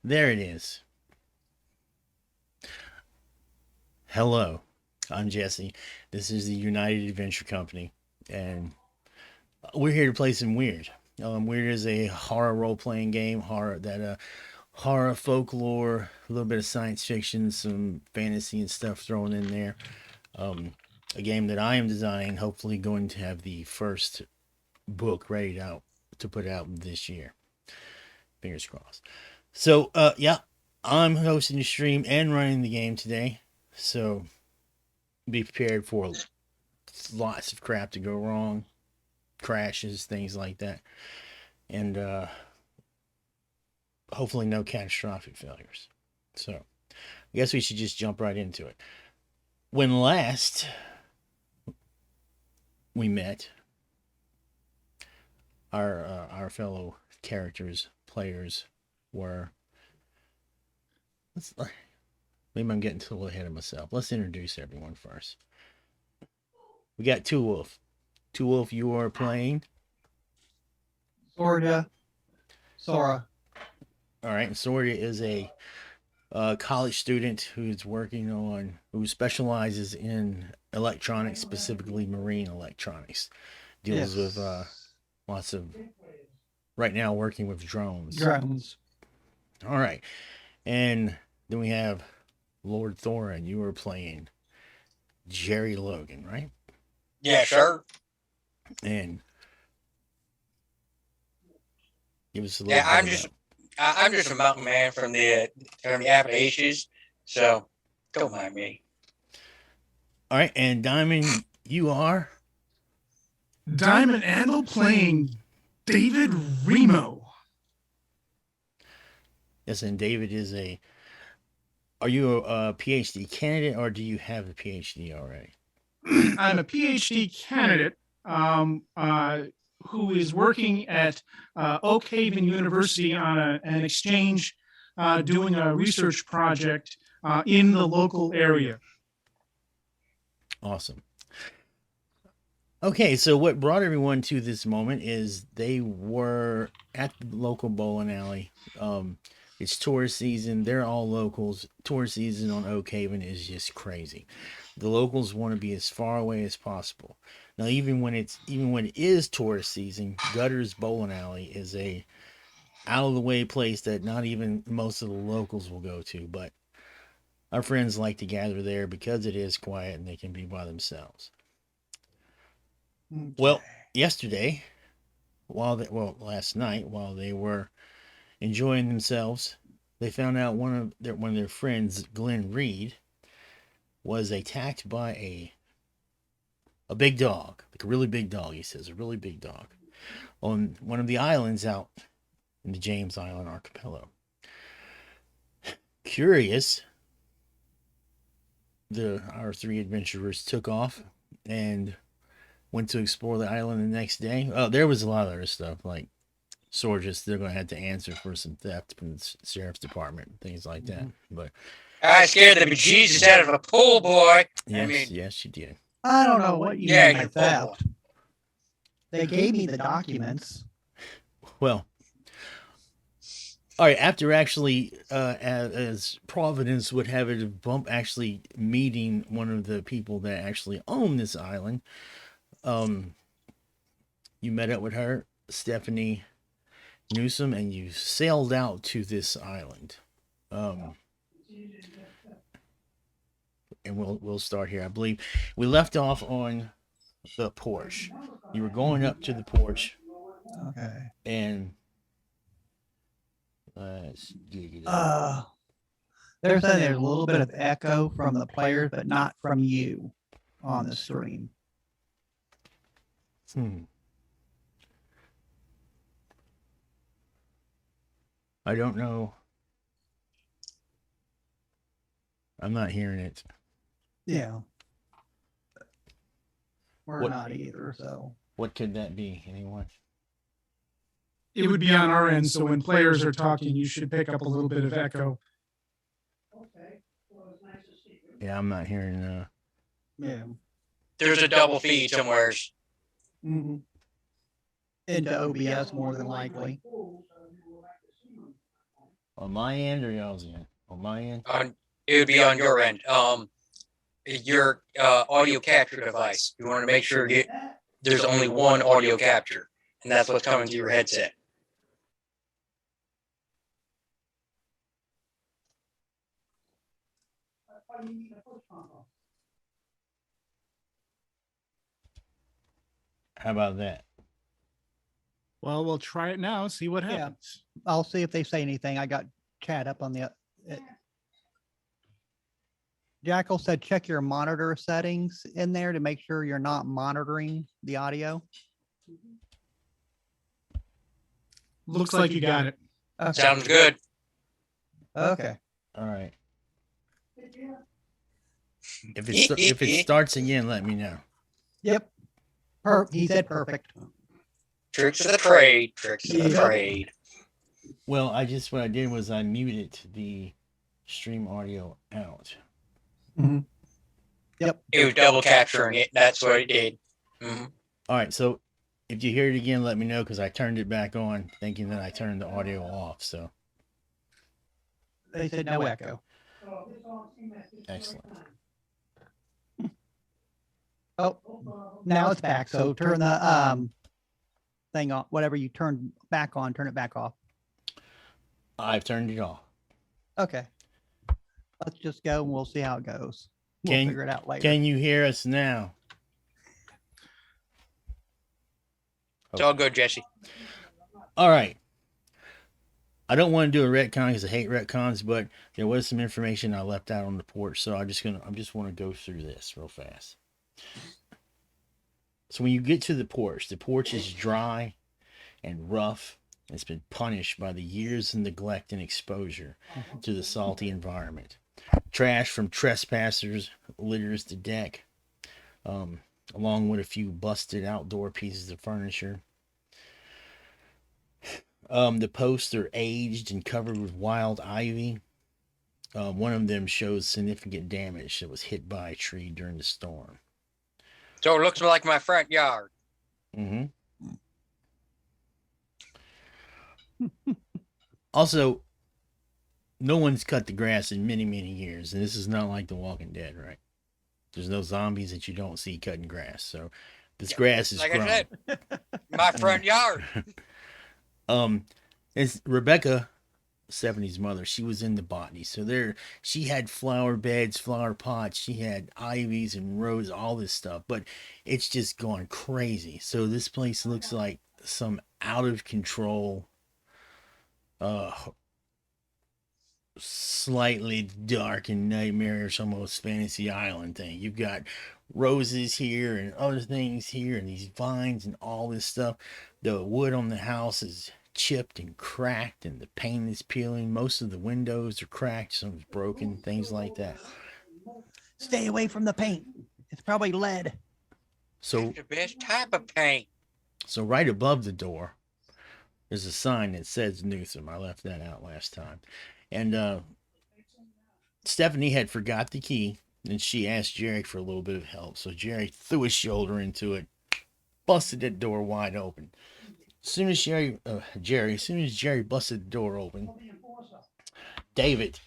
There it is. Hello, I'm Jesse. This is the United Adventure Company, and we're here to play some Weird. Weird is a horror role-playing game, horror folklore, a little bit of science fiction, some fantasy and stuff thrown in there. Um, a game that I am designing, hopefully going to have the first book ready to put out this year. Fingers crossed. So, yeah, I'm hosting the stream and running the game today. So be prepared for lots of crap to go wrong, crashes, things like that, and hopefully no catastrophic failures. So I guess we should just jump right into it. When last we met, our fellow characters, players, were. Let's, maybe I'm getting too little ahead of myself. Let's introduce everyone first. We got Two Wolf. Two Wolf, you are playing. Sorja, Sora. All right, and Soria is a college student who specializes in electronics, specifically marine electronics. Deals with Yes. lots of right now working with drones. Drones. All right, and then we have Lord Thorin. You are playing Jerry Logan, right? Yeah, sure. And give us a little Yeah, bit about. I'm just a mountain man from the Appalachians, so don't mind me. All right, and Diamond, you are. Diamond Anvil playing David Remo. Yes, and David is a. Are you a PhD candidate or do you have a PhD already? I'm a PhD candidate who is working at Oak Haven University on an exchange doing a research project in the local area. Awesome. Okay, so what brought everyone to this moment is they were at the local bowling alley. It's tourist season. They're all locals. Tourist season on Oak Haven is just crazy. The locals want to be as far away as possible. Now, even when it is tourist season, Gutters Bowling Alley is a out of the way place that not even most of the locals will go to. But our friends like to gather there because it is quiet and they can be by themselves. Okay. Well, yesterday, last night, while they were enjoying themselves, they found out one of their friends, Glenn Reed, was attacked by a big dog, like a really big dog. He says a really big dog on one of the islands out in the James Island archipelago. Curious, the our three adventurers took off and went to explore the island the next day. Oh, there was a lot of other stuff like Sorges. They're going to have to answer for some theft from the sheriff's department and things like that. But I scared the bejesus out of a pool boy. yes, you did. I don't know what you Yeah, mean by you're pool boy. theft. They gave me the documents. Well, all right. After actually, as Providence would have it, Bump actually meeting one of the people that actually own this island. Um, you met up with her, Stephanie Newthsom, and you sailed out to this island. Um, and we'll start here. I believe we left off on the porch. You were going up to the porch, Okay. and let's dig it up. They're saying there's a little bit of echo from the players, but not from you on the stream. I don't know. I'm not hearing it. Yeah. We're What- not either, so. What could that be? Anyone? It would be on our end, so when players are talking, you should pick up a little bit of echo. Yeah, I'm not hearing. Yeah. There's a double feed somewhere. Mm-hmm. Into OBS more than likely. On my end or y'all's end? On my end. It would be on your end. Your audio capture device. You want to make sure there's only one audio capture, and that's what's coming to your headset. How about that? Well, we'll try it now. See what Yeah. happens. I'll see if they say anything. I got chat up on the. Jackal said check your monitor settings in there to make sure you're not monitoring the audio. Looks like you got it. Okay. Sounds good. Okay. All right. If it starts again, let me know. Yep. He said perfect. Tricks of the trade. Tricks of the Yep. trade. Well, what I did was I muted the stream audio out. Mhm. Yep. It was double capturing it. That's what it did. Mm-hmm. All right, so if you hear it again, let me know because I turned it back on, thinking that I turned the audio off. So They said no echo. excellent. Oh, now it's back. So turn the thing on. Whatever you turn back on, turn it back off. I've turned it off. Okay. Let's just go and we'll see how it goes. We'll Can- figure it out later. Can you hear us now? It's all good, Jesse. All right. I don't want to do a retcon because I hate retcons, but there was some information I left out on the porch, so I just want to go through this real fast. So when you get to the porch is dry and rough. It's been punished by the years of neglect and exposure to the salty environment. Trash from trespassers litters the deck, along with a few busted outdoor pieces of furniture. The posts are aged and covered with wild ivy. One of them shows significant damage that was hit by a tree during the storm. So it looks like my front yard. Mm-hmm. Also, no one's cut the grass in many, many years, and this is not like The Walking Dead, right? There's no zombies that you don't see cutting grass, so this grass is Like grown. I said, my front yard. It's Rebecca, Stephanie's mother. She was in the botany, so she had flower beds, flower pots. She had ivies and roses, all this stuff, but it's just gone crazy. So this place looks like some out of control, slightly dark and nightmarish, almost fantasy island thing. You've got roses here and other things here and these vines and all this stuff. The wood on the house is chipped and cracked and the paint is peeling. Most of the windows are cracked, some's broken, things like that. Stay away from the paint. It's probably lead. So That's the best type of paint. So right above the door, there's a sign that says Newthsom. I left that out last time. And Stephanie had forgot the key, and she asked Jerry for a little bit of help. So Jerry threw his shoulder into it, busted that door wide open. As soon as Jerry busted the door open, David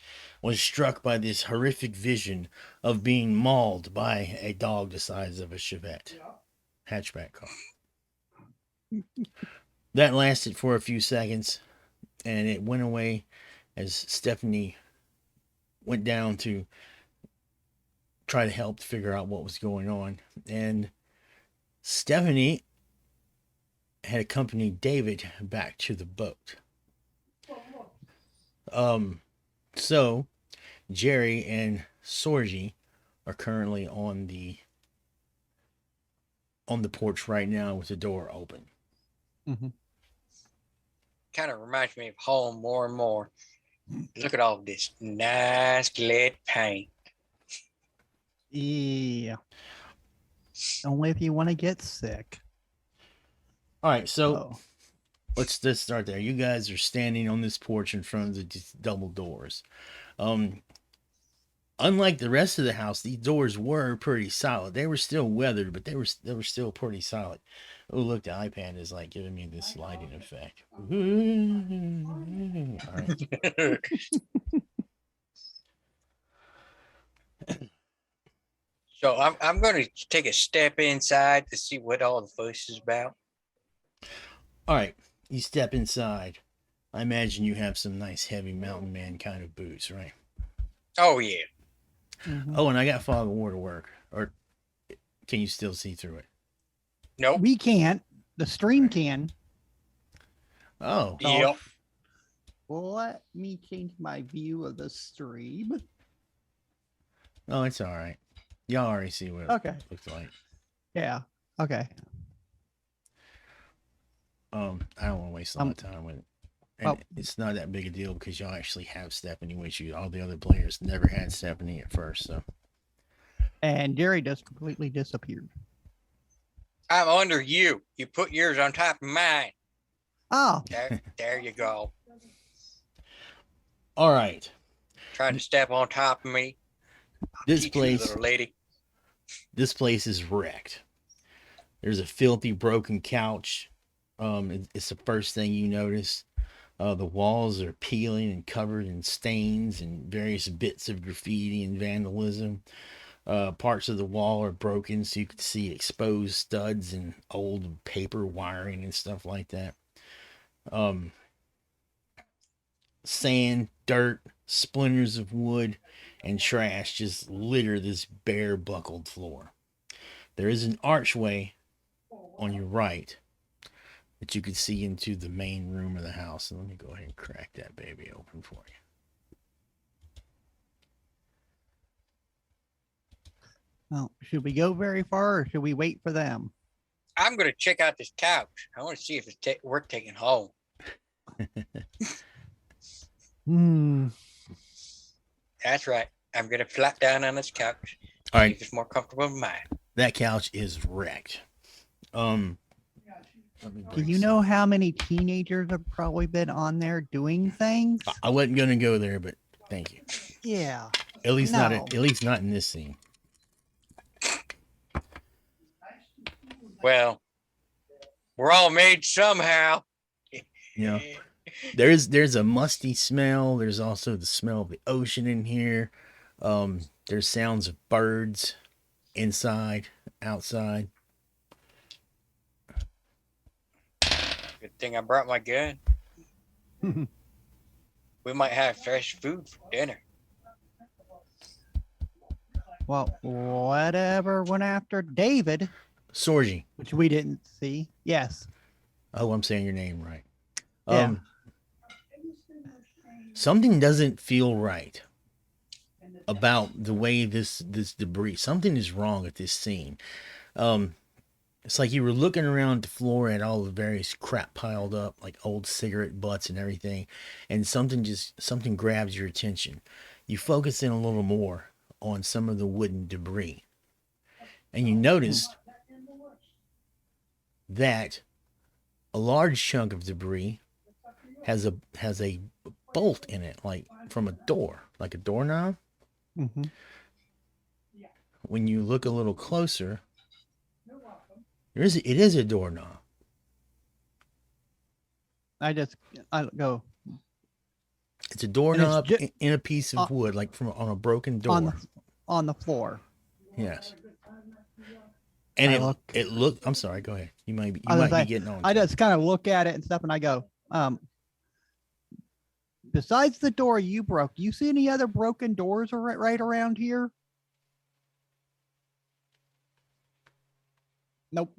was struck by this horrific vision of being mauled by a dog the size of a Chevette hatchback car. That lasted for a few seconds, and it went away as Stephanie went down to try to help figure out what was going on. And Stephanie had accompanied David back to the boat. So Jerry and Sorgi are currently on the porch right now with the door open. Mm-hmm. Kind of reminds me of home more and more. Look at all this nice lead paint. Yeah. Only if you want to get sick. All right, so Oh. let's just start there. You guys are standing on this porch in front of the double doors. Unlike the rest of the house, these doors were pretty solid. They were still weathered, but they were still pretty solid. Oh, look, the iPad is like giving me this sliding effect. All right. So I'm going to take a step inside to see what all the fuss is about. All right. You step inside. I imagine you have some nice heavy mountain man kind of boots, right? Oh yeah. Mhm. Oh, and I got fog of war to work. Or can you still see through it? Nope. We can't. The stream can. Oh, So Yep. let me change my view of the stream. oh, it's all right. Y'all already see what Okay. it looks like. Yeah. Okay. I don't want to waste a lot of time with it. And oh. it's not that big a deal because y'all actually have Stephanie with you. All the other players never had Stephanie at first, so And Jerry just completely disappeared. I'm under you. You put yours on top of mine. Oh, There you go. all right. Trying to step on top of me. This Teach you, place little lady. is wrecked. There's a filthy broken couch. It's the first thing you notice. The walls are peeling and covered in stains and various bits of graffiti and vandalism. Parts of the wall are broken, so you can see exposed studs and old paper wiring and stuff like that. Sand, dirt, splinters of wood, and trash just litter this bare, buckled floor. There is an archway on your right that you can see into the main room of the house. And let me go ahead and crack that baby open for you. well, should we go very far or should we wait for them? I'm going to check out this couch. I want to see if it's worth taking home. Hmm. That's right. I'm going to flop down on this couch. All See right, if it's more comfortable than mine. that couch is wrecked. Let me Do bring you some- know how many teenagers have probably been on there doing things? I wasn't gonna go there, but thank you. Yeah. At least No. at least not in this scene. Well, we're all made somehow. You know, there's a musty smell. There's also the smell of the ocean in here. There's sounds of birds inside, outside. Good thing I brought my gun. We might have fresh food for dinner. Well, whatever went after David, Sorgi. which we didn't see. Yes. Oh, I'm saying your name right. Yeah. Something doesn't feel right about the way this debris. Something is wrong at this scene. It's like you were looking around the floor at all the various crap piled up, like old cigarette butts and everything, and something grabs your attention. You focus in a little more on some of the wooden debris, and you notice that a large chunk of debris has a bolt in it, like from a door, like a doorknob. Mm-hmm. When you look a little closer, it is a doorknob. I go It's a doorknob ju- in a piece of wood, like from on a broken door. on the floor. Yes. And I it looked. I'm sorry. Go ahead. You might be getting on. I just kind of look at it and stuff, and I go, besides the door you broke, do you see any other broken doors right around here? Nope.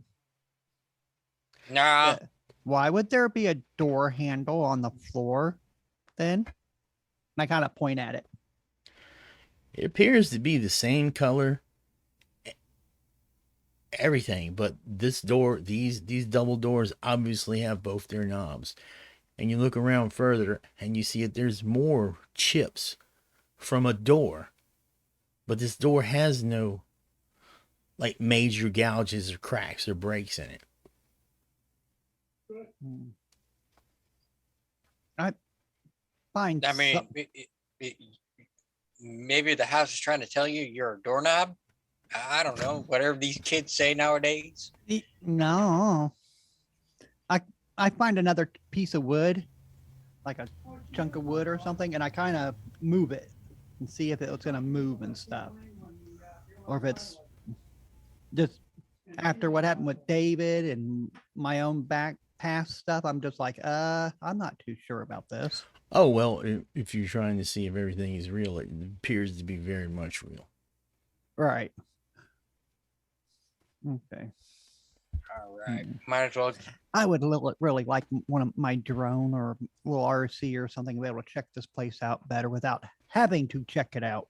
Nah, Why would there be a door handle on the floor then? And I kind of point at it. It appears to be the same color, everything, but this door, these double doors obviously have both their knobs. And you look around further and you see that there's more chips from a door, but this door has no like major gouges or cracks or breaks in it. I find. I mean, maybe the house is trying to tell you you're a doorknob. I don't know. Whatever these kids say nowadays. No. I find another piece of wood, like a chunk of wood or something, and I kind of move it and see if it's going to move and stuff, or if it's just after what happened with David and my own back past stuff. I'm just like, I'm not too sure about this. Oh, well, if you're trying to see if everything is real, it appears to be very much real. Right. Okay. All right. Might as well. I would really like one of my drone or little RC or something to be able to check this place out better without having to check it out.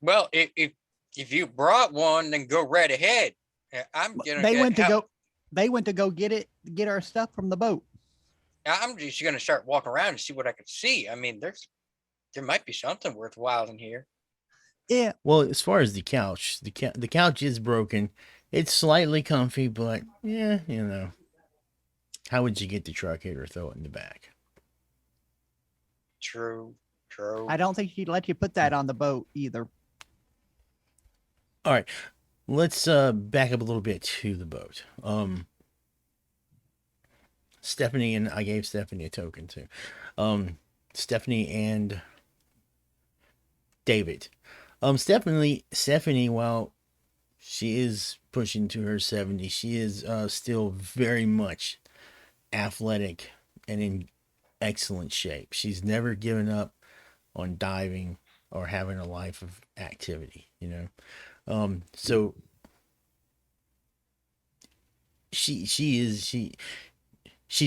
Well, if you brought one, then go right ahead. I'm gonna. They went to go. They went to go get our stuff from the boat. I'm just gonna start walking around and see what I can see. I mean, there might be something worthwhile in here. Yeah. Well, as far as the couch, the couch is broken. It's slightly comfy, but yeah, you know. How would you get the truck here or throw it in the back? True. True. I don't think she'd let you put that on the boat either. All right, let's back up a little bit to the boat. Stephanie and I gave Stephanie a token too. Stephanie and David. Stephanie, while she is pushing to her 70s, she is still very much athletic and in excellent shape. She's never given up on diving or having a life of activity, you know. So she's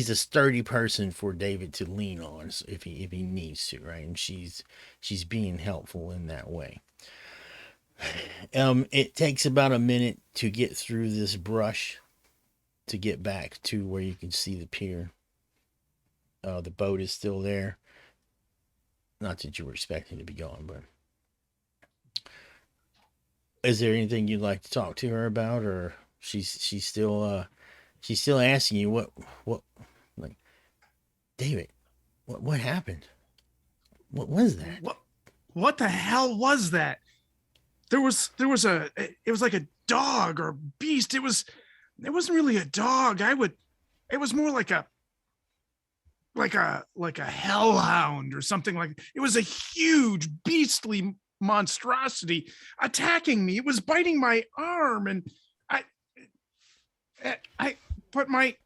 a sturdy person for David to lean on if he needs to, right? And she's being helpful in that way. It takes about a minute to get through this brush to get back to where you can see the pier. The boat is still there. Not that you were expecting to be gone, but is there anything you'd like to talk to her about, or she's still asking you what like David, what happened? What was that? What the hell was that? There was it was like a dog or beast. It wasn't really a dog. It was more like a hellhound or something. Like it was a huge beastly monstrosity attacking me. It was biting my arm, and but my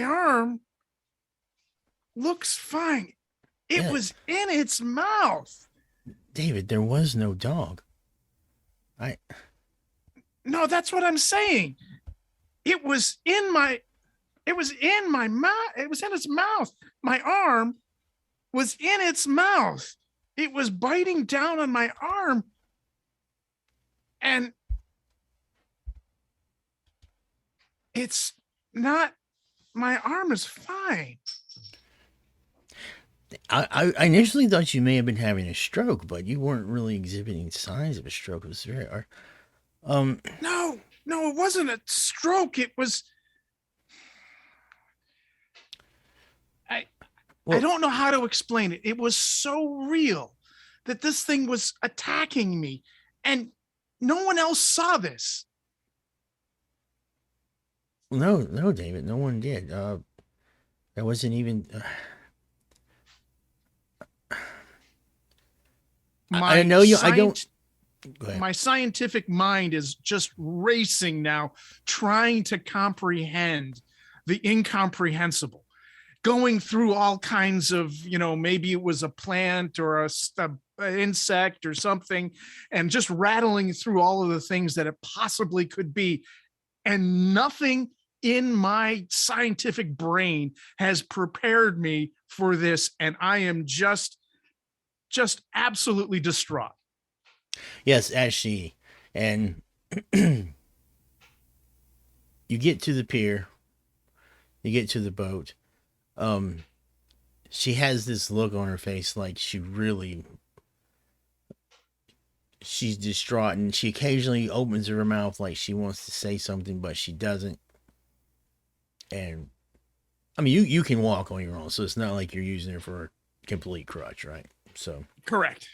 arm looks fine. It was in its mouth. David, there was no dog. No, that's what I'm saying. It was in my mouth. It was in its mouth. My arm was in its mouth. It was biting down on my arm. And it's not, my arm is fine. I initially thought you may have been having a stroke, but you weren't really exhibiting signs of a stroke. It was very No, it wasn't a stroke. It was I don't know how to explain it. It was so real that this thing was attacking me, and no one else saw this. no, David, no one did. That wasn't even. I know you. I don't. Go ahead. My scientific mind is just racing now, trying to comprehend the incomprehensible. Going through all kinds of, maybe it was a plant or an insect or something, and just rattling through all of the things that it possibly could be. And nothing in my scientific brain has prepared me for this. And I am just absolutely distraught. Yes, as she. And you get to the pier, you get to the boat. She has this look on her face like she's distraught, and she occasionally opens her mouth like she wants to say something, but she doesn't. And I mean, you can walk on your own, so it's not like you're using her for a complete crutch, right? So correct.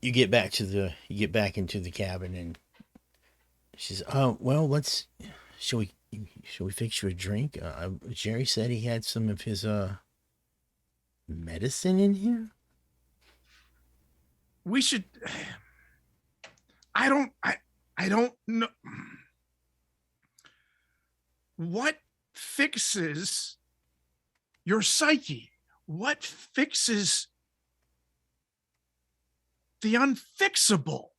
You get back into the cabin, and she's, oh well, shall we Should we fix you a drink? Jerry said he had some of his medicine in here. We should. I don't. I don't know. What fixes your psyche? What fixes the unfixable?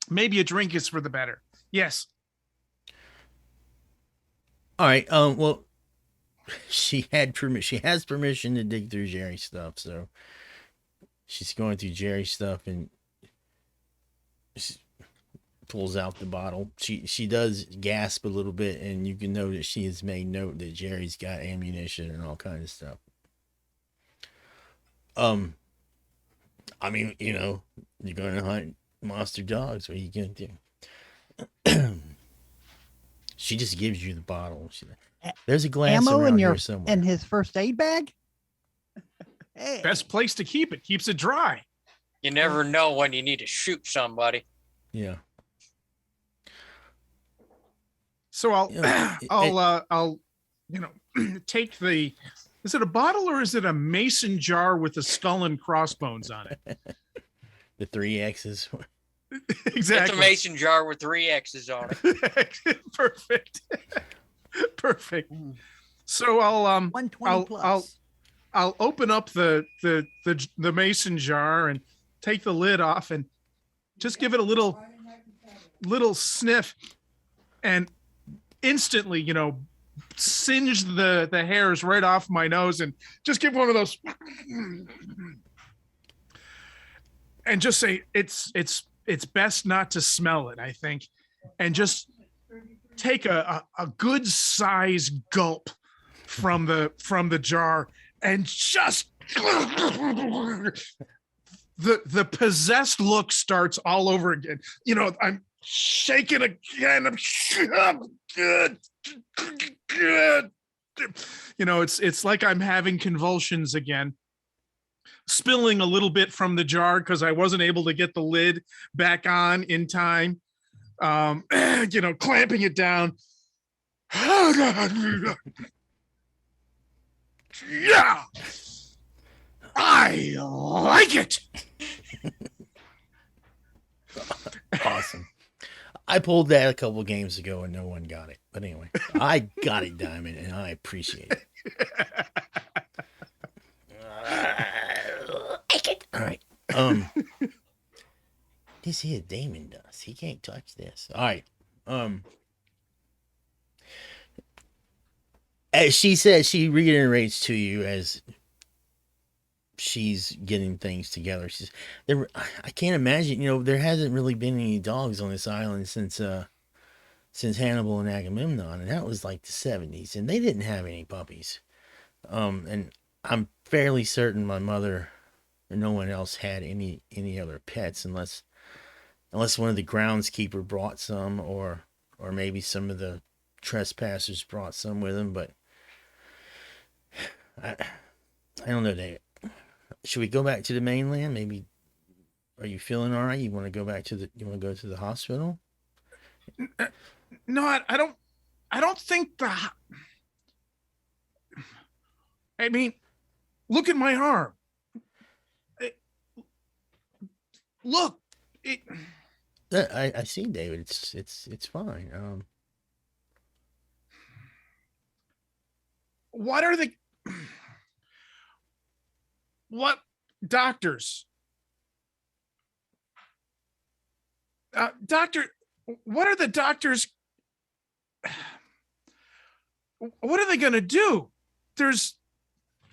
Maybe a drink is for the better. Yes. All right. Well, she has permission to dig through Jerry's stuff, so she's going through Jerry's stuff and she pulls out the bottle. She does gasp a little bit, and you can know that she has made note that Jerry's got ammunition and all kinds of stuff. I mean, you're going to hunt monster dogs. What are you going to do? She just gives you the bottle. There's a glass Ammo around in here somewhere. in his first aid bag. Hey. Best place to keep it. Keeps it dry. You never know when you need to shoot somebody. Yeah. So I'll Yeah, I'll take the. Is it a bottle or is it a mason jar with a skull and crossbones on it? The 3 X's. Exactly. It's a mason jar with 3 X's on it. Perfect. Perfect. So I'll 120 plus. I'll open up the mason jar and take the lid off and just give it a little sniff, and instantly, singe the hairs right off my nose and just give one of those and just say it's best not to smell it, I think, and just take a good size gulp from the jar and just the possessed look starts all over again. I'm shaking again. I'm good. It's like I'm having convulsions again, spilling a little bit from the jar because I wasn't able to get the lid back on in time. Clamping it down. Yeah, I like it. Awesome. I pulled that a couple games ago and no one got it. But anyway, I got it, Diamond, and I appreciate it. All right. This here Damon does. He can't touch this. All right. As she says, she reiterates to you as she's getting things together. She's there. I can't imagine. There hasn't really been any dogs on this island since Hannibal and Agamemnon, and that was like the 70s, and they didn't have any puppies. And I'm fairly certain my mother or no one else had any other pets unless one of the groundskeeper brought some, or maybe some of the trespassers brought some with them. But I don't know, David. Should we go back to the mainland? Maybe. Are you feeling all right? You want to go back to you want to go to the hospital? No, I don't think I mean, look at my arm. Look. I see, David. It's fine. What are what doctors? Doctor, what are the doctors? What are they going to do? There's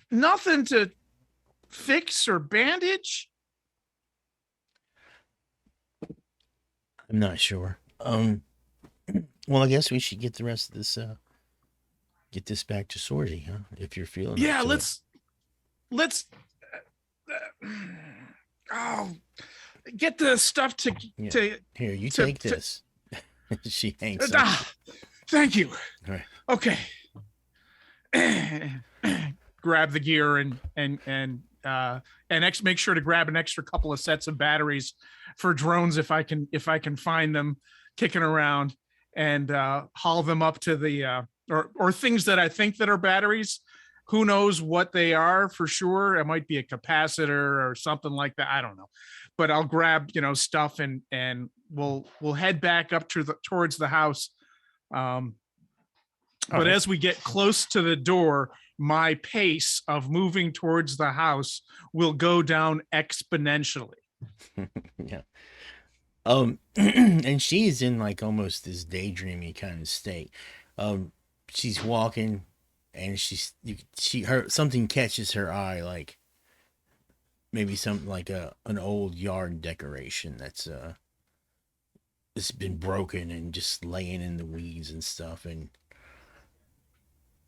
nothing to fix or bandage. I'm not sure. Well, I guess we should get the rest of this. Get this back to Sorty, huh? If you're feeling. Yeah, up to let's. Get the stuff to here. You take this. She hangs. Thank you. All right. Okay. Grab the gear and make sure to grab an extra couple of sets of batteries for drones if I can find them. kicking around, and haul them up to the or things that I think that are batteries. Who knows what they are for sure? It might be a capacitor or something like that. I don't know, but I'll grab stuff, and we'll head back up to the towards the house. But right. as we get close to the door, my pace of moving towards the house will go down exponentially. Yeah. And she's in like almost this daydreamy kind of state. She's walking, and something catches her eye, like maybe something like an old yard decoration it's been broken and just laying in the weeds and stuff, and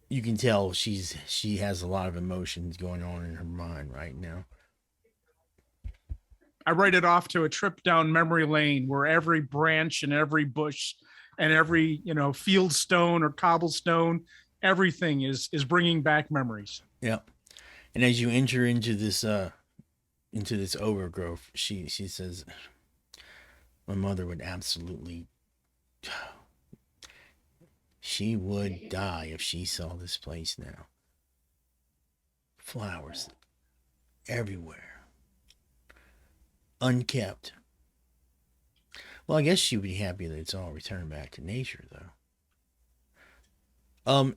you can tell she has a lot of emotions going on in her mind right now. I write it off to a trip down memory lane where every branch and every bush and every field stone or cobblestone, everything is bringing back memories. Yeah. And as you enter into this overgrowth, she says, my mother would absolutely, she would die if she saw this place now. Flowers everywhere, unkept. Well, I guess she'd be happy that it's all returned back to nature, though.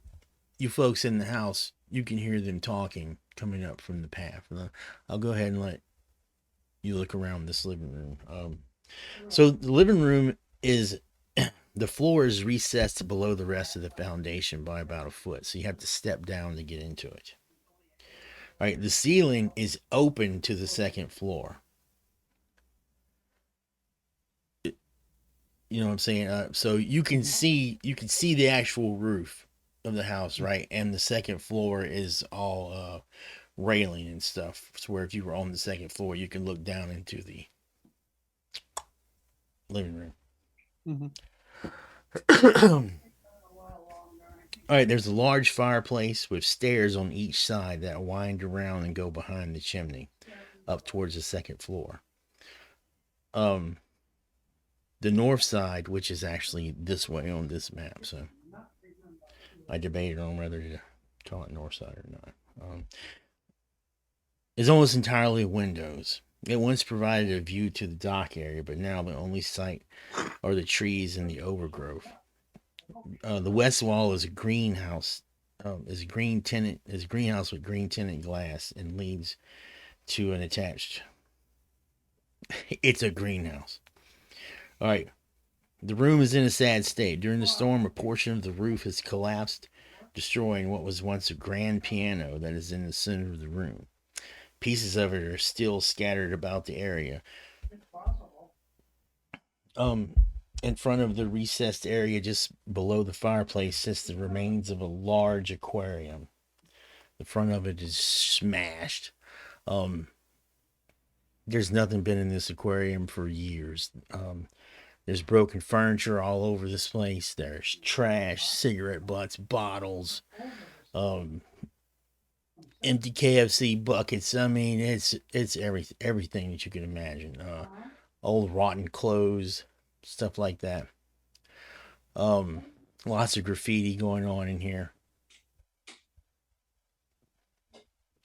You folks in the house, you can hear them talking coming up from the path. I'll go ahead and let you look around this living room. So the living room is, the floor is recessed below the rest of the foundation by about a foot, so you have to step down to get into it. All right, the ceiling is open to the second floor. You know what I'm saying? So you can see the actual roof of the house, right? And the second floor is all railing and stuff. So where if you were on the second floor, you can look down into the living room. Mm-hmm. All right, there's a large fireplace with stairs on each side that wind around and go behind the chimney up towards the second floor. The north side, which is actually this way on this map, so I debated on whether to call it north side or not, is almost entirely windows. It once provided a view to the dock area, but now the only sight are the trees and the overgrowth. The west wall is a greenhouse, is a greenhouse with green tinted glass, and leads to an attached. It's a greenhouse. All right. The room is in a sad state. During the storm, a portion of the roof has collapsed, destroying what was once a grand piano that is in the center of the room. Pieces of it are still scattered about the area. In front of the recessed area just below the fireplace sits the remains of a large aquarium. The front of it is smashed. There's nothing been in this aquarium for years. There's broken furniture all over this place. There's trash, cigarette butts, bottles, empty KFC buckets. I mean, it's everything that you can imagine. Old rotten clothes, stuff like that. Lots of graffiti going on in here.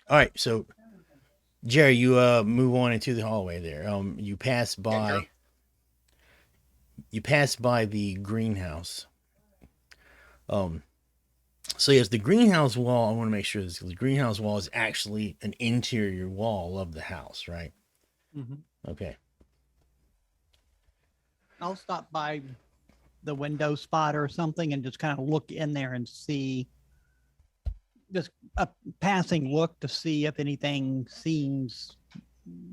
All right, so Jerry, you move on into the hallway there. You pass by. You pass by the greenhouse. So yes, the greenhouse wall. I want to make sure the greenhouse wall is actually an interior wall of the house, right? Mm-hmm. Okay. I'll stop by the window spot or something and just kind of look in there and see, just a passing look to see if anything seems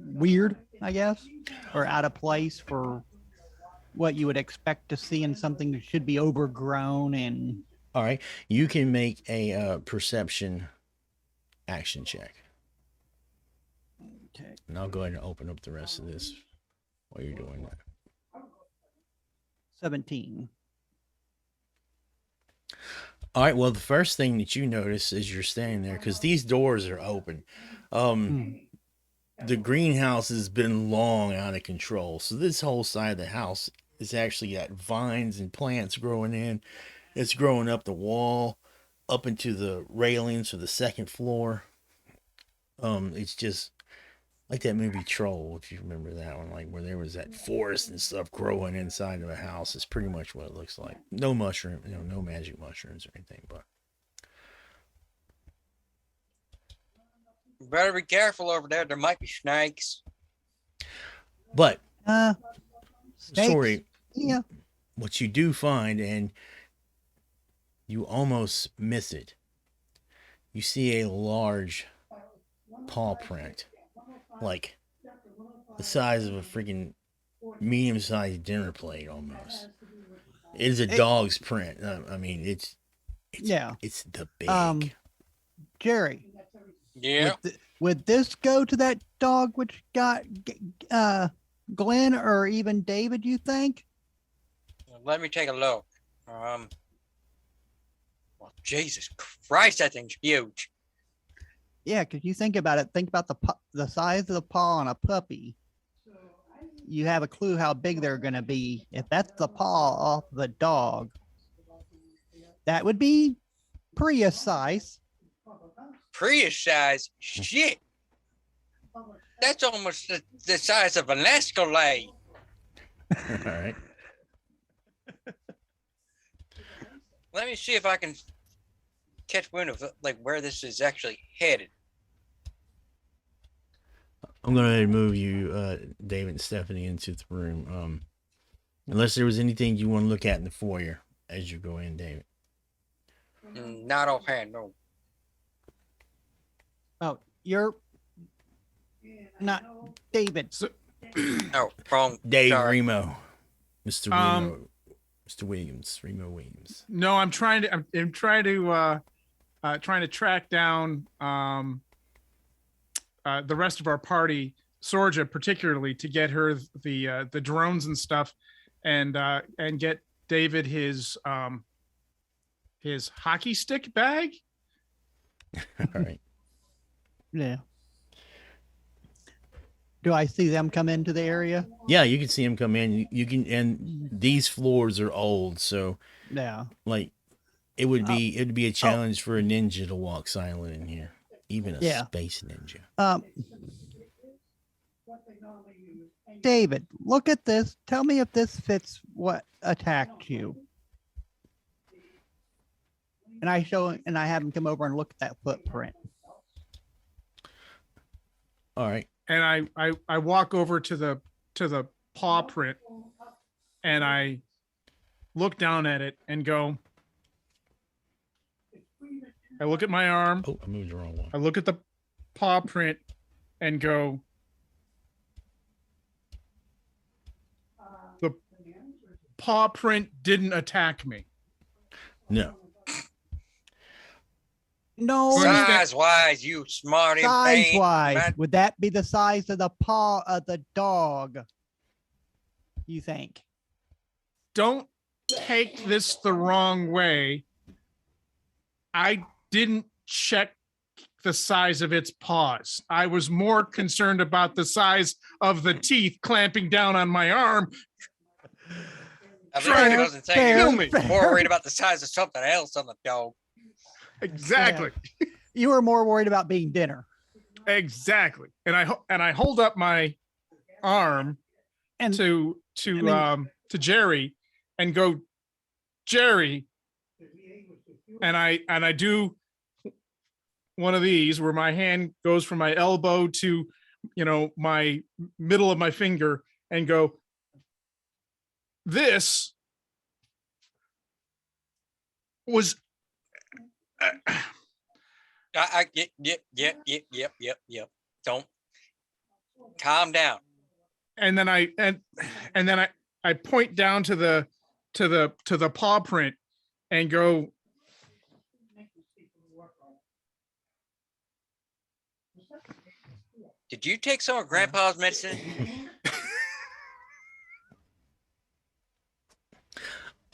weird, I guess, or out of place for what you would expect to see in something that should be overgrown. And All right, you can make a perception action check, okay. and I'll go ahead and open up the rest of this while you're doing that. 17. All right. Well, the first thing that you notice as you're standing there, because these doors are open, the greenhouse has been long out of control. So this whole side of the house It's actually got vines and plants growing in. It's growing up the wall, up into the railings for the second floor. It's just like that movie Troll, if you remember that one, like where there was that forest and stuff growing inside of a house. It's pretty much what it looks like. No mushroom, no magic mushrooms or anything, but Better be careful over there. There might be snakes. but Snakes. sorry, Yeah. what you do find, and you almost miss it. You see a large paw print, like the size of a freaking medium-sized dinner plate, almost. It is a dog's print. I mean, it's Yeah. it's the big. Jerry, Yeah. would this go to that dog which got Glenn or even David, you think? Let me take a look. Well, Jesus Christ, that thing's huge. Yeah, because you think about it. Think about the size of the paw on a puppy. You have a clue how big they're going to be. If that's the paw off the dog, that would be Prius size. Prius size? Shit. That's almost the size of an Escalade. All right. Let me see if I can catch wind of like where this is actually headed. I'm gonna move you, David and Stephanie, into the room. Unless there was anything you want to look at in the foyer as you go in, David. Not offhand, no. Oh, you're not David. So, No, wrong. Dave Sorry. Remo, Mr. Remo, Mr. Williams, Remo Williams. no, I'm trying to track down the rest of our party, Sorja particularly, to get her the drones and stuff, and get David his hockey stick bag. All right. Yeah. Do I see them come into the area? Yeah, you can see him come in. You can, and these floors are old, so Yeah. like it'd be a challenge for a ninja to walk silent in here, even a space ninja. David, look at this. Tell me if this fits what attacked you. And I have him come over and look at that footprint. All right. And I walk over to the paw print, and I look down at it and go. I look at my arm. Oh, I moved the wrong one. I look at the paw print and go. The paw print didn't attack me. No. No, Size wise, you smarty size pants, wise, man. would that be the size of the paw of the dog? You think? Don't take this the wrong way. I didn't check the size of its paws. I was more concerned about the size of the teeth clamping down on my arm. I Fair, mean, I wasn't saying fair, you me. were more worried about the size of something else on the dog. Exactly. You were more worried about being dinner. Exactly. And I hold up my arm And to Jerry and go, Jerry. And I do one of these where my hand goes from my elbow to, my middle of my finger, and go, this was I get, yep. Don't calm down. and then I point down to the paw print and go, Did you take some of Grandpa's medicine?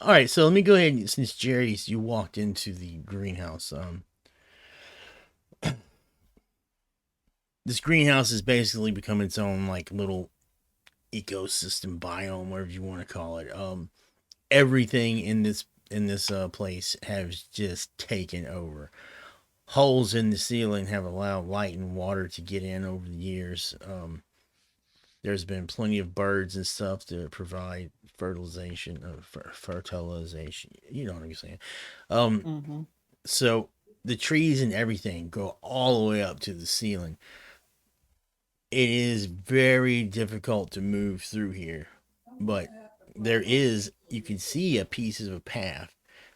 All right, so let me go ahead and, since Jerry's, you walked into the greenhouse. This greenhouse has basically become its own like little ecosystem, biome, whatever you want to call it. Everything in this place has just taken over. Holes in the ceiling have allowed light and water to get in over the years. There's been plenty of birds and stuff to provide fertilization, fertilization. You know what I'm saying? Mm-hmm. So the trees and everything go all the way up to the ceiling. It is very difficult to move through here, but you can see a piece of a path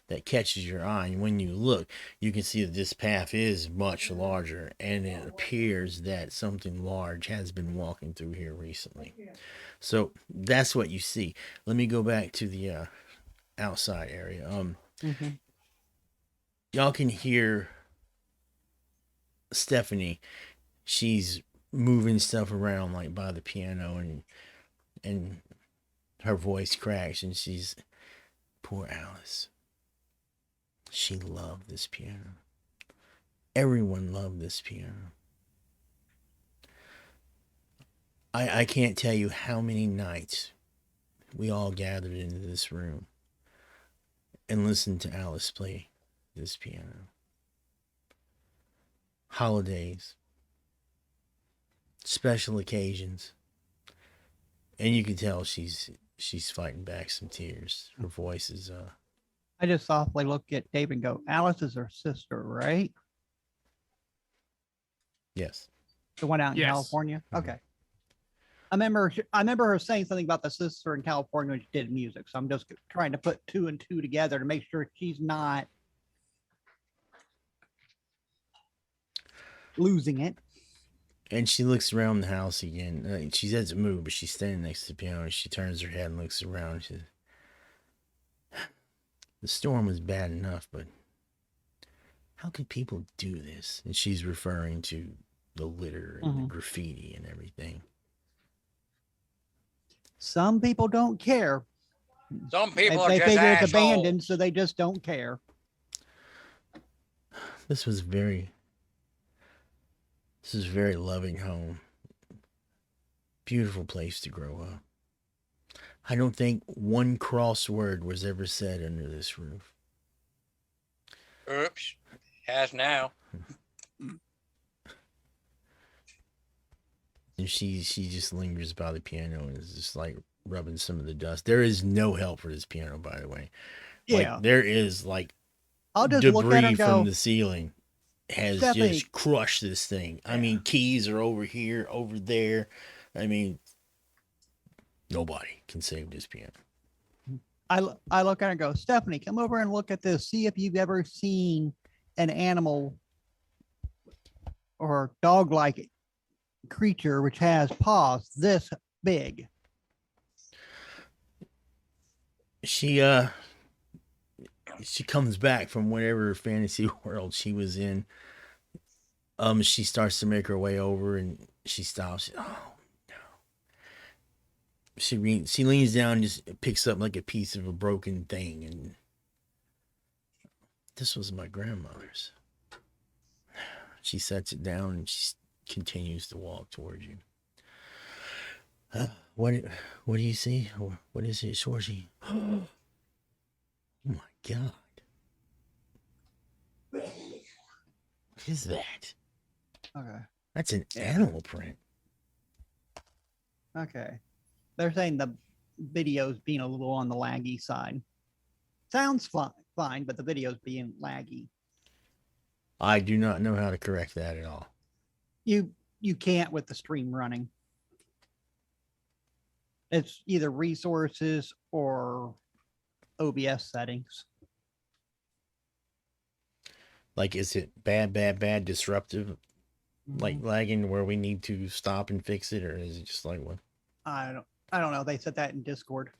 that catches your eye. And when you look, you can see that this path is much larger, and it appears that something large has been walking through here recently. So that's what you see. Let me go back to the outside area. Mm-hmm. Y'all can hear Stephanie. She's moving stuff around like by the piano, and her voice cracks, and she's, poor Alice. She loved this piano. Everyone loved this piano. I can't tell you how many nights we all gathered into this room and listened to Alice play this piano. Holidays, special occasions, and you can tell she's fighting back some tears. Her voice is I just softly look at Dave and go, Alice is her sister, right? yes. The one out in Yes. California? Mhm. Okay. I remember her saying something about the sister in California when she did music. So I'm just trying to put two and two together to make sure she's not losing it. And she looks around the house again. She doesn't move, but she's standing next to the piano. And she turns her head and looks around. She says, the storm was bad enough, but how could people do this? And she's referring to the litter and the graffiti and everything. Some people don't care. Some people They are just figure it's assholes. abandoned, so they just don't care. This was a very loving home. Beautiful place to grow up. I don't think one cross word was ever said under this roof. Oops, has now. And she just lingers by the piano and is just like rubbing some of the dust. There is no help for this piano, by the way. Yeah. Like, there is like I'll just look at her debris and from go, the ceiling has Stephanie. just crushed this thing. I mean, keys are over here, over there. I mean, nobody can save this piano. I look at her and go, Stephanie, come over and look at this. See if you've ever seen an animal or dog-like creature which has paws this big. She comes back from whatever fantasy world she was in. She starts to make her way over, and she stops. Oh no! She leans down and just picks up like a piece of a broken thing, and this was my grandmother's. She sets it down and she continues to walk towards you. What do you see? What is it, Sorgy? Oh my God! What is that? Okay. That's an animal print. Okay. They're saying the video's being a little on the laggy side. Sounds fine, but the video's being laggy. I do not know how to correct that at all. You can't with the stream running. It's either resources or OBS settings. Like, is it bad, disruptive, like lagging where we need to stop and fix it, or is it just like what? I don't know. They said that in Discord.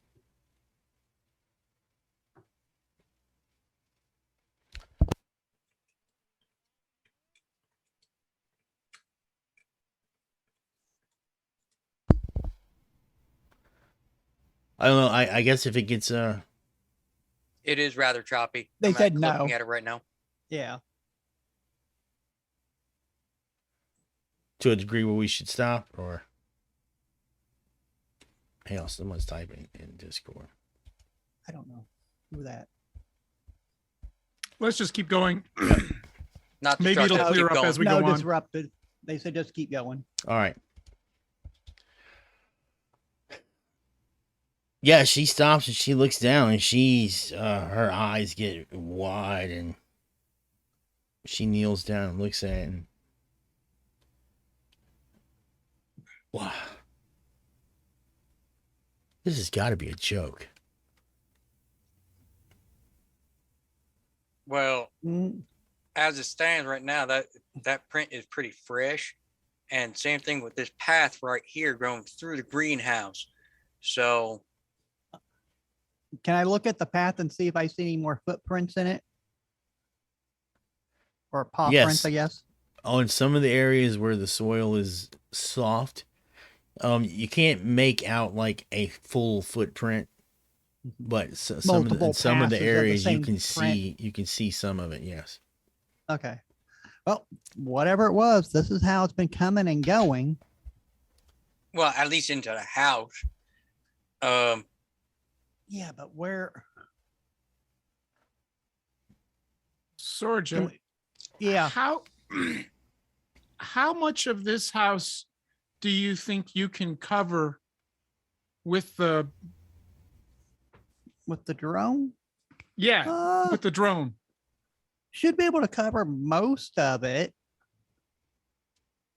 I don't know. I guess if it gets It is rather choppy. They said no. Looking at it right now. Yeah. to a degree where we should stop, or Hell, someone's typing in Discord. I don't know who that. Let's just keep going. Not to Maybe start it'll that, clear keep up going. as we No, go on. disrupted. They said just keep going. All right. Yeah, she stops and she looks down and she's her eyes get wide and she kneels down and looks at it and wow. This has got to be a joke. Well, Mm, as it stands right now, that print is pretty fresh, and same thing with this path right here going through the greenhouse. So Can I look at the path and see if I see any more footprints in it? Or paw Yes. prints, I guess. On some of the areas where the soil is soft, you can't make out like a full footprint, but some of Multiple some of the passes of the areas you same can print. see some of it. Yes. Okay. Well, whatever it was, this is how it's been coming and going. well, at least into the house. Yeah, but where? Sorja, Can we, yeah, how much of this house do you think you can cover with the with the drone, with the drone? should be able to cover most of it.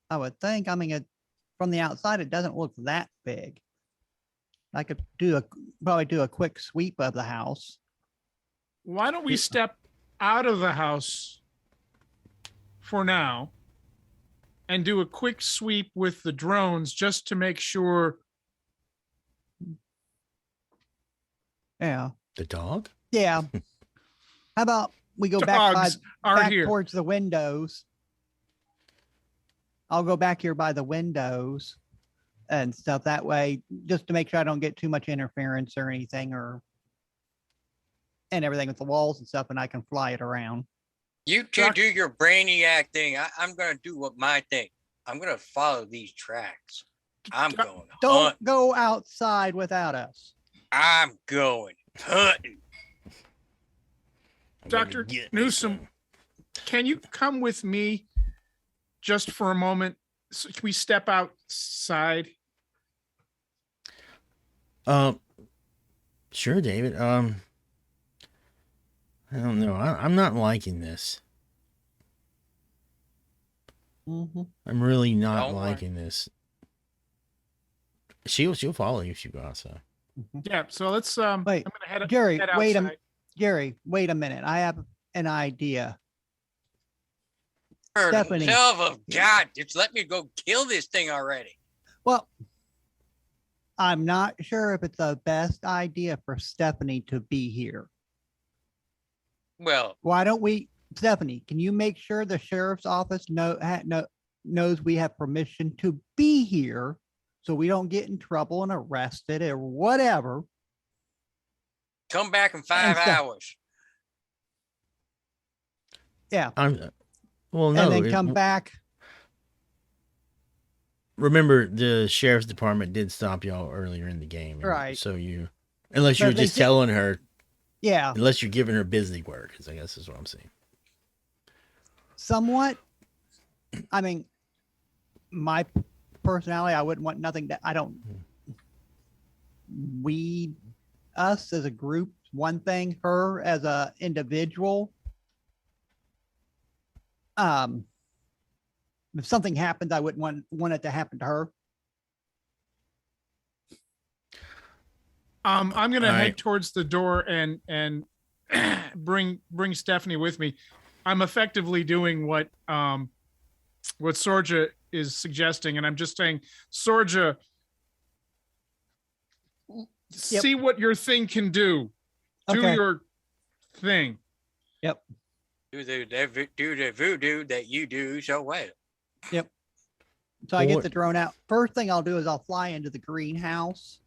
I would think. I mean, from the outside, it doesn't look that big. I could probably do a quick sweep of the house. Why don't we step out of the house for now and do a quick sweep with the drones just to make sure? Yeah, The dog? yeah. How about we go back Dogs are back here. towards the windows? I'll go back here by the windows and stuff that way, just to make sure I don't get too much interference or anything, and everything with the walls and stuff, and I can fly it around. You two do your brainiac thing. I'm gonna do what my thing. I'm gonna follow these tracks. I'm going Don't hunt. go outside without us. I'm going hunting. I'm gonna Dr. get me Newthsom, some. can you come with me just for a moment? So can we step outside? Sure, David. I don't know. I'm not liking this. Mhm. I'm really not Don't worry. liking this. She'll follow you if you go outside. Yeah. So let's Wait, I'm gonna head Jerry, head wait outside. Jerry, wait a minute. I have an idea. For the Stephanie. love of God, just let me go kill this thing already. Well, I'm not sure if it's the best idea for Stephanie to be here. Well, Why don't we, Stephanie, can you make sure the sheriff's office knows we have permission to be here so we don't get in trouble and arrested or whatever? come back in 5 stuff. hours. Yeah. Well, no. And then come back. Remember, the sheriff's department did stop y'all earlier in the game, and Right. So unless you're But they just did- telling her, Yeah. unless you're giving her busy work, I guess is what I'm saying. Somewhat. I mean, my personality, I wouldn't want nothing that I don't. Us as a group, one thing. Her as a individual. If something happens, I wouldn't want it to happen to her. I'm gonna All head right. towards the door and bring Stephanie with me. I'm effectively doing what Sorja is suggesting, and I'm just saying, Sorja, see what your thing can do. Do Okay. your thing. Do the voodoo that you do so well. So I get What- the drone out. First thing I'll do is I'll fly into the greenhouse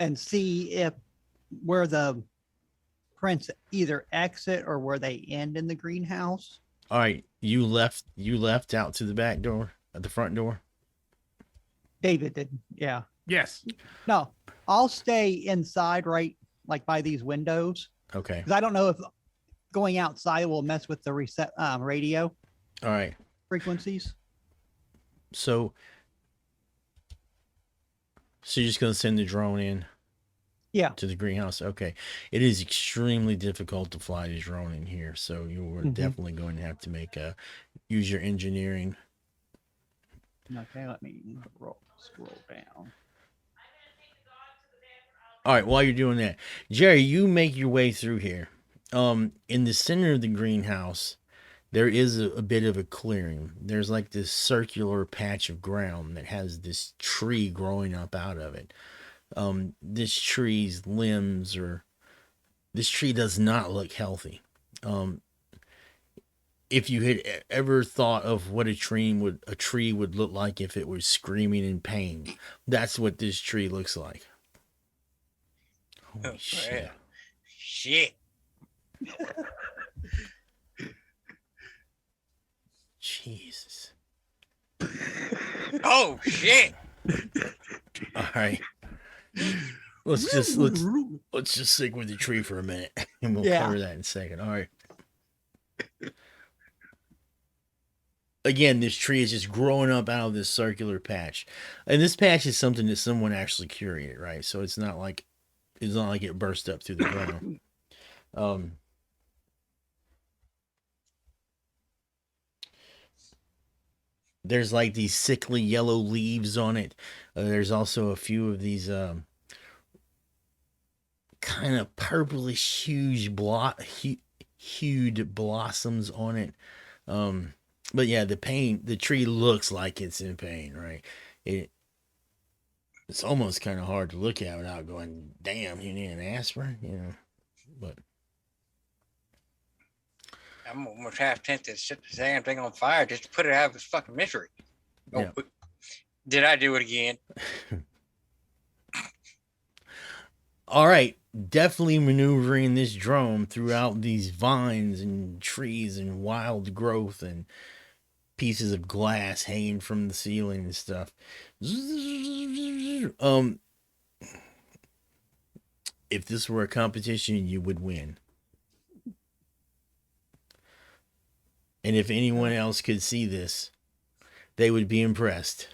and see if where the prints either exit or where they end in the greenhouse. All right, you left out to the back door, at the front door. David did. Yeah. Yes. No, I'll stay inside, right, like by these windows, Okay. because I don't know if going outside will mess with the radio All right. frequencies. So you're just gonna send the drone in Yeah. to the greenhouse? Okay. It is extremely difficult to fly the drone in here, so you're definitely going to have to use your engineering. Okay, let me scroll down. All right, while you're doing that, Jerry, you make your way through here. In the center of the greenhouse, there is a bit of a clearing. There's like this circular patch of ground that has this tree growing up out of it. This tree does not look healthy. If you had ever thought of what a tree would look like if it was screaming in pain, that's what this tree looks like. Holy shit. Shit. Jesus. Oh shit. All right. Let's just stick with the tree for a minute, and we'll cover that in a second. All right. Again, this tree is just growing up out of this circular patch, and this patch is something that someone actually curated, right? So it's not like it burst up through the ground. There's like these sickly yellow leaves on it. There's also a few of these kind of purplish hued blossoms on it. But yeah, the tree looks like it's in pain, right? It's almost kind of hard to look at without going, damn, you need an aspirin, you know. But I'm almost half tempted to set the damn thing on fire just to put it out of its fucking misery. Oh, yeah. Did I do it again? All right, definitely maneuvering this drone throughout these vines and trees and wild growth and pieces of glass hanging from the ceiling and stuff. If this were a competition, you would win. And if anyone else could see this, they would be impressed.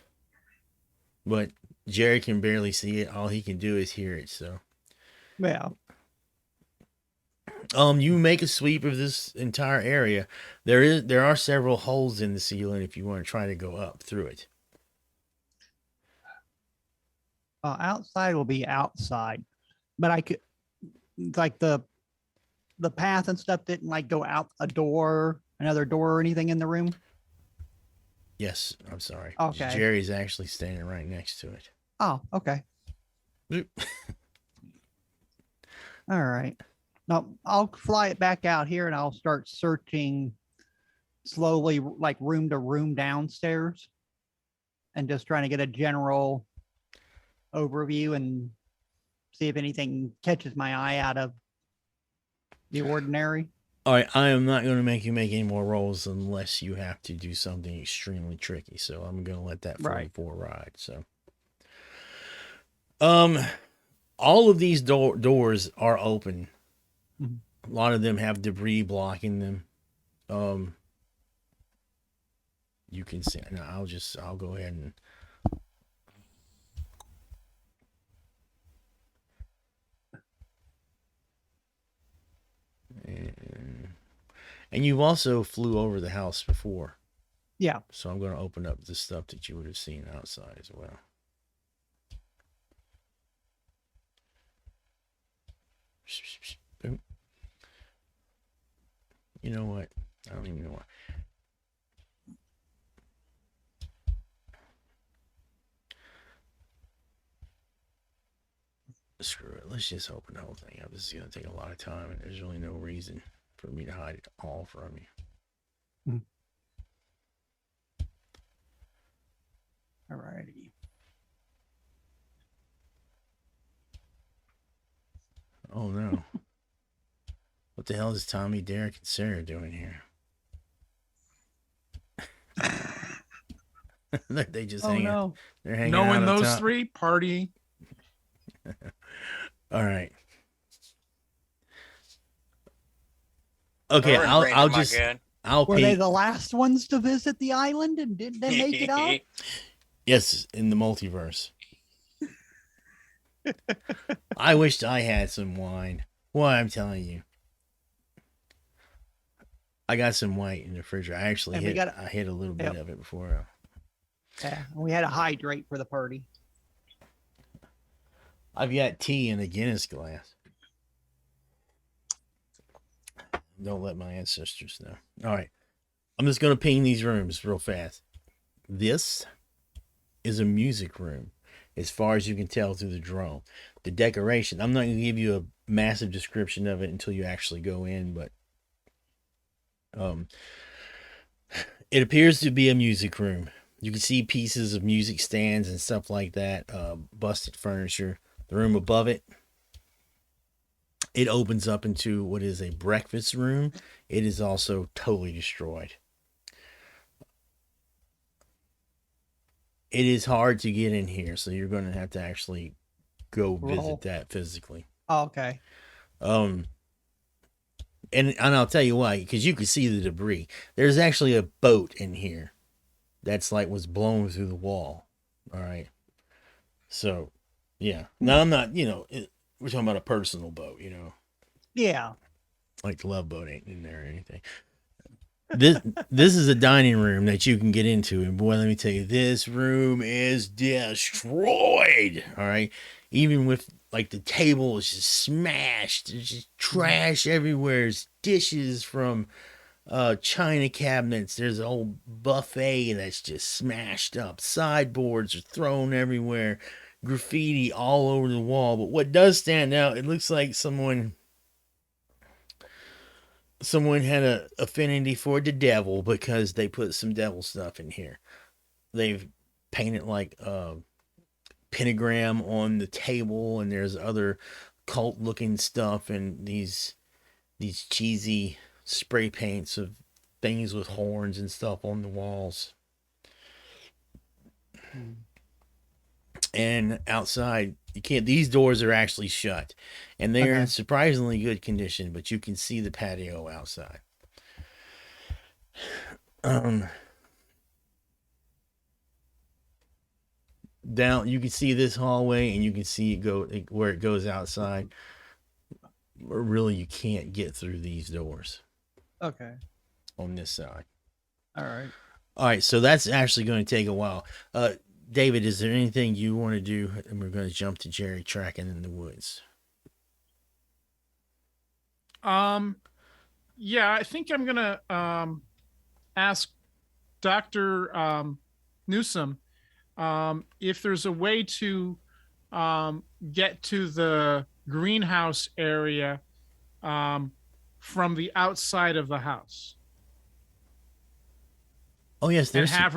But Jerry can barely see it. All he can do is hear it, so. Yeah. You make a sweep of this entire area. There are several holes in the ceiling if you want to try to go up through it. Outside will be outside, but I could, like the path and stuff didn't like go out another door or anything in the room. Yes, I'm sorry. Okay. Jerry's actually standing right next to it. Oh, okay. All right. Now I'll fly it back out here and I'll start searching slowly, like room to room downstairs, and just trying to get a general overview and see if anything catches my eye out of the ordinary. All right, I am not going to make you make any more rolls unless you have to do something extremely tricky. So I'm going to let that 44 ride. So, all of these doors are open. Mm-hmm. A lot of them have debris blocking them. You can see. Now I'll go ahead and. And you've also flew over the house before. Yeah. So I'm going to open up the stuff that you would have seen outside as well. Boom. You know what? I don't even know why. Screw it. Let's just open the whole thing up. This is going to take a lot of time, and there's really no reason for me to hide it all from you. Mm. All righty. Oh no. What the hell is Tommy, Derek, and Sarah doing here? They just Oh hanging. no. They're hanging out Knowing on those top. three, party. All right. Okay. Or in range I'll of my just gun. I'll Were they pay. the last ones to visit the island and did they make it out? Yes, in the multiverse. I wished I had some wine. Well, I'm telling you, I got some white in the refrigerator. I actually And we got I hit a little bit Yep. of it before. Yeah, we had to hydrate for the party. I've got tea in a Guinness glass. Don't let my ancestors know. All right. I'm just going to ping these rooms real fast. This is a music room, as far as you can tell through the drone. The decoration, I'm not going to give you a massive description of it until you actually go in, but it appears to be a music room. You can see pieces of music stands and stuff like that, busted furniture. The room above it, it opens up into what is a breakfast room. It is also totally destroyed. It is hard to get in here, so you're going to have to actually go Roll. visit that physically. Oh, okay. And I'll tell you why, because you can see the debris. There's actually a boat in here that's like was blown through the wall. All right. So, yeah. Now I'm not, we're talking about a personal boat, Yeah. like the Love Boat ain't in there or anything. This is a dining room that you can get into, and boy, let me tell you, this room is destroyed. All right, even with like the table is just smashed. There's just trash everywhere. There's dishes from china cabinets. There's a whole buffet that's just smashed up. Sideboards are thrown everywhere. Graffiti all over the wall. But what does stand out, it looks like someone had an affinity for the devil because they put some devil stuff in here. They've painted like a pentagram on the table, and there's other cult looking stuff and these cheesy spray paints of things with horns and stuff on the walls. And outside, you can't. These doors are actually shut, and they are in Okay. surprisingly good condition. But you can see the patio outside. Down, you can see this hallway, and you can see it go where it goes outside. Or really, you can't get through these doors Okay. on this side. All right. All right, so that's actually going to take a while. David, is there anything you want to do? And we're going to jump to Jerry tracking in the woods. Yeah, I think I'm gonna ask Dr. Newthsom if there's a way to get to the greenhouse area from the outside of the house. Oh yes, And there's have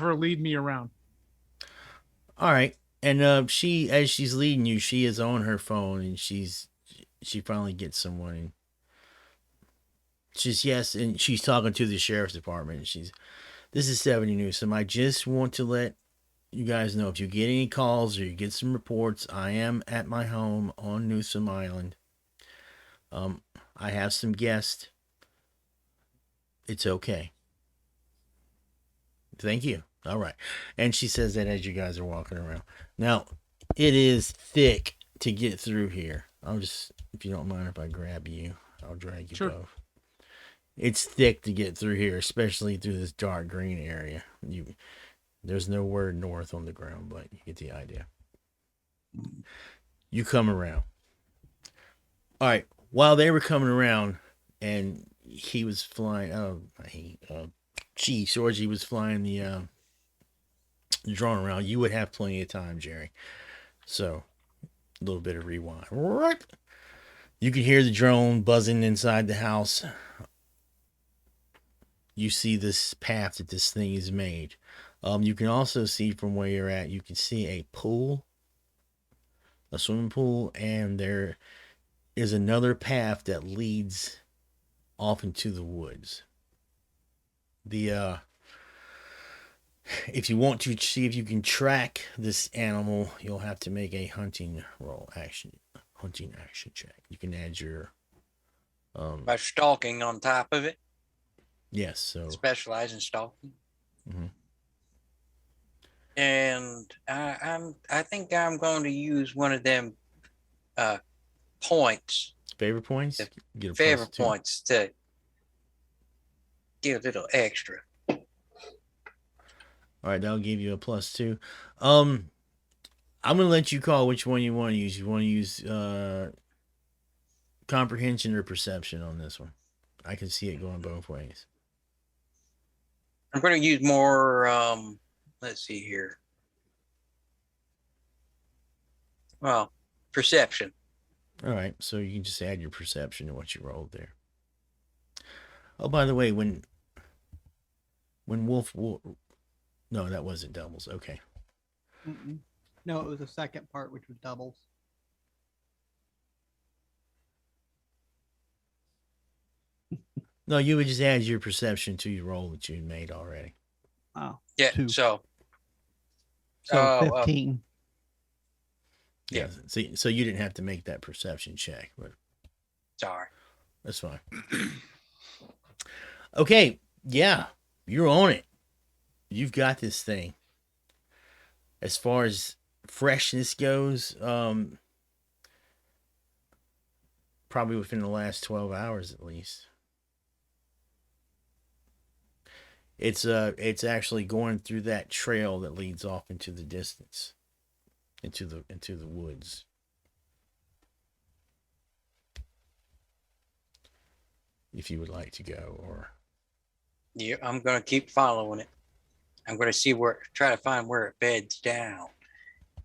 her lead me around. All right, and she, as she's leading you, she is on her phone, and she finally gets someone. And she's yes, and she's talking to the sheriff's department. And this is 70 Newthsom. I just want to let you guys know if you get any calls or you get some reports, I am at my home on Newthsom Island. I have some guests. It's okay. Thank you. All right. And she says that as you guys are walking around. Now, it is thick to get through here. I'll just, if you don't mind if I grab you, I'll drag you Sure. both. It's thick to get through here, especially through this dark green area. There's no word north on the ground, but you get the idea. You come around. All right. While they were coming around, and he was flying. Georgie was flying the drone around. You would have plenty of time, Jerry. So, a little bit of rewind. You can hear the drone buzzing inside the house. You see this path that this thing is made. You can also see from where you're at, you can see a pool, a swimming pool, and there is another path that leads off into the woods. The If you want to see if you can track this animal, you'll have to make a hunting action check. You can add your By stalking on top of it, yes, so specialize in stalking. mhm. And I think I'm going to use one of them points, Favor points, the get a favor +2. points, to get a little extra. All right, that'll give you a +2. I'm gonna let you call which one you want to use. You want to use comprehension or perception on this one. I can see it going both ways. I'm going to use more. Let's see here. Well, perception. All right, so you can just add your perception to what you rolled there. Oh, by the way, when Wolf, no, that wasn't doubles. Okay. Mm-mm. No, it was the second part, which was doubles. No, you would just add your perception to your roll that you made already. Oh, Yeah. 2. So So 15. Yeah. So you didn't have to make that perception check, but sorry. that's fine. Okay. Yeah, you're on it. You've got this thing. As far as freshness goes, probably within the last 12 hours at least. It's actually going through that trail that leads off into the distance, into the woods. If you would like to go, or Yeah, I'm going to keep following it. I'm going to try to find where it beds down.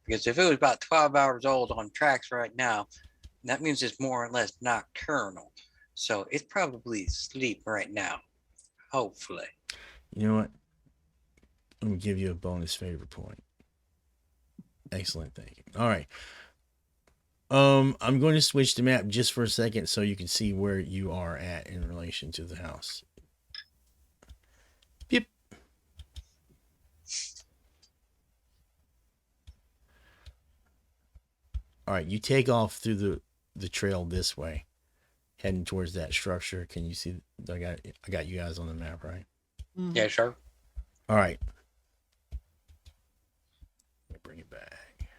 Because if it was about 12 hours old on tracks right now, that means it's more or less nocturnal. So it's probably asleep right now. Hopefully. you know what? I'm gonna give you a bonus favor point. Excellent thinking. All right. I'm going to switch the map just for a second so you can see where you are at in relation to the house. Yep. All right, you take off through the trail this way, heading towards that structure. Can you see? I got you guys on the map, right? Mhm. Yeah, sure. All right. Let me bring it back.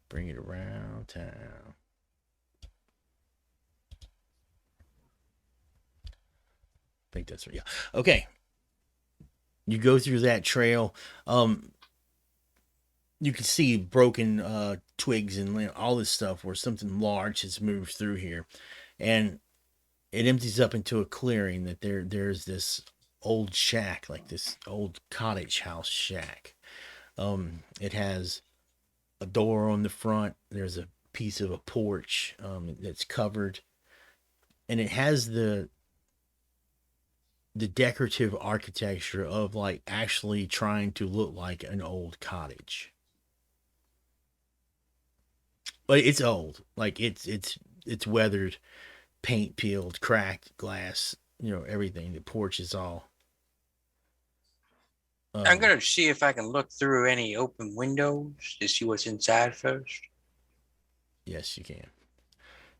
Bring it around town. I think that's right. Yeah. Okay. You go through that trail. You can see broken twigs and all this stuff where something large has moved through here, and it empties up into a clearing that there's this old shack, like this old cottage house shack. It has a door on the front. There's a piece of a porch that's covered, and it has the decorative architecture of like actually trying to look like an old cottage. But it's old. Like it's weathered, paint peeled, cracked, glass, everything. The porch is all I'm going to see if I can look through any open windows to see what's inside first. yes, you can.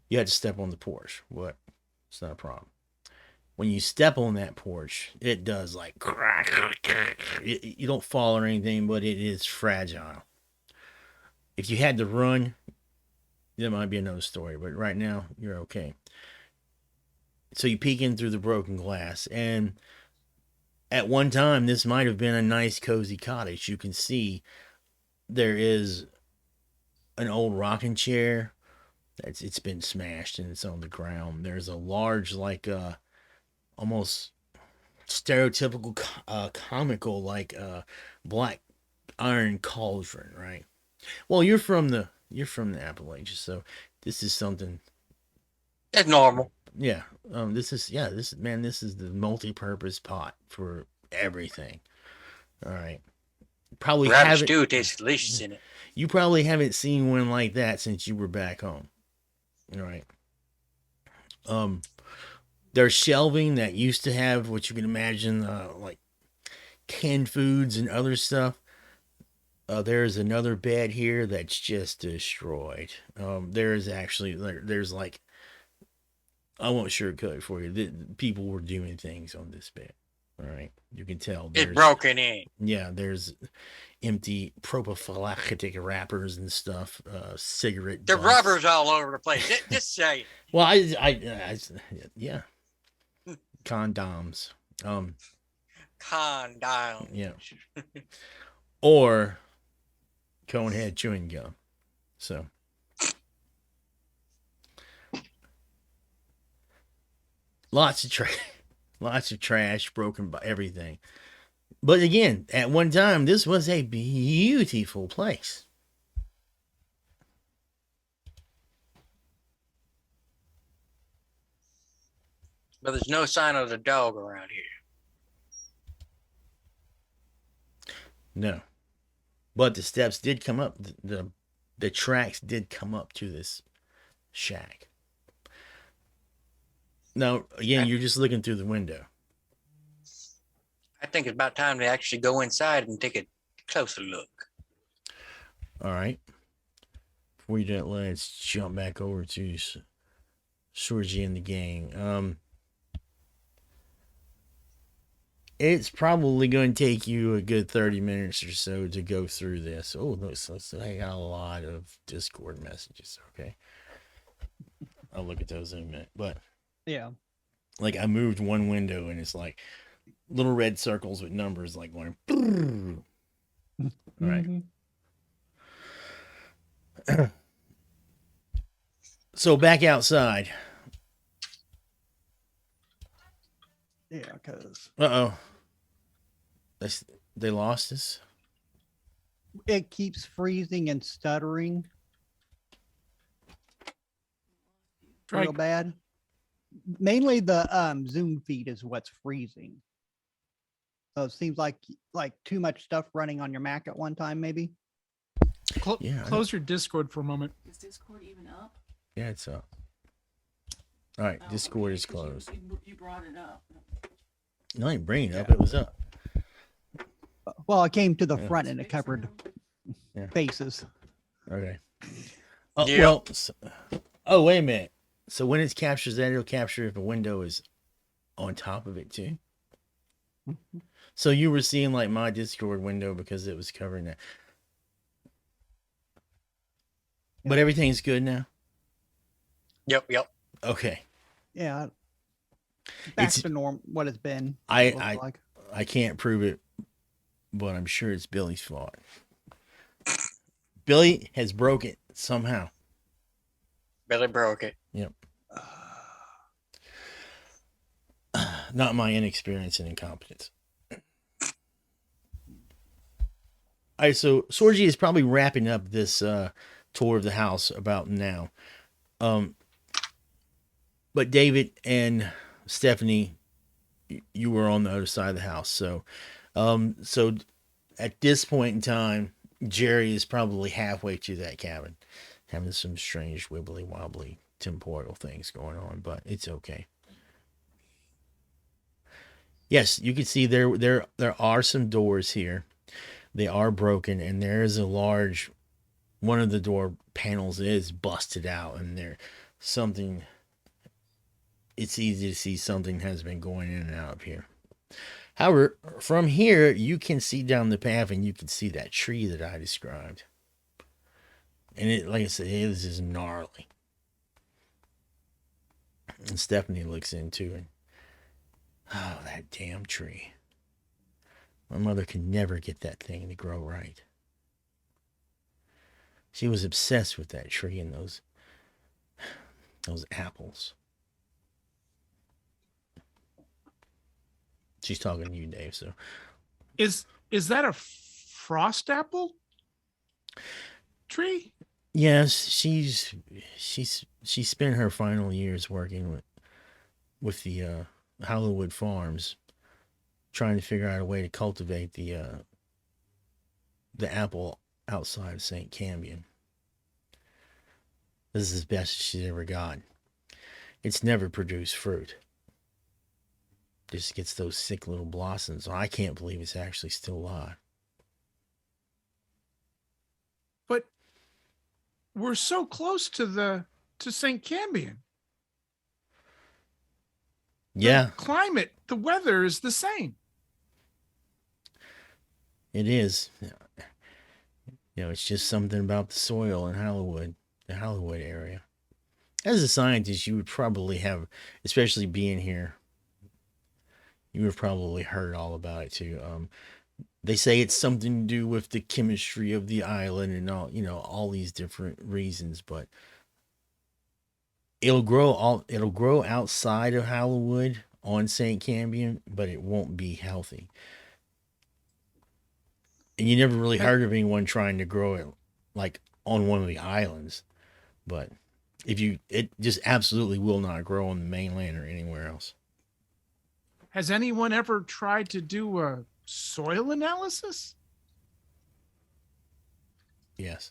You had to step on the porch. What? It's not a problem. When you step on that porch, it does like crack. You don't fall or anything, but it is fragile. If you had to run, that might be another story. But right now, you're okay. So you peek in through the broken glass, and at one time, this might have been a nice, cozy cottage. You can see there is an old rocking chair. It's been smashed and it's on the ground. There's a large, like almost stereotypical, comical, like black iron cauldron, right? Well, you're from the Appalachians, so this is something. That's normal. Yeah. This is the multi-purpose pot for everything. All right. Probably Rabbit haven't. stew tastes delicious in it. You probably haven't seen one like that since you were back home. All right. There's shelving that used to have what you can imagine, like canned foods and other stuff. There's another bed here that's just destroyed. There is actually there's like, I won't sugarcoat it for you. People were doing things on this bed. All right, you can tell. It's broken in. Yeah, there's empty prophylactic wrappers and stuff. Cigarette. The butts. rubber's all over the place. Just say it. Well, yeah, condoms. Calm down. Yeah, or conehead chewing gum. So. Lots of trash, broken by everything. But again, at one time, this was a beautiful place. But there's no sign of the dog around here. No, but the steps did come up. The tracks did come up to this shack. Now, again, you're just looking through the window. I think it's about time to actually go inside and take a closer look. All right. Before you do that, let's jump back over to Sorgy and the gang. It's probably going to take you a good 30 minutes or so to go through this. Oh, look, so I got a lot of Discord messages. Okay. I'll look at those in a minute. But Yeah. like, I moved one window and it's like little red circles with numbers like going. All right. So back outside. Yeah, because They lost us. it keeps freezing and stuttering real Right. bad. Mainly the Zoom feed is what's freezing. So it seems like too much stuff running on your Mac at one time, maybe. Yeah, Close your Discord for a moment. Is Discord even up? Yeah, it's up. All right, Oh, Discord okay, is 'cause closed. You brought it up. No, I didn't bring it up. It was up. Well, it came to the Yeah. front and it covered Yeah. faces. Okay. Oh, Yeah. well. Oh, wait a minute. So when it captures that, it'll capture if a window is on top of it too. So you were seeing like my Discord window because it was covering that. But everything's good now. Yep. Okay. Yeah. Back It's- to norm what it's been. I looks like. I can't prove it, but I'm sure it's Billy's fault. Billy has broke it somehow. Billy broke it. Not my inexperience and incompetence. All right, so Sorgy is probably wrapping up this tour of the house about now. But David and Stephanie, you were on the other side of the house. So at this point in time, Jerry is probably halfway to that cabin, having some strange wibbly wobbly temporal things going on, but it's okay. Yes, you can see there are some doors here. They are broken, and there is a large one of the door panels is busted out, and there something. It's easy to see something has been going in and out of here. However, from here you can see down the path, and you can see that tree that I described. And it, like I said, it is just gnarly. And Stephanie looks into it. Oh, that damn tree. My mother could never get that thing to grow right. She was obsessed with that tree and those apples. She's talking to you, Dave, so. Is that a frost apple tree? Yes, she spent her final years working with the Hollywood Farms, trying to figure out a way to cultivate the apple outside of St. Cambion. This is as best as she's ever got. It's never produced fruit. just gets those sick little blossoms. So I can't believe it's actually still alive. But we're so close to St. Cambion. Yeah, The climate, the weather is the same. it is. It's just something about the soil in Hollywood, the Hollywood area. As a scientist, you would probably have, especially being here, you would have probably heard all about it too. They say it's something to do with the chemistry of the island and all these different reasons, but it'll grow outside of Hollywood on St. Cambion, but it won't be healthy. And you never really Has, heard of anyone trying to grow it like on one of the islands, but it just absolutely will not grow on the mainland or anywhere else. has anyone ever tried to do a soil analysis? Yes.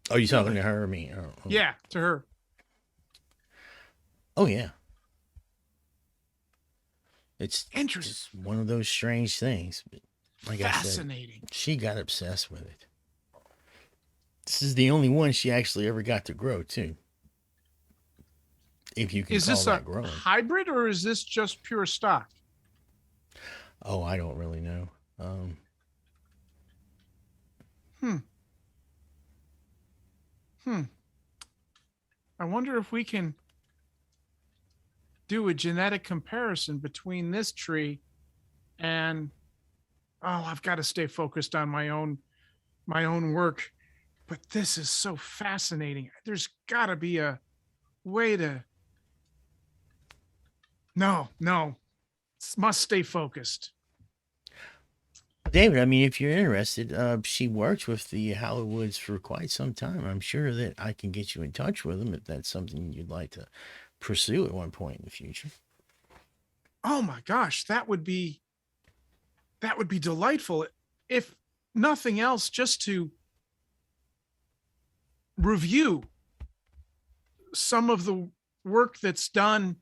Are you talking Really? to her or me? Oh. Yeah, to her. Oh yeah. It's Interesting. just one of those strange things. But like I said, Fascinating. she got obsessed with it. This is the only one she actually ever got to grow too. If you can Is call this that a growing. hybrid or is this just pure stock? Oh, I don't really know. Hmm. I wonder if we can do a genetic comparison between this tree and I've got to stay focused on my own work. But this is so fascinating. There's got to be a way to No, must stay focused. David, I mean, if you're interested, she worked with the Hollywoods for quite some time. I'm sure that I can get you in touch with them if that's something you'd like to pursue at one point in the future. Oh my gosh, that would be delightful. If nothing else, just to review some of the work that's done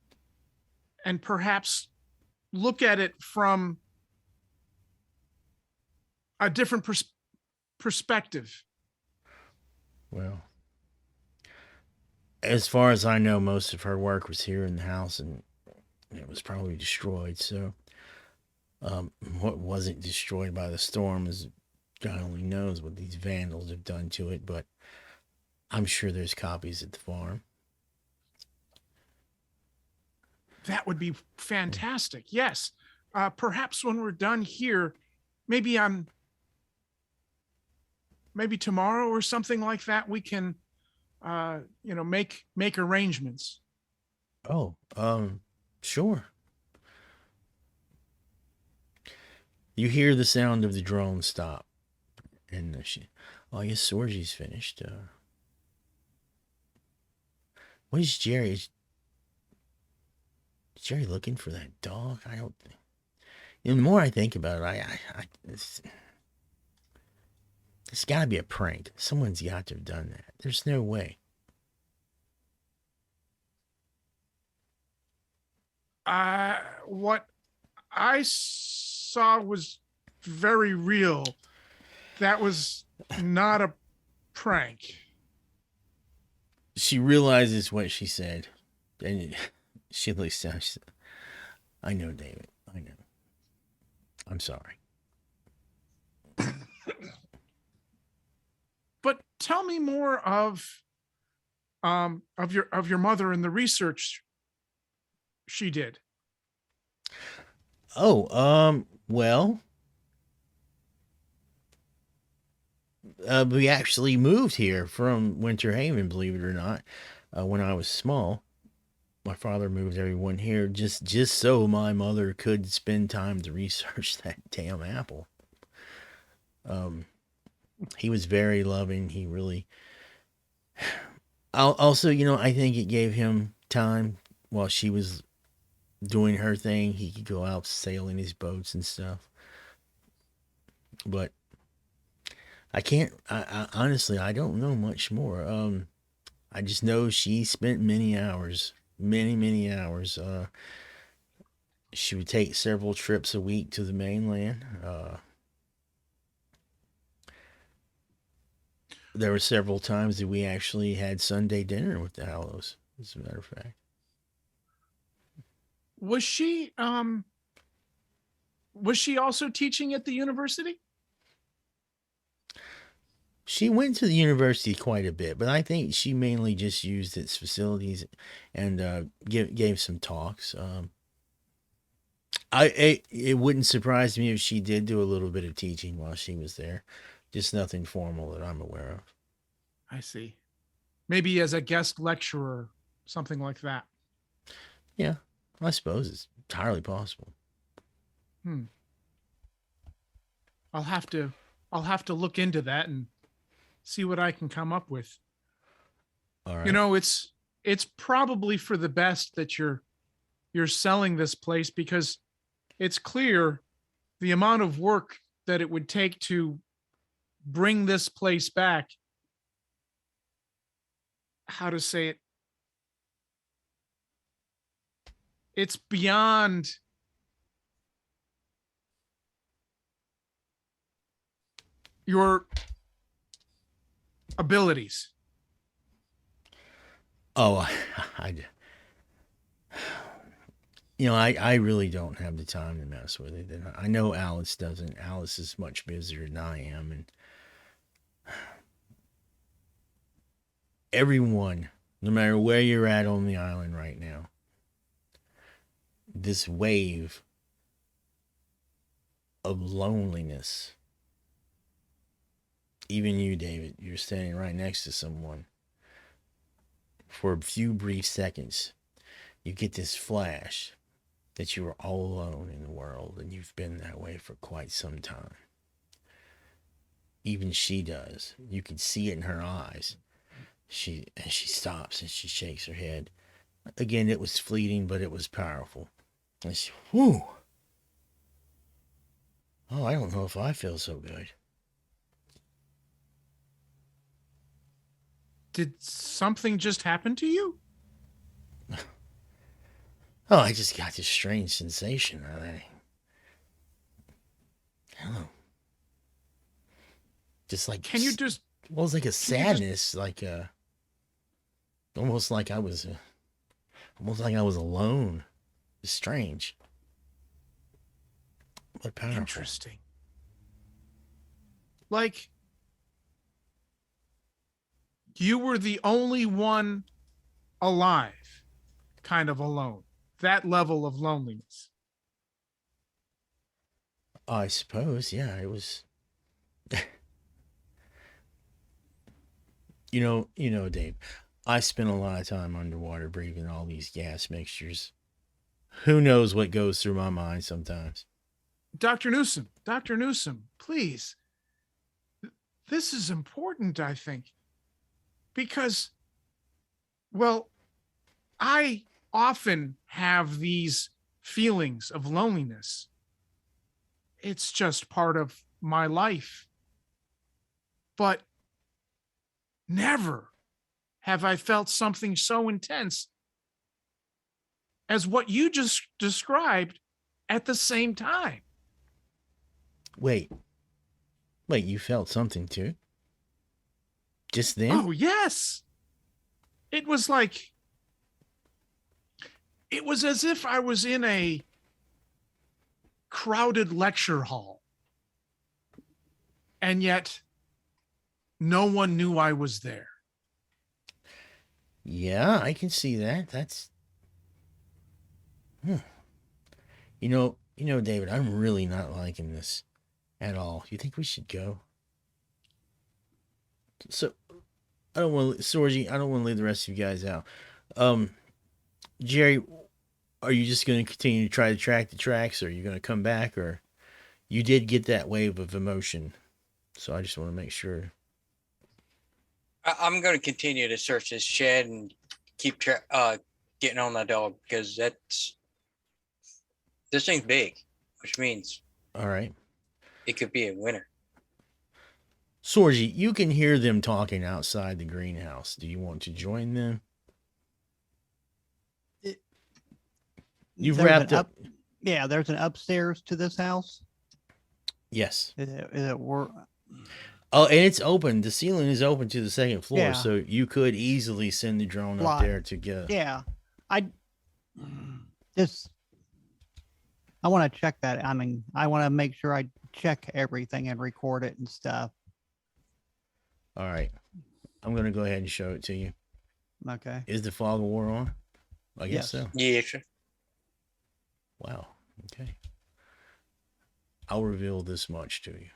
and perhaps look at it from a different perspective. Well, as far as I know, most of her work was here in the house and it was probably destroyed. So, what wasn't destroyed by the storm is God only knows what these vandals have done to it, but I'm sure there's copies at the farm. That would be fantastic. Yes. Perhaps when we're done here, maybe tomorrow or something like that, we can, make arrangements. Oh, sure. You hear the sound of the drone stop, and I guess Sorgie's finished. What is Jerry? Is Jerry looking for that dog? I don't think. The more I think about it, it's got to be a prank. Someone's got to have done that. There's no way. What I saw was very real. That was not a prank. She realizes what she said, and she looks down. She said, "I know, David. I know. I'm sorry." But tell me more of your mother and the research she did. Oh, well, we actually moved here from Winter Haven, believe it or not, when I was small. My father moved everyone here just so my mother could spend time to research that damn apple. He was very loving. He really. Also, I think it gave him time while she was doing her thing. He could go out sailing his boats and stuff. But I can't. I honestly, I don't know much more. I just know she spent many hours, many hours, She would take several trips a week to the mainland. There were several times that we actually had Sunday dinner with the Hallows, as a matter of fact. Was she also teaching at the university? She went to the university quite a bit, but I think she mainly just used its facilities and gave some talks. It wouldn't surprise me if she did do a little bit of teaching while she was there, just nothing formal that I'm aware of. I see. Maybe as a guest lecturer, something like that. Yeah, I suppose it's entirely possible. I'll have to look into that and see what I can come up with. All right. You know, it's probably for the best that you're selling this place, because it's clear the amount of work that it would take to bring this place back. How to say it? It's beyond your abilities. Oh, I really don't have the time to mess with it. And I know Alice doesn't. Alice is much busier than I am. And everyone, no matter where you're at on the island right now, this wave of loneliness, even you, David, you're standing right next to someone. For a few brief seconds, you get this flash that you are all alone in the world, and you've been that way for quite some time. Even she does. You can see it in her eyes. She stops and she shakes her head. Again, it was fleeting, but it was powerful. And she, whew. Oh, I don't know if I feel so good. Did something just happen to you? Oh, I just got this strange sensation. Hello. Just like, Can you just well, it's like a sadness, like almost like I was alone. It's strange, but powerful. interesting? Like you were the only one alive, kind of alone. That level of loneliness. I suppose, yeah, it was. you know, Dave, I spent a lot of time underwater breathing all these gas mixtures. Who knows what goes through my mind sometimes? Dr. Newthsom, please. This is important, I think, because, well, I often have these feelings of loneliness. It's just part of my life. But never have I felt something so intense as what you just described at the same time. Wait, you felt something too? Just then? Oh, yes. It was as if I was in a crowded lecture hall, and yet no one knew I was there. Yeah, I can see that. That's, you know, David, I'm really not liking this at all. You think we should go? So, Sorgy, I don't want to leave the rest of you guys out. Jerry, are you just going to continue to try to track the tracks, or are you going to come back, or you did get that wave of emotion? So I just want to make sure. I'm going to continue to search this shed and keep getting on that dog, because this thing's big, which means All right. it could be a winner. Sorgy, you can hear them talking outside the greenhouse. Do you want to join them? You've There's wrapped an up. Yeah, there's an upstairs to this house. Yes. Is it work? Oh, and it's open. The ceiling is open to the second floor, Yeah. so you could easily send the drone up Fly. there to get. Yeah, I just I want to check that. I mean, I want to make sure I check everything and record it and stuff. All right, I'm gonna go ahead and show it to you. Okay. Is the fog of war on? I guess Yes. so. Yeah, sure. Wow. Okay. I'll reveal this much to you.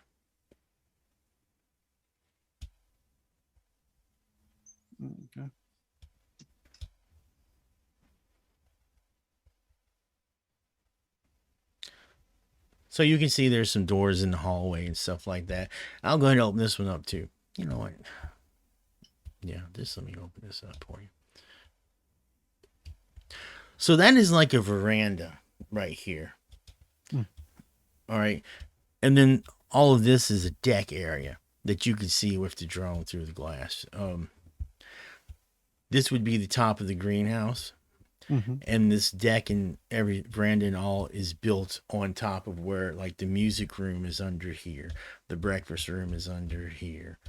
Okay. So you can see there's some doors in the hallway and stuff like that. I'll go ahead and open this one up too. You know what? Yeah, just let me open this up for you. So that is like a veranda right here. Hmm. All right. And then all of this is a deck area that you can see with the drone through the glass. This would be the top of the greenhouse. Mm-hmm. And this deck and every veranda and all is built on top of where, like, the music room is under here, the breakfast room is under here.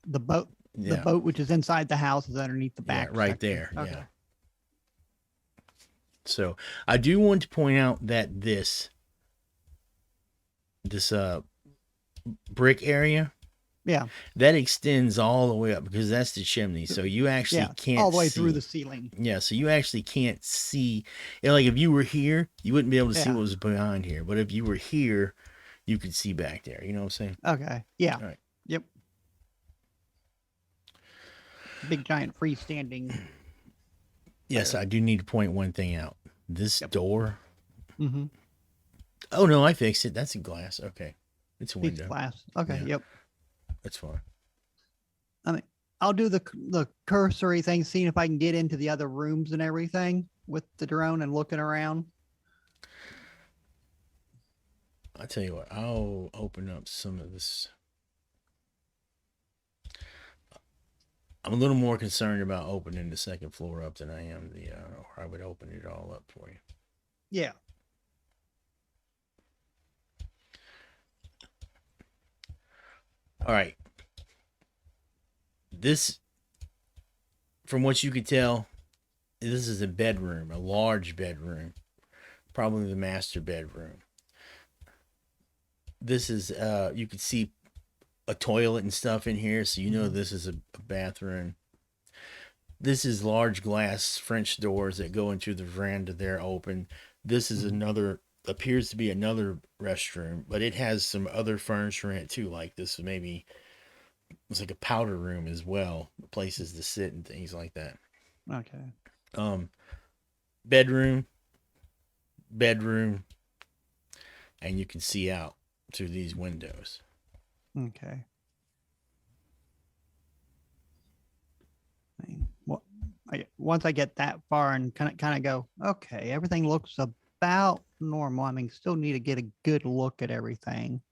The boat, the boat which is inside the house, is underneath the back. Yeah, right section. there. Okay. Yeah. So I do want to point out that this brick area, Yeah. that extends all the way up because that's the chimney. So you actually Yeah. can't All the way see. through the ceiling. Yeah, so you actually can't see. Like if you were here, you wouldn't be able to see Yeah. what was behind here. But if you were here, you could see back there. You know what I'm saying? Okay. Yeah. All right. Yep. Big giant freestanding. Yes, I do need to point one thing out. This Yep. door. Mm-hmm. Oh no, I fixed it. That's a glass. Okay, it's a Big window. glass. Okay. Yeah. Yep. That's fine. I'll do the cursory thing, seeing if I can get into the other rooms and everything with the drone and looking around. I'll tell you what. I'll open up some of this. I'm a little more concerned about opening the second floor up than I am or I would open it all up for you. Yeah. All right. This, from what you could tell, this is a bedroom, a large bedroom, probably the master bedroom. This is, you could see a toilet and stuff in here, so you know this is a bathroom. This is large glass French doors that go into the veranda there open. This is another, appears to be another restroom, but it has some other furniture in it too, like this maybe, it's like a powder room as well, places to sit and things like that. Okay. Bedroom, and you can see out through these windows. Okay. Well, once I get that far and kind of go, okay, everything looks about normal. I mean, still need to get a good look at everything.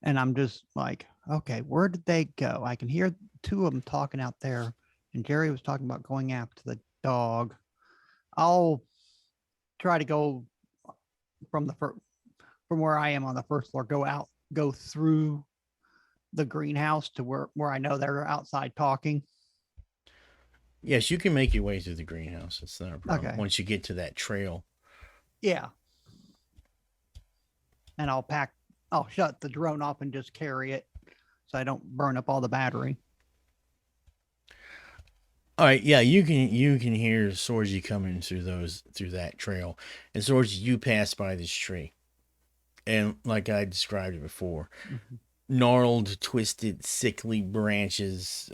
And I'm just like, okay, where did they go? I can hear two of them talking out there. And Jerry was talking about going after the dog. I'll try to go from from where I am on the first floor, go through the greenhouse to where I know they're outside talking. Yes, you can make your way through the greenhouse. It's not a problem. Okay. Once you get to that trail. Yeah. And I'll shut the drone off and just carry it so I don't burn up all the battery. All right, yeah, you can hear Sorgi coming through that trail. And Sorgi, you pass by this tree. And like I described it before, gnarled, twisted, sickly branches,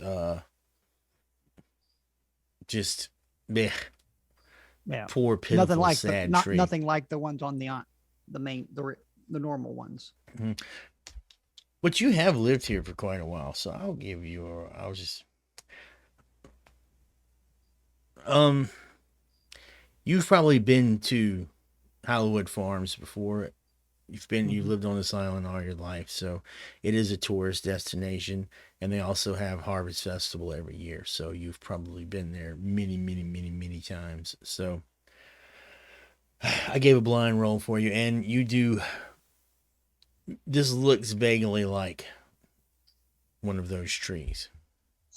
just bleh, Yeah. poor, pitiful, Nothing like sad tree. nothing like the ones on the normal ones. But you have lived here for quite a while, so I'll give you. I'll just. You've probably been to Hollywood Farms before. You've lived on this island all your life, so it is a tourist destination, and they also have Harvest Festival every year. So you've probably been there many, many, many, many times. So I gave a blind roll for you, and you do. This looks vaguely like one of those trees.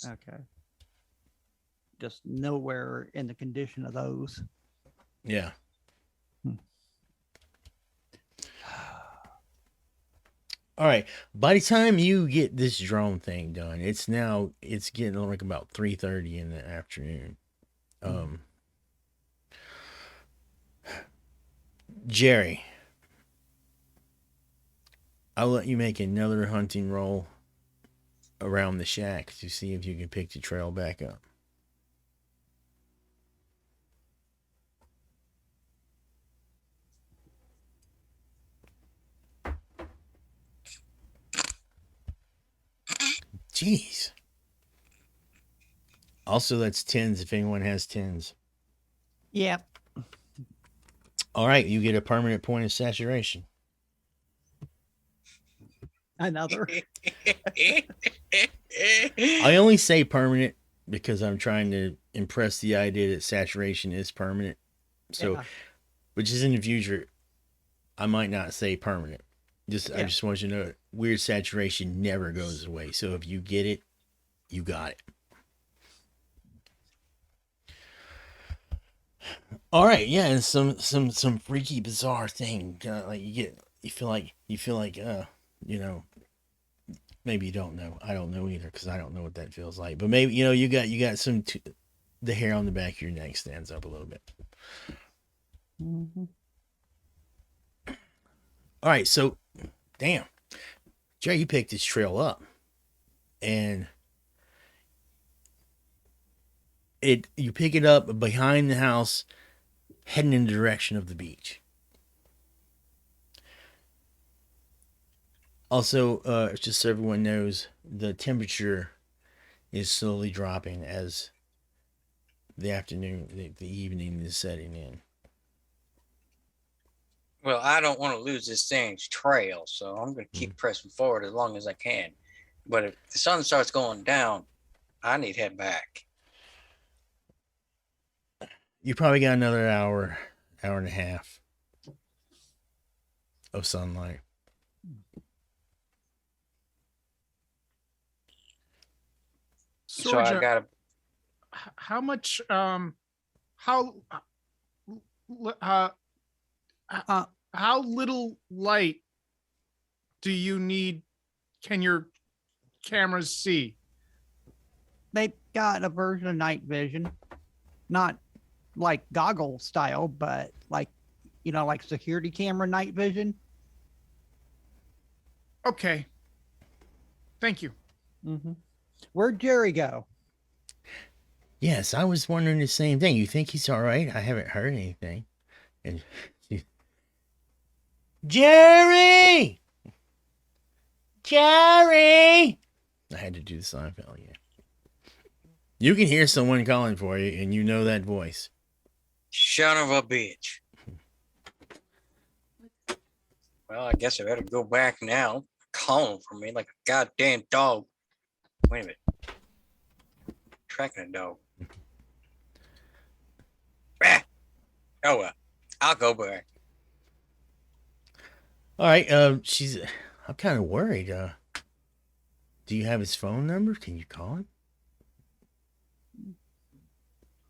Okay. Just nowhere in the condition of those. Yeah. Hmm. All right. By the time you get this drone thing done, it's getting like about 3:30 in the afternoon. Jerry, I'll let you make another hunting roll around the shack to see if you can pick the trail back up. Jeez. Also, that's tens if anyone has tens. Yep. All right, you get a permanent point of saturation. Another. I only say permanent because I'm trying to impress the idea that saturation is permanent. So, Yeah. which is in the future, I might not say permanent. I Yeah. just want you to know, weird saturation never goes away. So if you get it, you got it. All right, yeah, and some freaky bizarre thing. Like you feel like you know, maybe you don't know. I don't know either because I don't know what that feels like. But maybe you got the hair on the back of your neck stands up a little bit. Mm-hmm. All right, so damn, Jerry, you picked this trail up, and you pick it up behind the house, heading in the direction of the beach. Also, just so everyone knows, the temperature is slowly dropping as the evening is setting in. Well, I don't want to lose this thing's trail, so I'm going to keep pressing forward as long as I can. But if the sun starts going down, I need to head back. You probably got another hour and a half of sunlight. So I Sorja, got to. how much how uh, Uh, how little light do you need? Can your cameras see? They've got a version of night vision, not like goggle style, but like, like security camera night vision. Okay. Thank you. Mm-hmm. Where'd Jerry go? Yes, I was wondering the same thing. You think he's all right? I haven't heard anything. And Jerry, Jerry. I had to do the Seinfeld. Yeah. You can hear someone calling for you, and you know that voice. Son of a bitch. Well, I guess I better go back now. Calling for me like a goddamn dog. Wait a minute. Tracking a dog. Ah! Oh well. I'll go back. All right. I'm kind of worried. Do you have his phone number? Can you call him?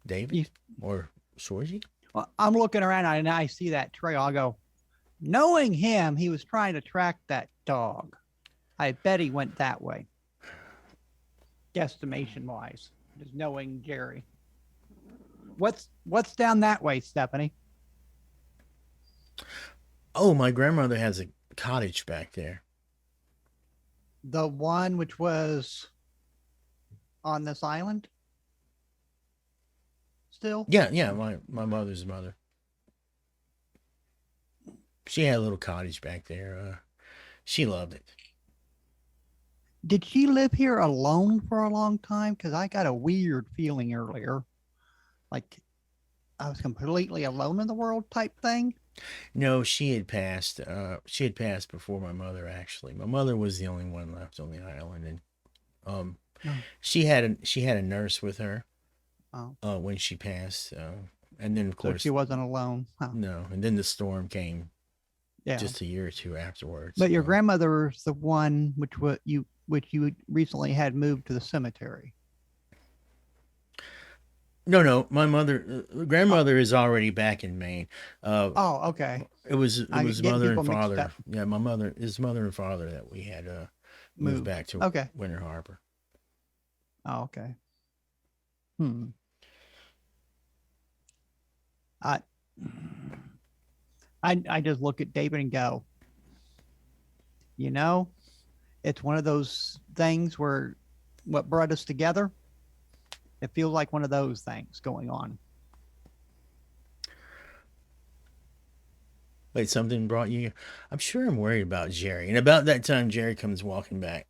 David You- or Sorgy? Well, I'm looking around and I see that trail. I go, knowing him, he was trying to track that dog. I bet he went that way. Guesstimation wise, just knowing Jerry. What's down that way, Stephanie? Oh, my grandmother has a cottage back there. The one which was on this island? Still? Yeah. My mother's mother. She had a little cottage back there. She loved it. Did she live here alone for a long time? Because I got a weird feeling earlier. Like I was completely alone in the world type thing. No, she had passed. She had passed before my mother. Actually, my mother was the only one left on the island, and Oh. she had a nurse with her Oh. when she passed, And then of So course she wasn't alone. Huh. no, and then the storm came Yeah. just a year or two afterwards. But your grandmother is the one which you recently had moved to the cemetery. No, my mother, grandmother is already back in Maine. Oh, okay. It was I get mother people and mixed father. up. Yeah, my mother is mother and father that we had moved Moved. back to Okay. Winter Harbor. Oh, okay. Hmm. I I just look at David and go, you know, it's one of those things where what brought us together, it feels like one of those things going on. Wait, something brought you? I'm sure I'm worried about Jerry. And about that time, Jerry comes walking back.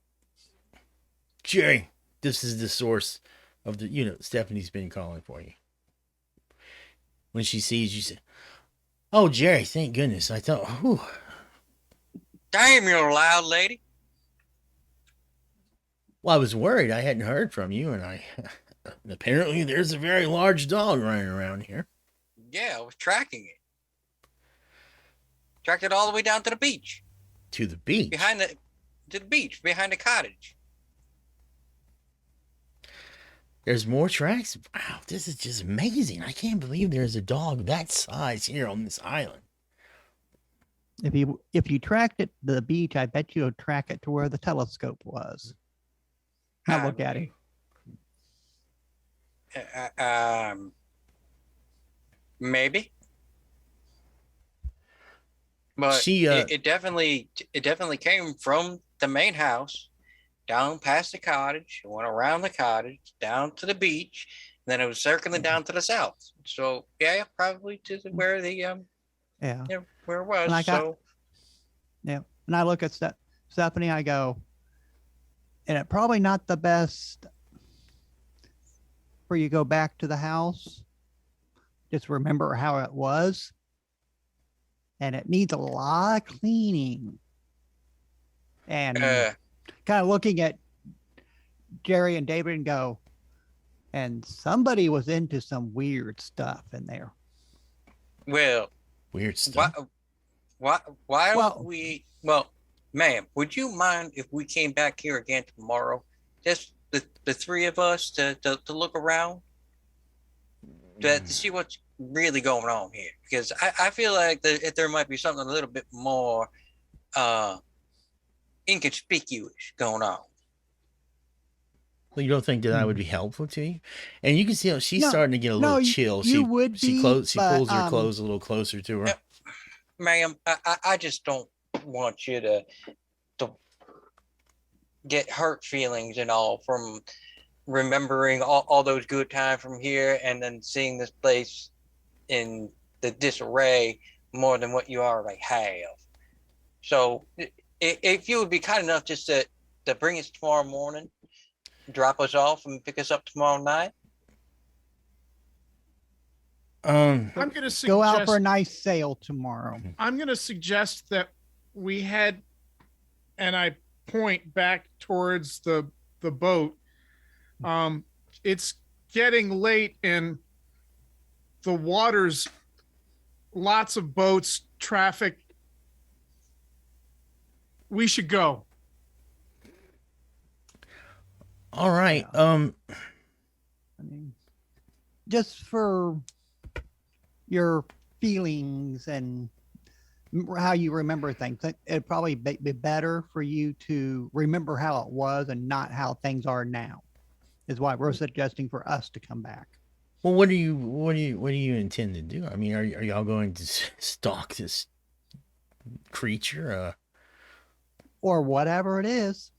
Jerry, this is the source of the, Stephanie's been calling for you. When she sees you, say, "Oh, Jerry, thank goodness." I thought, whew. Damn, you're loud, lady. Well, I was worried. I hadn't heard from you, and apparently there's a very large dog running around here. Yeah, I was tracking it. Tracked it all the way down to the beach. To the beach. To the beach, behind the cottage. There's more tracks. Wow, this is just amazing. I can't believe there's a dog that size here on this island. If you tracked it to the beach, I bet you'll track it to where the telescope was. Now look at him. Maybe. But it definitely came from the main house, down past the cottage, went around the cottage, down to the beach, and then it was circling down to the south. So yeah, probably to where the where it was. And I look at Stephanie, I go, and it probably not the best for you to go back to the house. Just remember how it was. And it needs a lot of cleaning. And kind of looking at Jerry and David and go, and somebody was into some weird stuff in there. Well, weird stuff. Why don't we? Well, ma'am, would you mind if we came back here again tomorrow? Just the three of us to look around, to see what's really going on here, because I feel like there might be something a little bit more inconspicuous going on. Well, you don't think that I would be helpful to you? And you can see how she's starting to get a little chill. You would she be, pulls her but, clothes a little closer to her. Ma'am, I just don't want you to get hurt feelings and all from remembering all those good times from here and then seeing this place in the disarray more than what you already have. So if you would be kind enough just to bring us tomorrow morning, drop us off and pick us up tomorrow night. I'm going to suggest, go out for a nice sail tomorrow. I'm going to suggest that we head, and I point back towards the boat. It's getting late and the water's lots of boats, traffic. We should go. all right. I mean, just for your feelings and how you remember things, it'd probably be better for you to remember how it was and not how things are now. Is why we're suggesting for us to come back. Well, what do you intend to do? I mean, are y'all going to stalk this creature? Or whatever it is.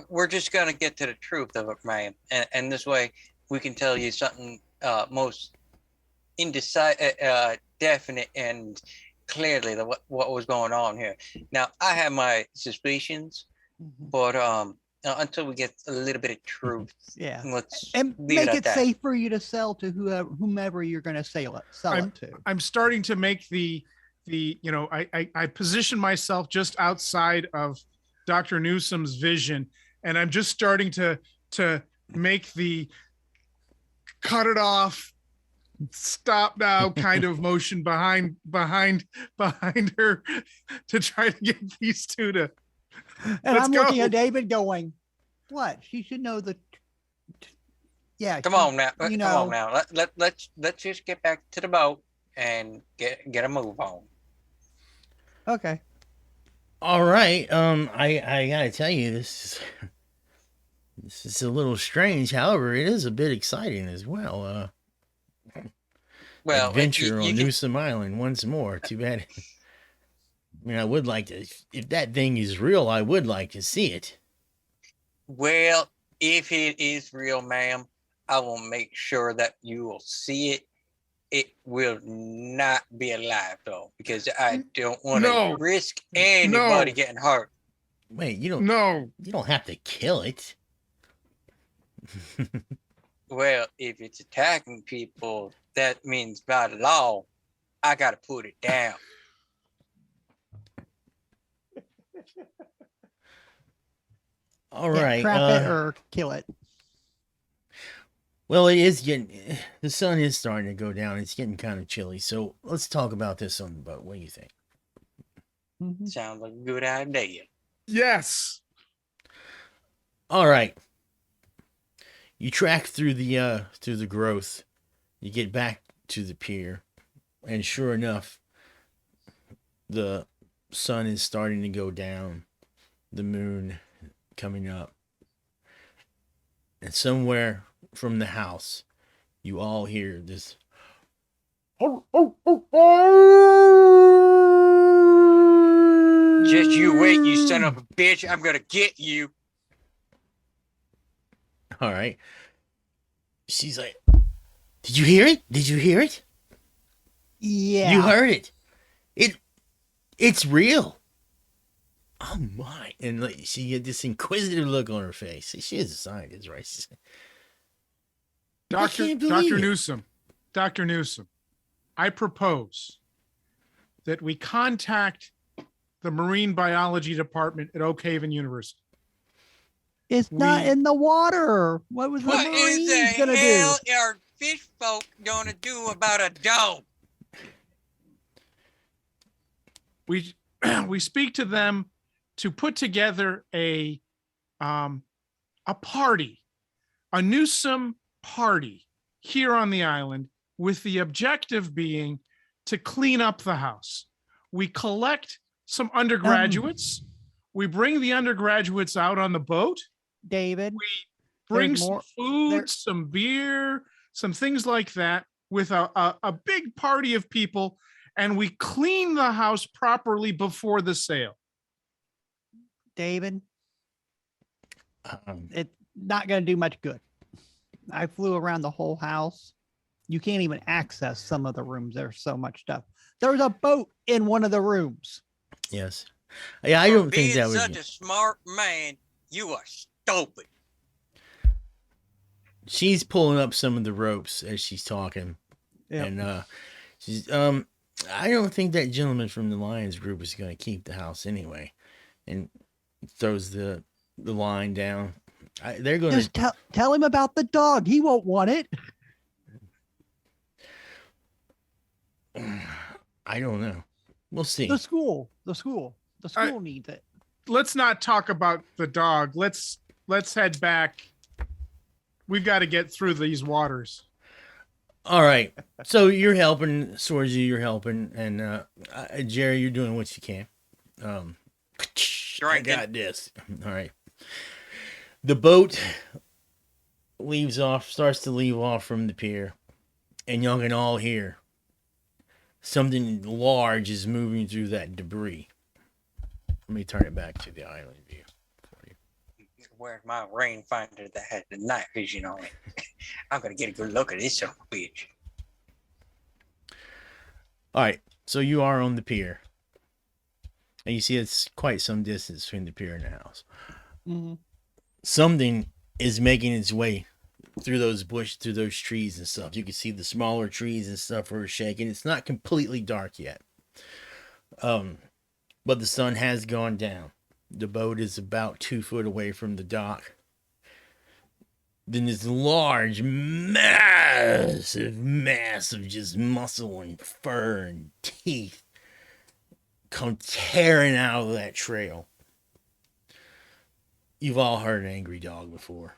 We're just going to get to the truth of it, man. And this way we can tell you something most definite and clearly what was going on here. Now, I have my suspicions, but until we get a little bit of truth, let's make it safe for you to sell to whomever you're going to sell it to. I'm starting to make I position myself just outside of Dr. Newsom's vision, and I'm just starting to make the cut it off, stop now kind of motion behind her to try to get these two to And Let's I'm looking go. at David going, what? She should know yeah. Come she- on now. you Come know- on now. Let's just get back to the boat and get a move on. Okay. All right. I gotta tell you, this is a little strange. However, it is a bit exciting as well. Well, Adventure you on can- Newthsom Island once more. Too bad. I mean, I would like to. If that thing is real, I would like to see it. Well, if it is real, ma'am, I will make sure that you will see it. It will not be alive though, because I don't want to No. risk anybody No. getting hurt. Wait, you don't. no. You don't have to kill it. Well, if it's attacking people, that means by the law, I got to put it down. All Yeah, right. trap it or kill it. Well, it is getting. The sun is starting to go down. It's getting kind of chilly. So let's talk about this on the boat. What do you think? Mhm. Sounds like a good idea. Yes. All right. You track through the growth. You get back to the pier, and sure enough, the sun is starting to go down. The moon coming up, and somewhere from the house, you all hear this. Just you wait, you son of a bitch. I'm going to get you. All right. She's like, "Did you hear it? Did you hear it? Yeah. You heard it. It's real." Oh my! And like, she had this inquisitive look on her face. She is a scientist, right? She's like, Dr. can't believe Dr. it. Newthsom. Dr. Newthsom. I propose that we contact the marine biology department at Oak Haven University. It's not We- in the water. What was the What is Marines the gonna hell do? are fish folk going to do about a dog? We we speak to them to put together a party, a Newthsom party here on the island, with the objective being to clean up the house. We collect some undergraduates. We bring the undergraduates out on the boat. David, Bring There's some more- food, there- some beer, some things like that with a big party of people, and we clean the house properly before the sale. David, um, it's not going to do much good. I flew around the whole house. You can't even access some of the rooms. There's so much stuff. There's a boat in one of the rooms. yes. Yeah, I For don't think being that would. such a smart man, you are stupid. She's pulling up some of the ropes as she's talking, Yeah. and she's I don't think that gentleman from the Lions group is going to keep the house anyway, and throws the line down. They're going Just tell him about the dog. He won't want it. to. I don't know. We'll see. The school I- needs it. Let's not talk about the dog. Let's head back. We've got to get through these waters. All right. So you're helping, Sorgy, you're helping, and Jerry, you're doing what you can. I Drinking. got this. All right. The boat starts to leave off from the pier, and y'all can all hear something large is moving through that debris. Let me turn it back to the island view for you. Where's my rangefinder that has the night vision on it? I'm gonna get a good look at this son of a bitch. All right. So you are on the pier, and you see it's quite some distance between the pier and the house. Mhm. Something is making its way through those through those trees and stuff. You can see the smaller trees and stuff are shaking. It's not completely dark yet. But the sun has gone down. The boat is about 2 foot away from the dock. then this large, massive mass of just muscle and fur and teeth come tearing out of that trail. You've all heard an angry dog before.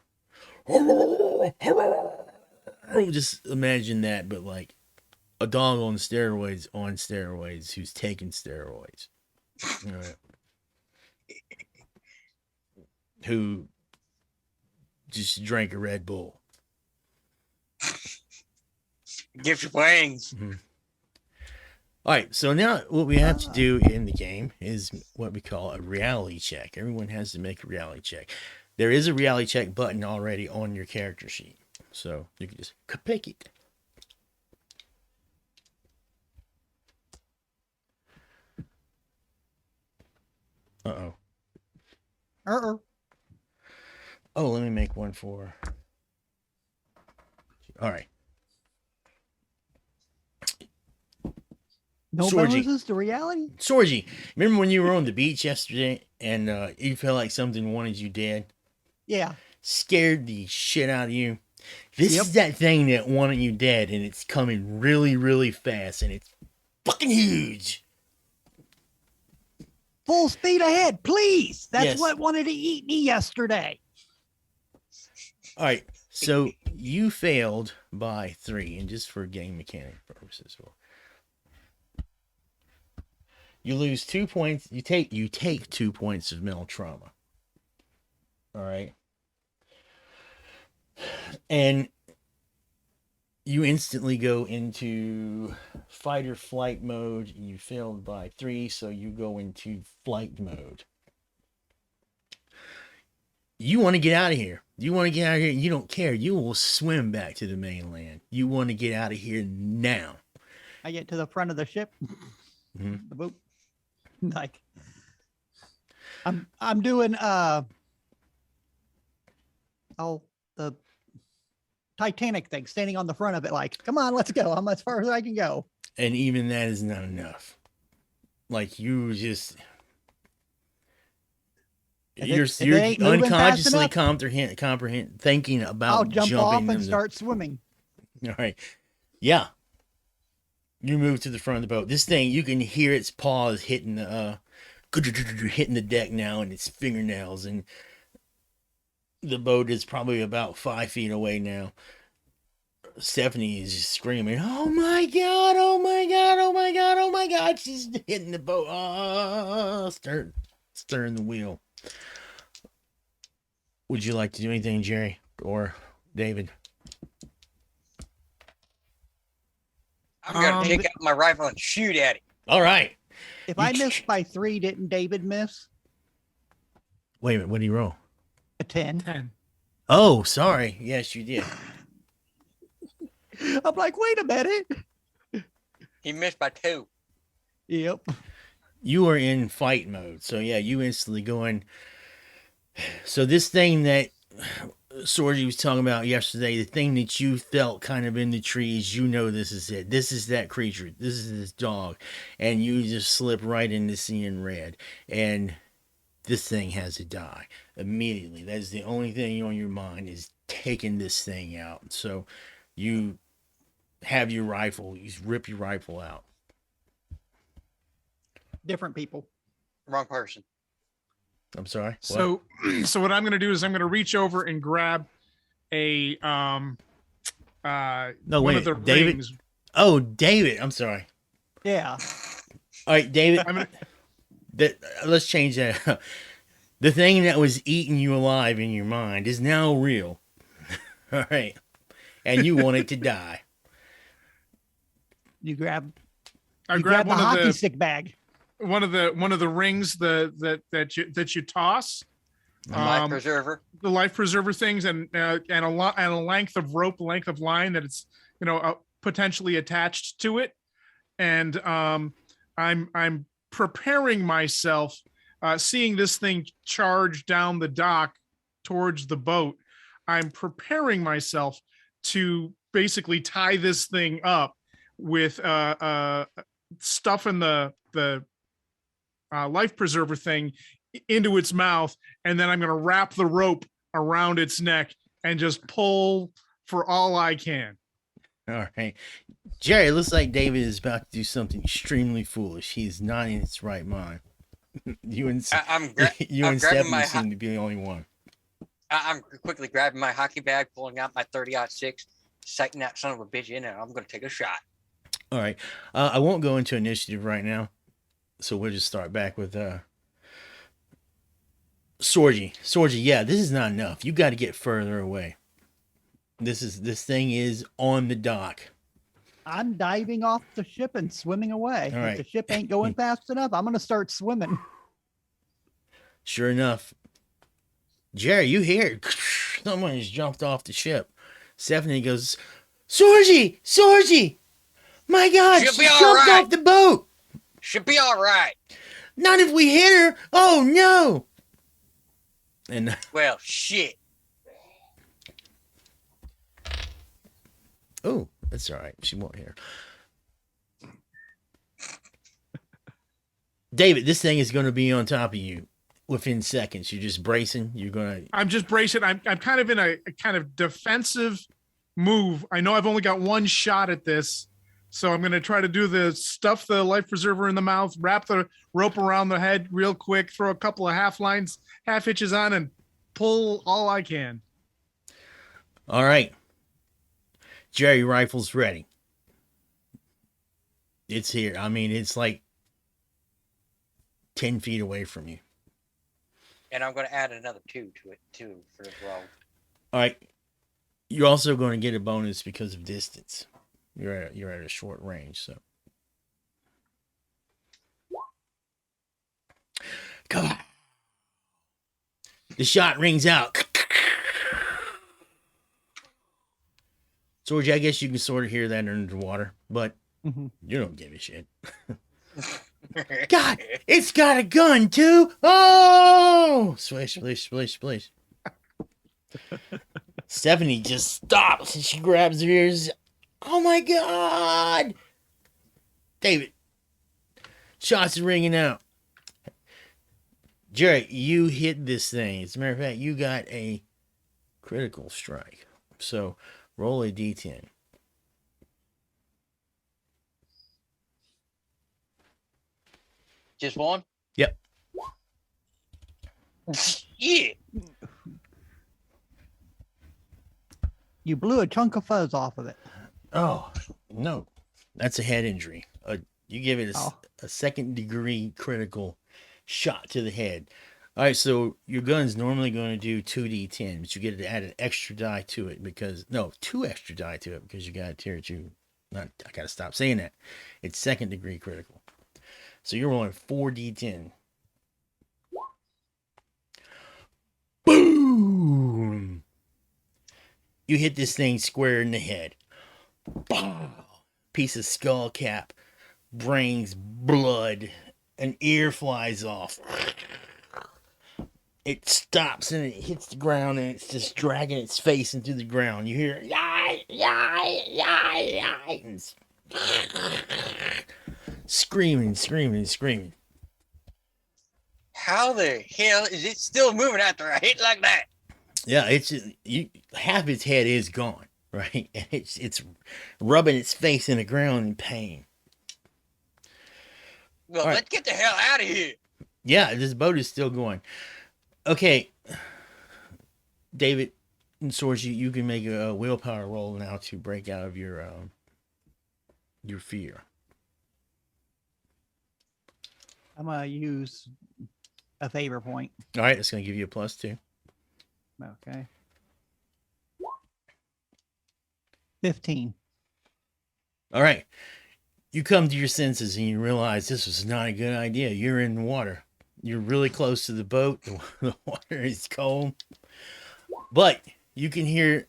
Just imagine that, but like a dog on steroids who's taking steroids. All right. Who just drank a Red Bull. Give you wings. All right, so now what we have to do in the game is what we call a reality check. Everyone has to make a reality check. There is a reality check button already on your character sheet, so you can just pick it. Uh-oh. Oh, let me make one for... All right. No Sorgy. bonuses to reality? Sorgy, remember when you were on the beach yesterday and you felt like something wanted you dead? Yeah. Scared the shit out of you? This Yep. is that thing that wanted you dead, and it's coming really, really fast, and it's fucking huge. Full speed ahead, please. That's Yes. what wanted to eat me yesterday. All right, so you failed by 3, and just for game mechanic purposes, you lose 2 points. You take 2 points of mental trauma. All right, and you instantly go into fight or flight mode. You failed by 3, so you go into flight mode. You want to get out of here. You want to get out of here. You don't care. You will swim back to the mainland. You want to get out of here now. I get to the front of the ship. Mhm. The boat. Like I'm doing the Titanic thing, standing on the front of it, like, come on, let's go. I'm as far as I can go. And even that is not enough. Like you just you're If it ain't moving fast unconsciously enough, comprehend thinking about I'll jump jumping off into and the- start swimming. All right. Yeah. You move to the front of the boat. This thing, you can hear its paws hitting the deck now, and its fingernails, and the boat is probably about 5 feet away now. Stephanie is just screaming, "Oh my god! Oh my god! Oh my god! Oh my god!" She's hitting the boat. Stirring the wheel. Would you like to do anything, Jerry or David? I'm gonna Um, take out my rifle and shoot at it. All right. If I missed by 3, didn't David miss Wait a minute. What did he roll? a 10? 10. Oh, sorry. Yes, you did. I'm like, wait a minute. He missed by 2. Yep. You are in fight mode. So yeah, you instantly go in. So this thing that Sorgy was talking about yesterday, the thing that you felt kind of in the trees, you know this is it. This is that creature. This is this dog. And you just slip right into seeing red. And this thing has to die immediately. That is the only thing on your mind, is taking this thing out. So you have your rifle. You rip your rifle out. Different people. Wrong person. I'm sorry. What? So, so what I'm going to do is I'm going to reach over and grab a No, one wait, of the David. rings. Oh, David. I'm sorry. Yeah. All right, David. I'm gonna, Let's change that. The thing that was eating you alive in your mind is now real. All right, and you want it to die. You grab I you grab grab the one of hockey the stick bag. one of the rings that you toss. Life preserver. The life preserver things, and a length of rope, length of line that it's potentially attached to it, and I'm preparing myself, seeing this thing charge down the dock towards the boat. I'm preparing myself to basically tie this thing up with stuff in the life preserver thing into its mouth, and then I'm going to wrap the rope around its neck and just pull for all I can. All right. Jerry, it looks like David is about to do something extremely foolish. He's not in his right mind. You and you I'm and grabbing Stephanie seem to be the only one. I'm quickly grabbing my hockey bag, pulling out my 30-06, sighting that son of a bitch in, and I'm going to take a shot. All right. I won't go into initiative right now, so we'll just start back with Sorgi. Sorgi, yeah, this is not enough. You got to get further away. This thing is on the dock. I'm diving off the ship and swimming away. All right. If the ship ain't going fast enough, I'm gonna start swimming. Sure enough, Jerry, you hear it. Someone has jumped off the ship. Stephanie goes, Sorgi! Sorgi! My God, She'll she be all jumped right. off the boat! Should be all right. Not if we hit her! Oh no! And Well, shit. oh, that's all right. She won't hear. David, this thing is going to be on top of you within seconds. You're just bracing. You're going to. I'm just bracing. I'm kind of in a kind of defensive move. I know I've only got one shot at this, so I'm going to try to do the stuff the life preserver in the mouth, wrap the rope around the head real quick, throw a couple of half hitches on, and pull all I can. All right. Jerry, rifle's ready. It's here. I mean, it's like 10 feet away from you. And I'm going to add another 2 to it, too, for the roll. All right. You're also going to get a bonus because of distance. You're at a short range, so. Come on. The shot rings out. George, I guess you can sort of hear that underwater, but you don't give a shit. God, it's got a gun too. Oh, splish, splish, splish, splish. Stephanie just stops and she grabs her ears. Oh my God, David, shots are ringing out. Jerry, you hit this thing. As a matter of fact, you got a critical strike. So roll a d10. Just one? Yep. Yeah. You blew a chunk of fuzz off of it. Oh, no. That's a head injury. You give it a second degree critical shot to the head. All right, so your gun's normally going to do 2d10, but you get to add an extra die to it two extra die to it because you got to tear it. I got to stop saying that. It's second degree critical. So you're rolling 4d10. Boom! You hit this thing square in the head. Boom! Piece of skull cap, brains, blood, an ear flies off. It stops and it hits the ground and it's just dragging its face into the ground. You hear yai, yai, yai, yai, and screaming, screaming, screaming. How the hell is it still moving after a hit like that? Yeah, it's half its head is gone, right? And it's rubbing its face in the ground in pain. Well, All right. let's get the hell out of here. Yeah, this boat is still going. Okay, David and Sorgi, you can make a willpower roll now to break out of your fear. I'm gonna use a favor point. All right, it's going to give you a +2. Okay. 15. All right, you come to your senses and you realize this was not a good idea. You're in the water. You're really close to the boat. The water is cold, but you can hear.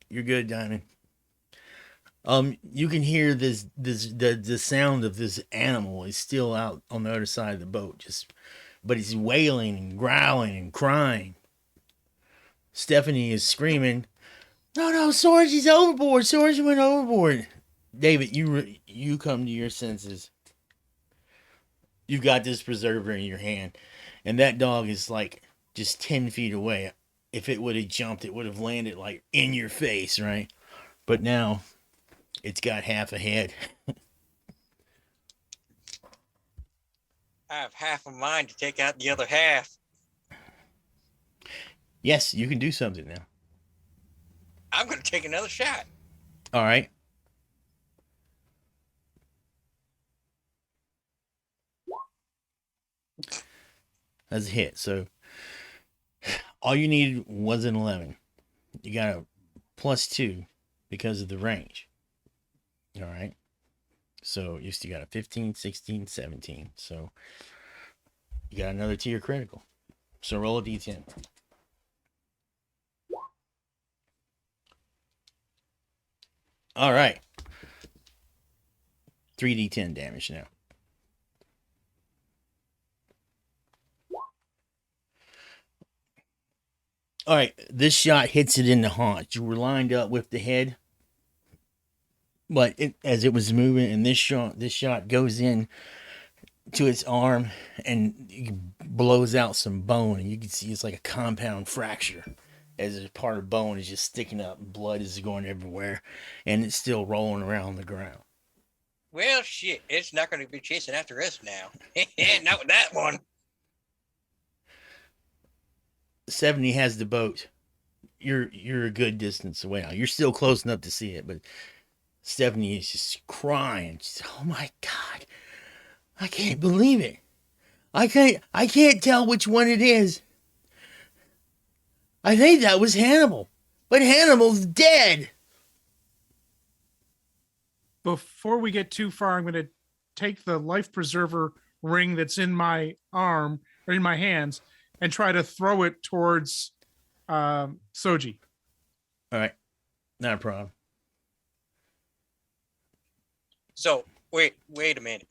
You're good, Diamond. You can hear the sound of this animal is still out on the other side of the boat, but it's wailing and growling and crying. Stephanie is screaming, "No, Sorgi's overboard! Sorgi went overboard!" David, you come to your senses. You've got this preserver in your hand, and that dog is like just 10 feet away. if it would have jumped, it would have landed like in your face, right? But now it's got half a head. I have half of mine to take out the other half. Yes, you can do something now. I'm gonna take another shot. All right. That's a hit. So all you needed was an 11. You got a +2 because of the range. All right. So you still got a 15, 16, 17. So you got another tier critical. So roll a d10. All right. 3d10 damage now. All right, this shot hits it in the haunch. You were lined up with the head, but as it was moving, and this shot goes in to its arm and blows out some bone, and you can see it's like a compound fracture, as a part of bone is just sticking up, and blood is going everywhere, and it's still rolling around the ground. Well, shit, it's not gonna be chasing after us now. Not with that one. 70 has the boat. You're a good distance away now. You're still close enough to see it, but 70 is just crying. She's, oh my God. I can't believe it. I can't tell which one it is. I think that was Hannibal. But Hannibal's dead. Before we get too far, I'm going to take the life preserver ring that's in my arm or in my hands and try to throw it towards Soji. All right. Not a problem. So wait a minute.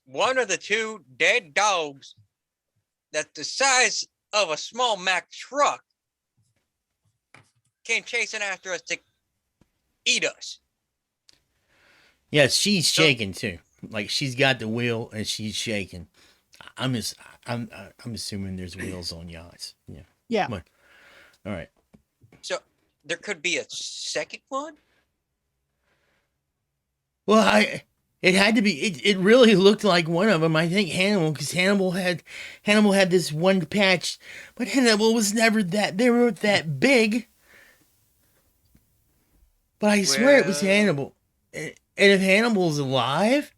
One of the two dead dogs that's the size of a small Mack truck came chasing after us to eat us. Yes, she's shaking too. Like she's got the wheel and she's shaking. I'm assuming there's wheels on yachts. Yeah. Yeah. But, all right. So there could be a second one? Well, it had to be. It really looked like one of them. I think Hannibal, because Hannibal had this one patch, but Hannibal was never that. They weren't that big. But I swear it was Hannibal. And if Hannibal's alive,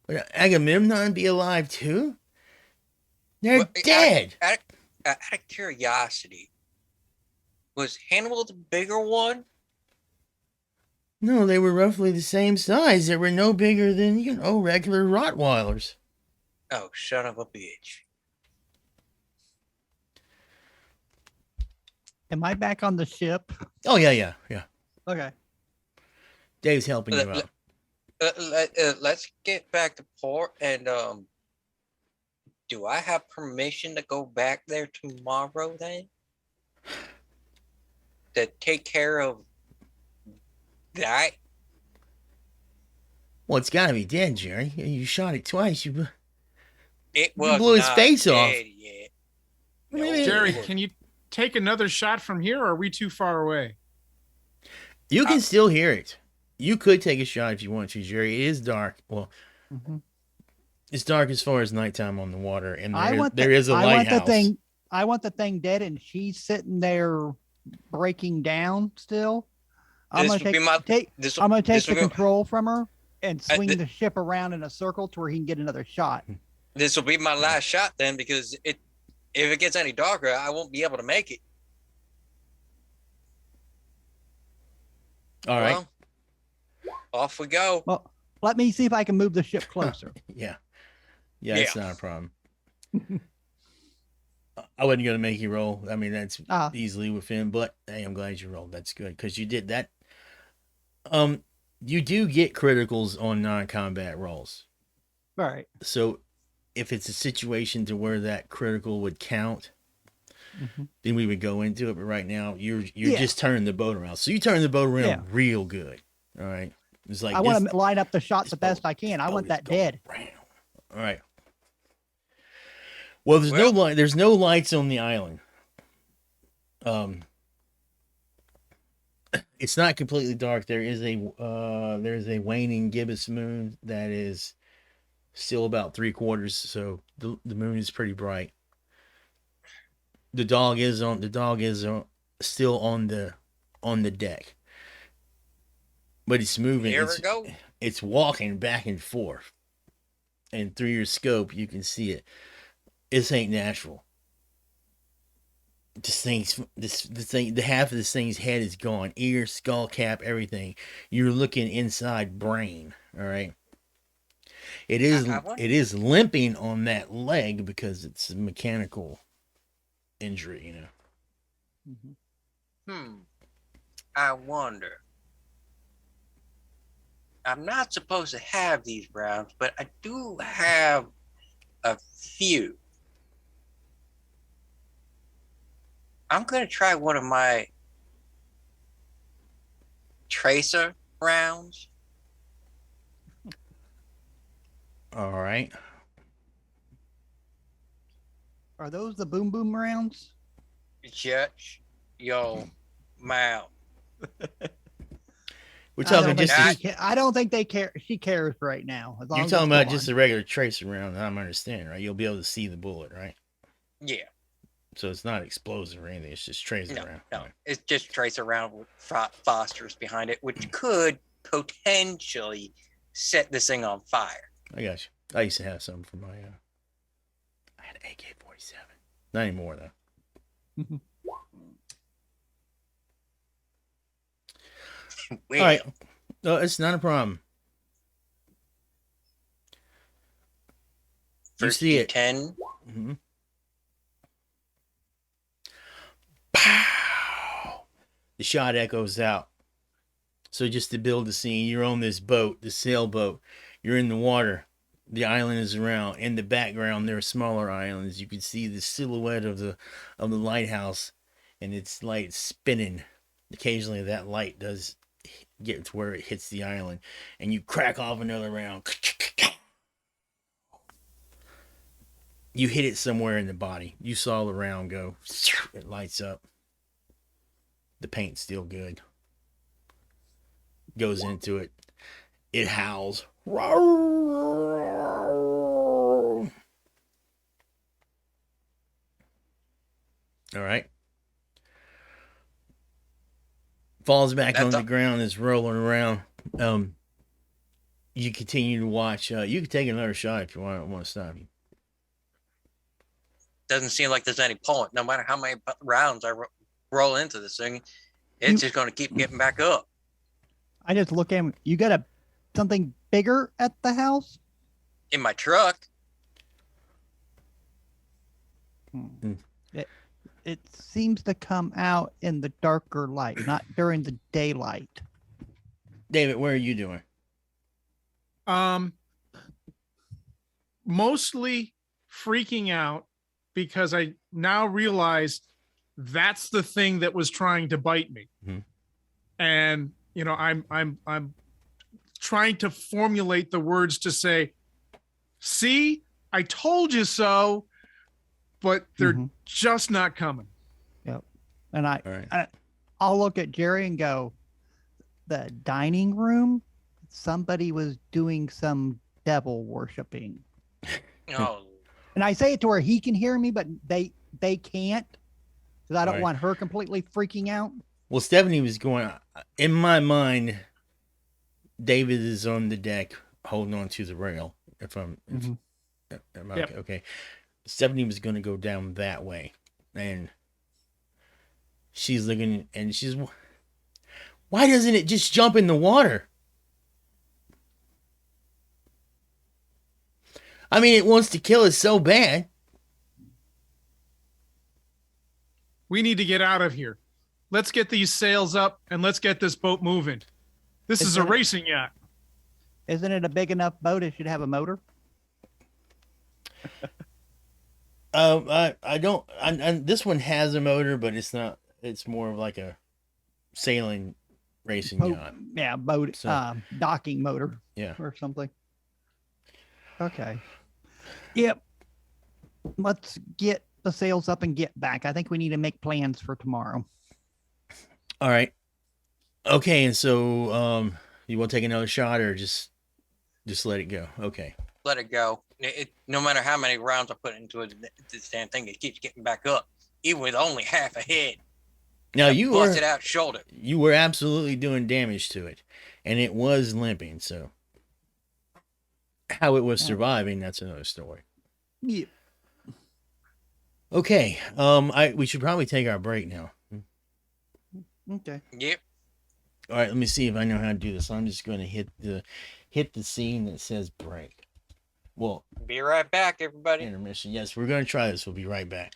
would Agamemnon be alive too? They're dead. Out of curiosity, was Hannibal the bigger one? No, they were roughly the same size. They were no bigger than, regular Rottweilers. Oh, son of a bitch. Am I back on the ship? Oh, yeah. Okay. Dave's helping you out. Let's get back to port and do I have permission to go back there tomorrow then? To take care of that? Well, it's got to be dead, Jerry. You shot it twice. It was blew his not face off. dead yet. Maybe- Jerry, can you take another shot from here, or are we too far away? You can still hear it. You could take a shot if you want to, Jerry. It is dark. Well, it's dark as far as nighttime on the water, and there is a lighthouse. I want the thing dead, and she's sitting there breaking down still. I'm gonna take the control from her and swing the ship around in a circle to where he can get another shot. This will be my last shot then, because if it gets any darker, I won't be able to make it. All right. Well, off we go. Well, let me see if I can move the ship closer. Yeah, it's not a problem. I wasn't going to make you roll. I mean, that's easily within, but hey, I'm glad you rolled. That's good because you did that. You do get criticals on non-combat rolls. All right. So if it's a situation to where that critical would count, then we would go into it. But right now, you're just turning the boat around. So you turn the boat around real good. All right. It's like I want to line up the shot the best I can. I want that dead. All right. Well, there's no Well- light. There's no lights on the island. It's not completely dark. There's a waning gibbous moon that is still about 3/4. So the moon is pretty bright. The dog is still on the deck, but it's moving. Here we go. It's walking back and forth, and through your scope you can see it. This ain't natural. The half of this thing's head is gone. Ear, skull cap, everything. You're looking inside brain. All right. It is limping on that leg because it's a mechanical injury. You know. Mhm. I wonder. I'm not supposed to have these rounds, but I do have a few. I'm going to try one of my tracer rounds. All right. Are those the boom boom rounds? Shut your mouth. We're talking just. I don't think they care. She cares right now. As long You're as talking it's about gone. just a regular tracer round. I'm understanding, right? You'll be able to see the bullet, right? Yeah. So it's not explosive or anything. It's just tracer round. No, Right. it's just tracer round with phosphorus behind it, which could potentially set this thing on fire. I got you. I used to have some for my. I had an AK-47. Not anymore though. Well, All right. No, it's not a problem. You first see it. 10. Mm-hmm. Pow! The shot echoes out. So just to build the scene, you're on this boat, the sailboat. You're in the water. The island is around. In the background, there are smaller islands. You can see the silhouette of the lighthouse, and its light spinning. Occasionally, that light does get to where it hits the island, and you crack off another round. You hit it somewhere in the body. You saw the round go. It lights up. The paint's still good. Goes into it. It howls. All right. Falls back on the ground, is rolling around. You continue to watch. You can take another shot if you want to stop you. Doesn't seem like there's any point. No matter how many rounds I roll into this thing, it's just going to keep getting back up. I just look at him. You got something bigger at the house? In my truck. It seems to come out in the darker light, not during the daylight. David, what are you doing? Mostly freaking out because I now realize that's the thing that was trying to bite me. Mm-hmm. And you know, I'm trying to formulate the words to say, see, I told you so, but they're just not coming. Yep. And I'll look at Jerry and go, the dining room, somebody was doing some devil worshiping. Oh, And I say it to where he can hear me, but they can't, because I don't Right. want her completely freaking out. Well, Stephanie was going. In my mind, David is on the deck holding on to the rail. Am I Yep. okay? Stephanie was going to go down that way, and she's looking, and she's, why doesn't it just jump in the water? I mean, it wants to kill us so bad. We need to get out of here. Let's get these sails up and let's get this boat moving. This is a racing yacht. Isn't it a big enough boat? It should have a motor. I don't. This one has a motor, but it's not. It's more of like a sailing racing yacht. Yeah, boat, So- docking motor Yeah. or something. Okay. Yep. let's get the sails up and get back. I think we need to make plans for tomorrow. All right. Okay, and so you want to take another shot or just let it go? Okay. Let it go. No matter how many rounds I put into it, this damn thing, it keeps getting back up, even with only half a head. Now And a busted out shoulder. you were absolutely doing damage to it, and it was limping. So how it was surviving, that's another story. Yeah. Okay. We should probably take our break now. Okay. Yep. All right, let me see if I know how to do this. I'm just going to hit the scene that says break. Well, Be right back, everybody. intermission. Yes, we're going to try this. We'll be right back.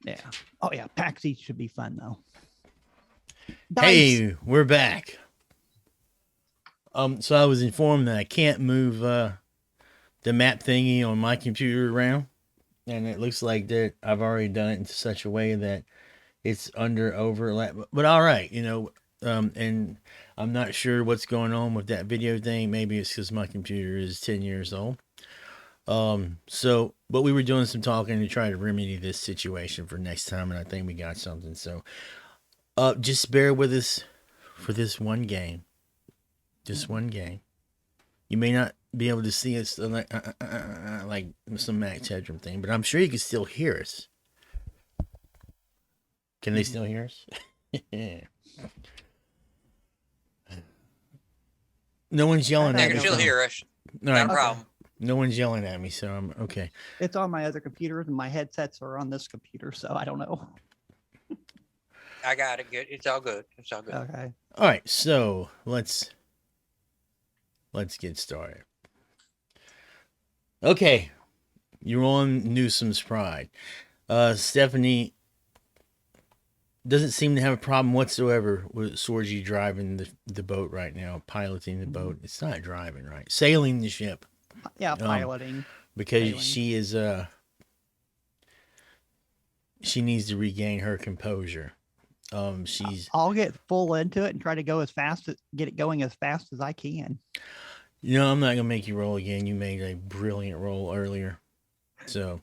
Yeah. Oh yeah, PAX East should be fun though. Dice. Hey, we're back. So I was informed that I can't move the map thingy on my computer around, and it looks like that I've already done it in such a way that it's under overlap. But all right, and I'm not sure what's going on with that video thing. Maybe it's because my computer is 10 years old. But we were doing some talking to try to remedy this situation for next time, and I think we got something. So, just bear with us for this one game. Just one game. You may not be able to see us like some Max Headroom thing, but I'm sure you can still hear us. Can they still hear us? No one's yelling They at can me. still so- hear us. All Not right. a problem. No one's yelling at me, so I'm okay. It's on my other computer, and my headsets are on this computer, so I don't know. I got it. Good. It's all good. It's all good. Okay. All right, so let's get started. Okay, you're on Newthom's Pride. Stephanie doesn't seem to have a problem whatsoever with Sorgi driving the boat right now, piloting the boat. It's not driving, right? Sailing the ship. Yeah, piloting. Because Sailing. she is she needs to regain her composure. She's I'll get full into it and try to get it going as fast as I can. I'm not gonna make you roll again. You made a brilliant roll earlier. So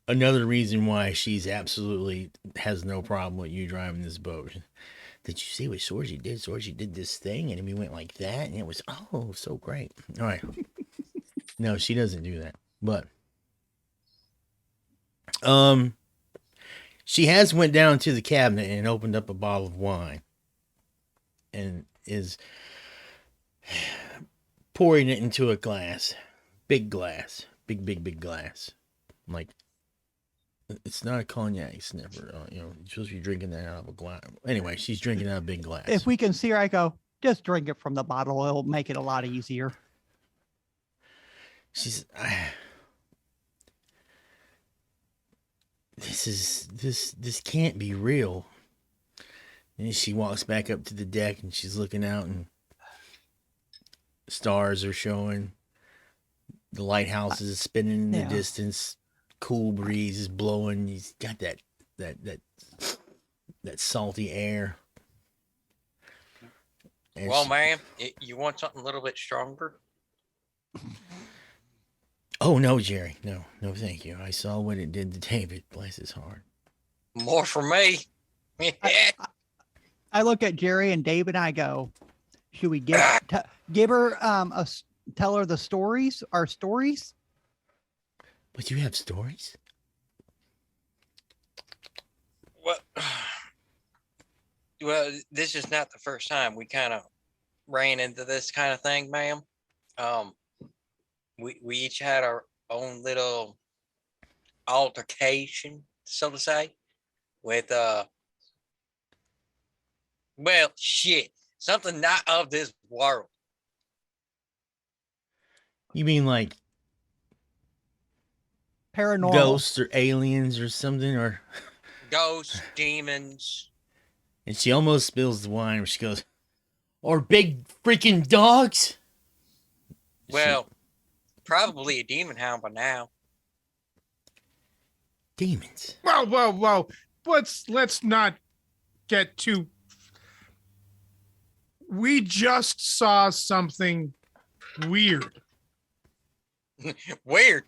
another reason why she's absolutely has no problem with you driving this boat. Did you see what Sorgi did? Sorgi did this thing and we went like that and it was so great. All right. No, she doesn't do that. But she has went down to the cabinet and opened up a bottle of wine and is pouring it into a glass. Big glass. Big glass. Like, it's not a cognac sniffer. You're supposed to be drinking that out of a glass. Anyway, she's drinking out of a big glass. If we can see her, I go, just drink it from the bottle. It'll make it a lot easier. She's... This can't be real. And she walks back up to the deck and she's looking out and stars are showing. The lighthouse is spinning in the Yeah. distance. Cool breeze is blowing. He's got that salty air. And Well, she- ma'am, you want something a little bit stronger? Oh no, Jerry. No, thank you. I saw what it did to David. Bless his heart. More for me. I look at Jerry and David and I go, should we give her tell her our stories? But you have stories? Well, this is not the first time we kind of ran into this kind of thing, ma'am. We each had our own little altercation, so to say, with well, shit, something not of this world. You mean like Paranormal. ghosts or aliens or something? Or Ghosts, demons. and she almost spills the wine. Where she goes, or big freaking dogs. Well, probably a demon hound by now. Demons. Whoa. Let's not get too. We just saw something weird. Weird.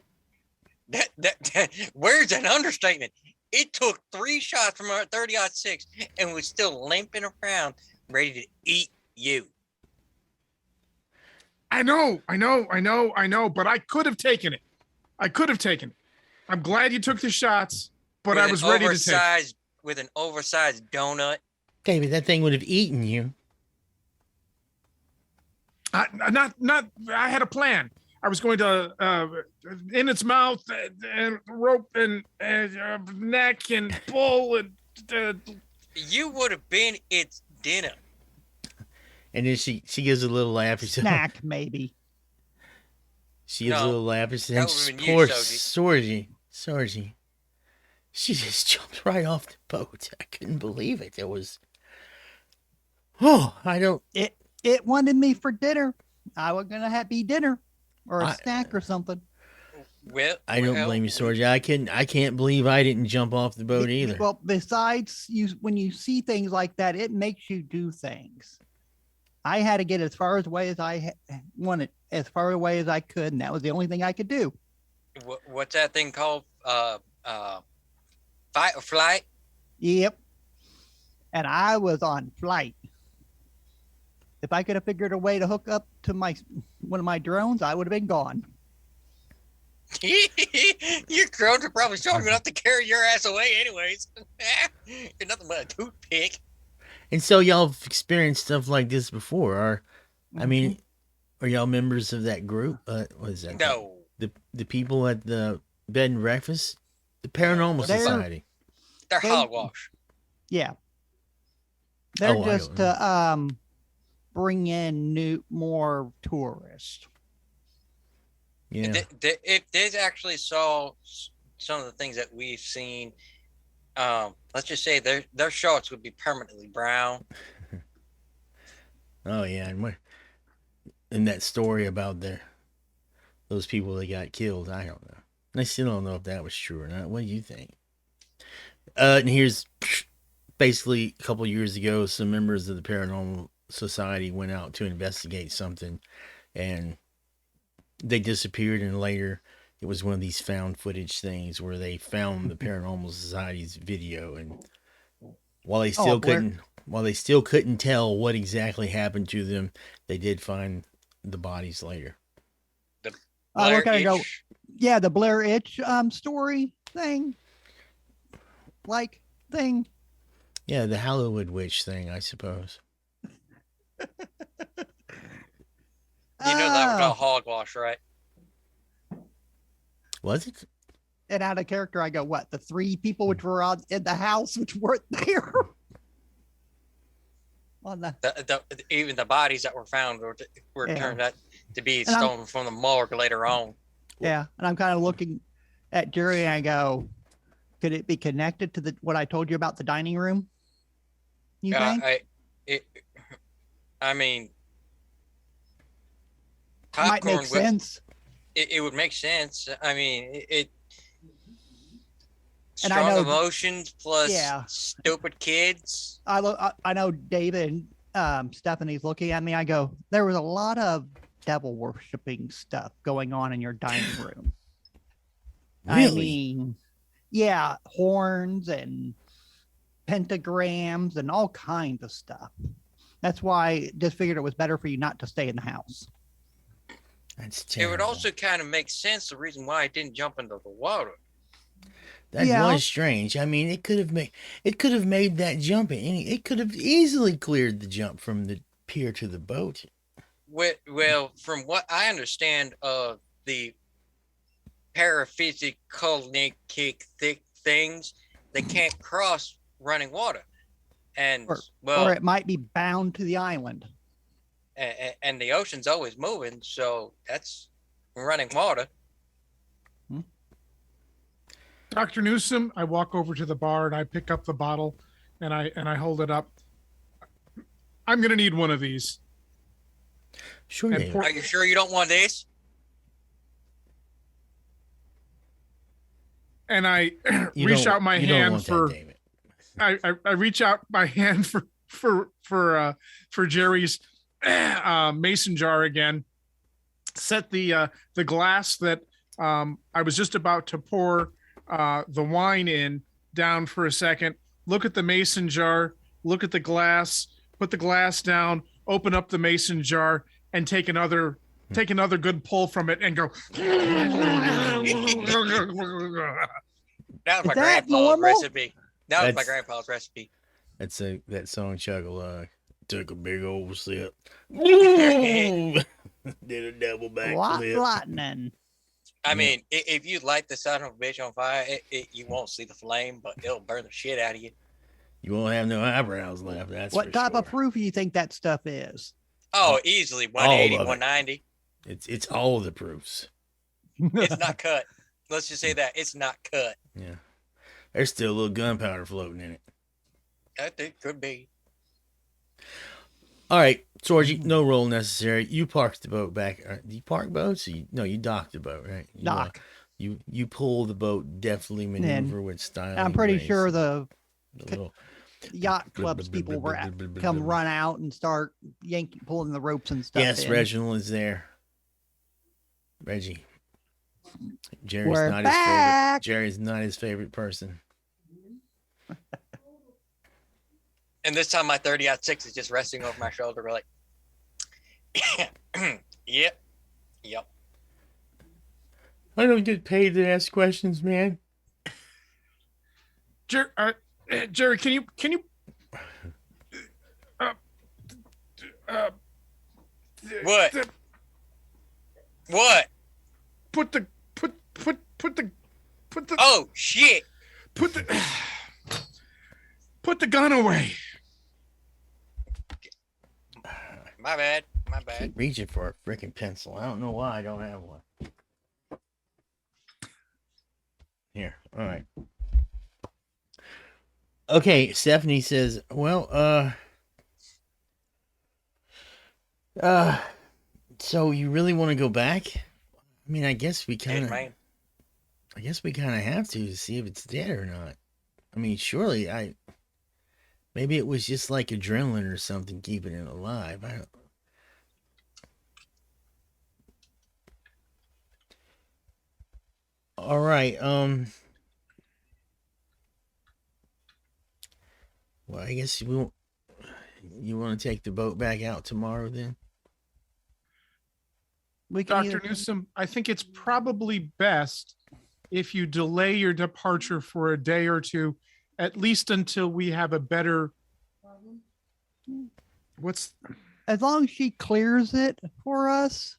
That weird's an understatement. It took 3 shots from our 30-06 and was still limping around, ready to eat you. I know, but I could have taken it. I'm glad you took the shots, but I was ready to take it. With an oversized donut. David, that thing would have eaten you. I had a plan. I was going to, in its mouth, and rope and neck and pull and. You would have been its dinner. And then she gives a little laugh. She said, Snack, maybe. She gives a No, little laugh. She that says, would've been you, poor Sorgi. She just jumped right off the boat. I couldn't believe it. It was. Oh, I don't. It wanted me for dinner. I was gonna have be dinner or a I- snack or something. Well, I don't blame you, Sorge. I can't believe I didn't jump off the boat either. Well, besides you, when you see things like that, it makes you do things. I had to get as far away as I wanted, as far away as I could, and that was the only thing I could do. what's that thing called? Fight or flight? Yep. And I was on flight. If I could have figured a way to hook up to one of my drones, I would have been gone. Your drones are probably strong enough to carry your ass away, anyways. You're nothing but a toothpick. And so y'all have experienced stuff like this before. I mean, are y'all members of that group? What is that? No. The people at the bed and breakfast, the Paranormal They're- Society. They're They- hogwash. Yeah. They're Oh, I just don't know. to bring in more tourists. Yeah. If they actually saw some of the things that we've seen, let's just say their shorts would be permanently brown. Oh yeah, and that story about those people that got killed. I don't know. I still don't know if that was true or not. What do you think? And here's basically a couple years ago, some members of the Paranormal Society went out to investigate something, and they disappeared. And later, it was one of these found footage things where they found the Paranormal Society's video, and while they still couldn't tell what exactly happened to them, they did find the bodies later. We're gonna go. Itch. Yeah, the Blair Itch story thing, thing. Yeah, the Hollywood witch thing, I suppose. You know that was all hogwash, right? Was it? And out of character, I go, what? The three people which were in the house which weren't there. On the Even the bodies that were found were Yeah. turned out to be And I'm- stolen from the morgue later on. yeah, and I'm kind of looking at Jerry and I go, could it be connected to what I told you about the dining room? You think? I mean, Might make popcorn sense. It would make sense. I mean, it And I strong know- emotions plus Yeah. stupid kids. I know David and Stephanie's looking at me. I go, there was a lot of devil worshiping stuff going on in your dining room. I Really? mean, yeah, horns and pentagrams and all kinds of stuff. That's why I just figured it was better for you not to stay in the house. That's It terrible. would also kind of make sense the reason why I didn't jump into the water. That Yeah. was strange. I mean, it could have made that jump. It could have easily cleared the jump from the pier to the boat. Well, from what I understand of the paraphysical things, they can't cross running water, and Or it might be bound to the island. and the ocean's always moving, so that's running water. Dr. Newthsom, I walk over to the bar and I pick up the bottle and I hold it up. I'm gonna need one of these. Sure, And David. pour- Are you sure you don't want this? And I You reach don't- out my you don't hand want for that, David. I reach out my hand for Jerry's mason jar again. Set the glass that I was just about to pour the wine in down for a second. Look at the mason jar. Look at the glass. Put the glass down. Open up the mason jar and take another good pull from it and go. That was my Is that grandpa's normal? recipe. That was my That's- grandpa's recipe. That's that song Chug-a-Lug. Took a big old sip. Did a double backflip. Lightning. I mean, if you light the son of a bitch on fire, you won't see the flame, but it'll burn the shit out of you. You won't have no eyebrows left. That's What for type of sure. proof do you think that stuff is? Oh, easily all 180, of it. 190. It's all of the proofs. It's not cut. Let's just say that it's not cut. Yeah. There's still a little gunpowder floating in it. That it could be. All right, Sorgy, no roll necessary. You parked the boat back. Do you park boats? No, you docked the boat, right? You pull the boat, deftly maneuver with style. I'm and pretty grace. sure the The little yacht club's people were come run out and start pulling the ropes and stuff. Yes, in. Reginald is there. Reggie. Jerry's We're not back. his favorite. Jerry's not his favorite person. And this time my 30-06 is just resting over my shoulder. We're like, yep. I don't get paid to ask questions, man. Jerry, can you What? What? put the Oh shit! put the gun away. My bad. Keep reaching for a freaking pencil. I don't know why I don't have one. Here. All right. Okay, Stephanie says, well, so you really want to go back? I mean, I guess we kind of have to see if it's dead or not. I mean, surely maybe it was just like adrenaline or something keeping it alive. I don't. All right. Well, I guess you want to take the boat back out tomorrow then? We can Dr. Newthsom, I think it's probably best if you delay your departure for a day or two, at least until we have a better. As long as she clears it for us,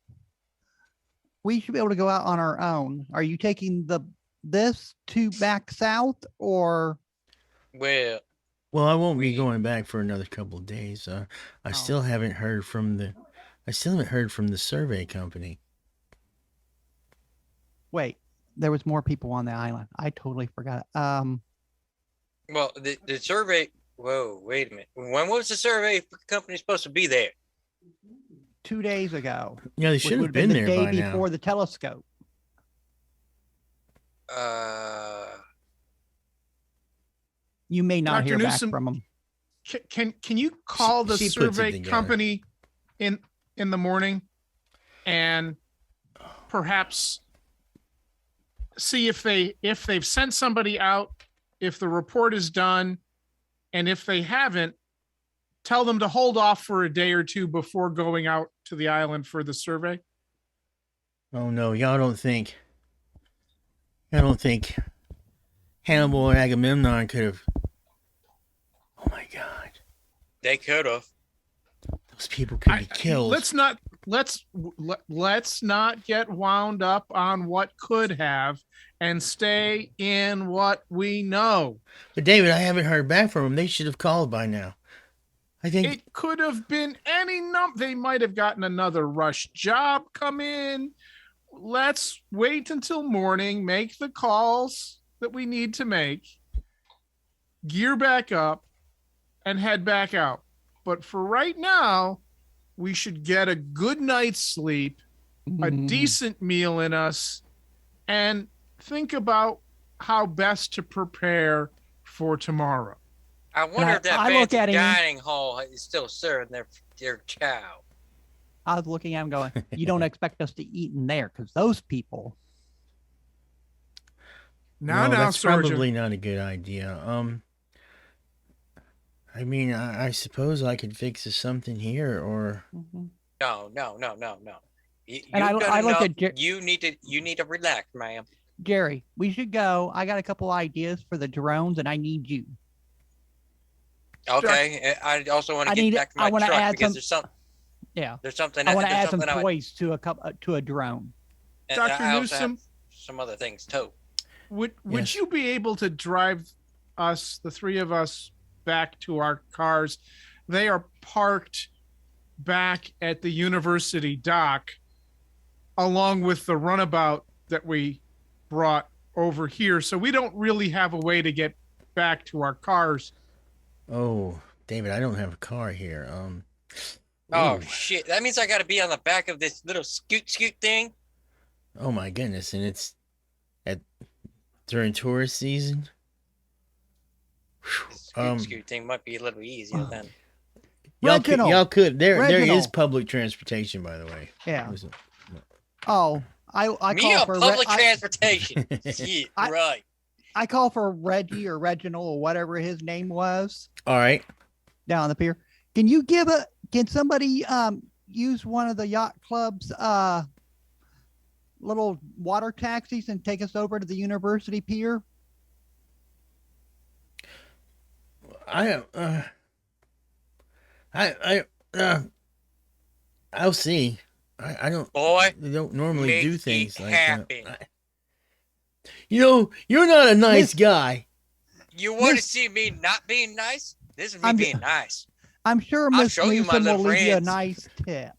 we should be able to go out on our own. Are you taking this to back south or? Well, I won't be going back for another couple of days. I still haven't heard from the survey company. Wait, there was more people on the island. I totally forgot. well, the survey. Whoa, wait a minute. When was the survey company supposed to be there? 2 days ago. Yeah, they which should have would been the there day by before now. the telescope. You may not Dr. hear Newthsom, back from them. Can you call the She puts it survey together. company in the morning and perhaps see if they've sent somebody out, if the report is done, and if they haven't, tell them to hold off for a day or two before going out to the island for the survey? Oh no, y'all don't think Hannibal and Agamemnon could have? Oh my God, They could have. those people could be killed. Let's not get wound up on what could have and stay in what we know. But David, I haven't heard back from them. They should have called by now. I think It could have been any number. They might have gotten another rush job come in. Let's wait until morning, make the calls that we need to make, gear back up, and head back out. But for right now, we should get a good night's sleep, a decent meal in us, and think about how best to prepare for tomorrow. I wonder if that I look fancy at him. dining hall is still serving their chow. I was looking at him going, you don't expect us to eat in there because those people. Now, that's Sergeant. probably not a good idea. I mean, I suppose I could fix something here, or No. And I look at you need to relax, ma'am. Jerry, we should go. I got a couple ideas for the drones and I need you. Okay. I also want to get back to my wanna truck add because Yeah. there's something. I want to add some I- toys to a drone. and Dr. I also have Newthsom? some other things too. Would Yes. you be able to drive us, the three of us, back to our cars? They are parked back at the university dock, along with the runabout that we brought over here, so we don't really have a way to get back to our cars. Oh, David, I don't have a car here. Oh ooh. shit! That means I got to be on the back of this little scoot thing. Oh my goodness, and it's at during tourist season. The scoot thing might be a little easier then. Reginald. Y'all could there is Reginald. public transportation, by the way. Yeah. Listen, Oh, I Me call on for public transportation. Yeah, I- right. I call for Reggie or Reginald or whatever his name was all right. down the pier. Can somebody use one of the yacht club's little water taxis and take us over to the university pier? I'll see. I don't. Boy, They don't normally make do it things like happen. that. You're not a nice guy. You want to Miss- see me not being nice? This is me I'm being nice. I'm sure I'll Miss show you my Newthsom will little leave you a friends. nice tip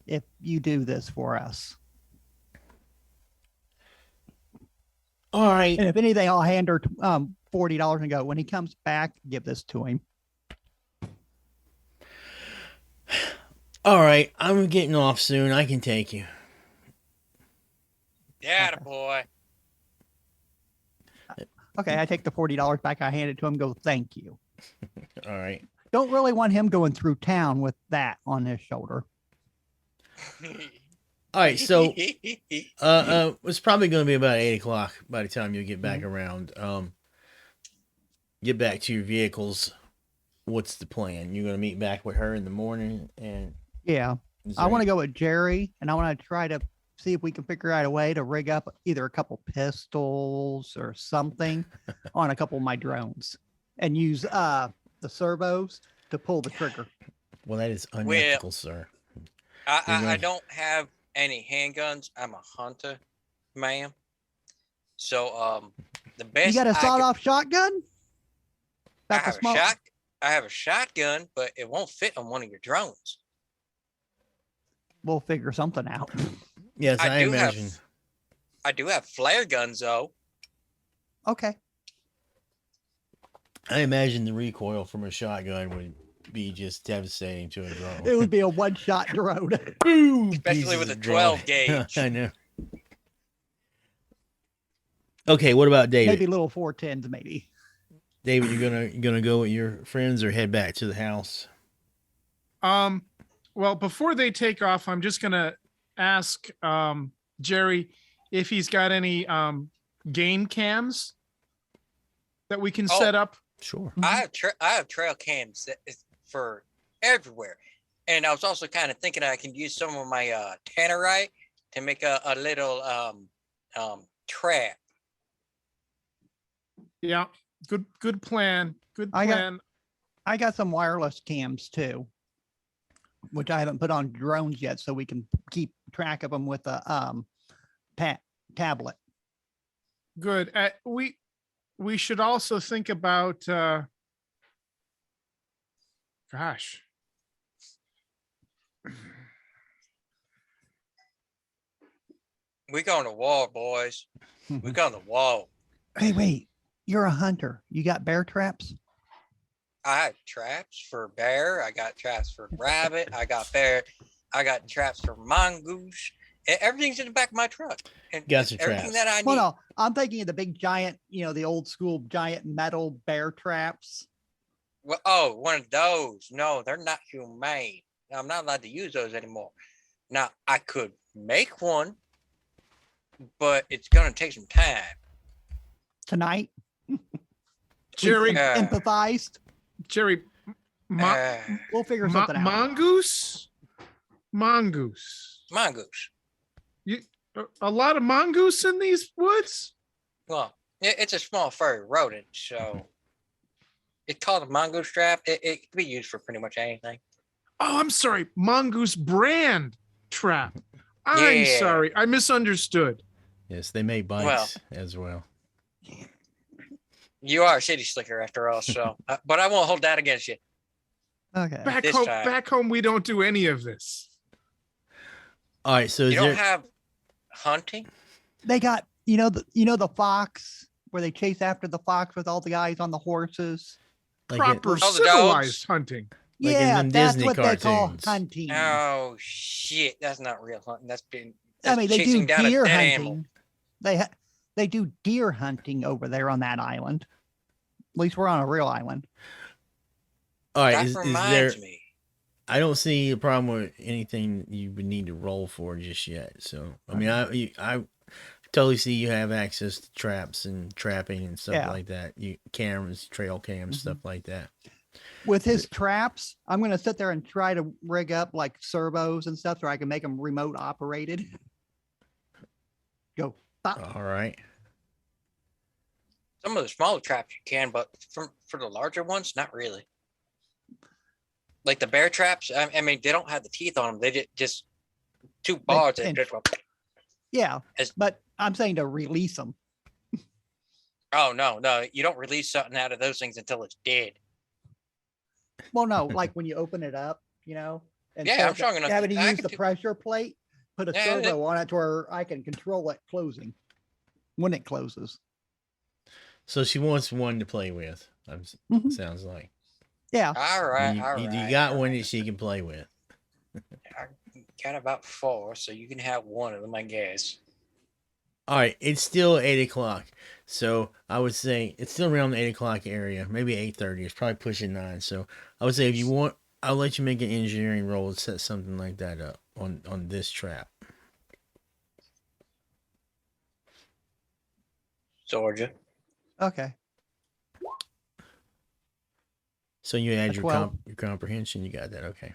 if you do this for us. All right. And if anything, I'll hand her $40 and go, when he comes back, give this to him. All right. I'm getting off soon. I can take you. Yeah, boy. Okay, I take the $40 back. I hand it to him. Go, thank you. All right. Don't really want him going through town with that on his shoulder. All right. So it's probably going to be about 8:00 by the time you get back around. Get back to your vehicles. What's the plan? You're going to meet back with her in the morning, and Yeah, I want to go with Jerry, and I want to try to see if we can figure out a way to rig up either a couple pistols or something on a couple of my drones, and use the servos to pull the trigger. Well, that is unethical, sir. I don't have any handguns. I'm a hunter, ma'am. So the best You got a I could- sawed-off shotgun? I About the have a small- I have a shotgun, but it won't fit on one of your drones. We'll figure something out. Yes, I do imagine. I do have flare guns though. Okay. I imagine the recoil from a shotgun would be just devastating to a drone. It would be a one-shot drone. Boom, Especially pieces with a of drone. 12 gauge. I know. Okay, what about David? Maybe little 410s, maybe. David, you gonna go with your friends or head back to the house? Well, before they take off, I'm just gonna ask Jerry if he's got any game cams that we can Oh. set up. Sure. I have trail cams that is for everywhere, and I was also kind of thinking I can use some of my tannerite to make a little trap. Yeah, good plan. Good I got- plan. I got some wireless cams too, which I haven't put on drones yet, so we can keep track of them with a tablet. Good. We should also think about gosh. We going to war, boys. We going to war. Hey, wait! You're a hunter. You got bear traps? I have traps for bear. I got traps for rabbit. I got traps for mongoose. Everything's in the back of my truck. And Got some everything traps. that I need. Well, no, I'm thinking of the big giant, the old school giant metal bear traps. Well, oh, one of those. No, they're not humane. I'm not allowed to use those anymore. Now, I could make one, but it's going to take some time. Tonight. Jerry, We empathized. Jerry, We'll figure something out. mongoose. Mongoose. Mongoose. A lot of mongoose in these woods. Well, it's a small furry rodent, so it's called a mongoose trap. It can be used for pretty much anything. Oh, I'm sorry. Mongoose brand trap. I'm Yeah. sorry. I misunderstood. Yes, they make bikes as well. You are a city slicker after all, so but I won't hold that against you. Okay. This time. Back home, we don't do any of this. All right, so You is don't there? have hunting? They got the fox where they chase after the fox with all the guys on the horses. Like Proper Oh, the dogs? civilized hunting. Like in Yeah, them that's Disney they call cartoons. hunting. Oh shit, that's not real hunting. That's I that's mean, they do chasing down a deer dead hunting. animal. They do deer hunting over there on that island. At least we're on a real island. All right, That is there? reminds me. I don't see a problem with anything you would need to roll for just yet. So I mean, I totally see you have access to traps and trapping and stuff Yeah. like that. You cameras, trail cams, Mhm. stuff like that. With his traps, I'm going to sit there and try to rig up like servos and stuff so I can make them remote operated. Go. Bop. All right. Some of the smaller traps you can, but for the larger ones, not really. Like the bear traps, I mean, they don't have the teeth on them. They just two bars that pinch. just go. Yeah, As- but I'm saying to release them. Oh no, you don't release something out of those things until it's dead. Well, no, like when you open it up, and Yeah, I'm strong enough having to I use can the do- pressure plate, put a Yeah, servo on it to where I can control it closing when it closes. So she wants one to play with. Mhm. Sounds like. Yeah, All right, you, all you right. got all one right. that she can play with. I got about 4, so you can have one of them, I guess. All right, it's still 8 o'clock, so I would say it's still around the 8 o'clock area, maybe 8:30. It's probably pushing 9. So I would say if you want, I'll let you make an engineering roll and set something like that up on this trap. Georgia. okay. So you add A your 12. your comprehension. You got that, okay?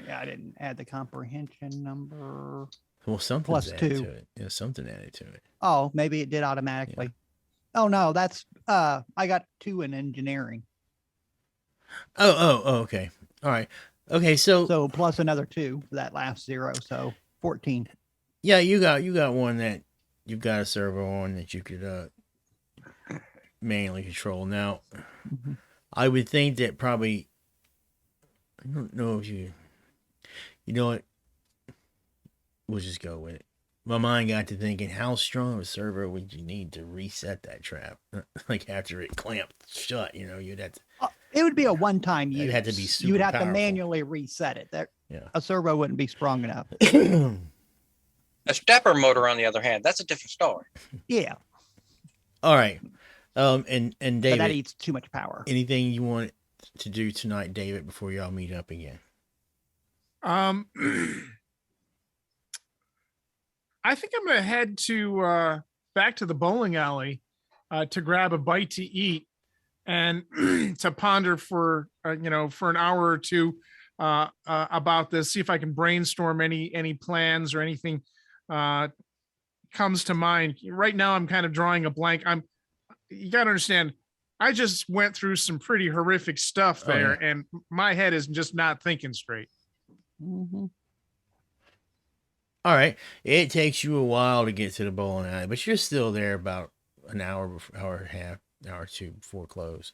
Yeah, I didn't add the comprehension number. Well, something's Plus added 2. to it. Yeah, something added to it. Oh, maybe it did automatically. Oh no, that's I got 2 in engineering. Oh, okay. All right. Okay, So plus another 2 for that last 0, so 14. yeah, you got one that you've got a servo on that you could manually control. Now, Mhm. I would think that probably I don't know if you know what. We'll just go with it. My mind got to thinking, how strong of a servo would you need to reset that trap? Like after it clamped shut, you'd have to. It would be a one-time use. It'd have to be You would super have to powerful. manually reset it. Yeah. A servo wouldn't be strong enough. A stepper motor, on the other hand, that's a different story. Yeah, All right. And but that David, eats too much power. anything you want to do tonight, David, before y'all meet up again? I think I'm gonna head to back to the bowling alley to grab a bite to eat and to ponder for for an hour or two about this. See if I can brainstorm any plans or anything comes to mind. Right now, I'm kind of drawing a blank. You got to understand. I just went through some pretty horrific stuff Oh, there, yeah. and my head is just not thinking straight. Mhm. All right. It takes you a while to get to the bowling alley, but you're still there about an hour, hour and a half, hour or 2 before close.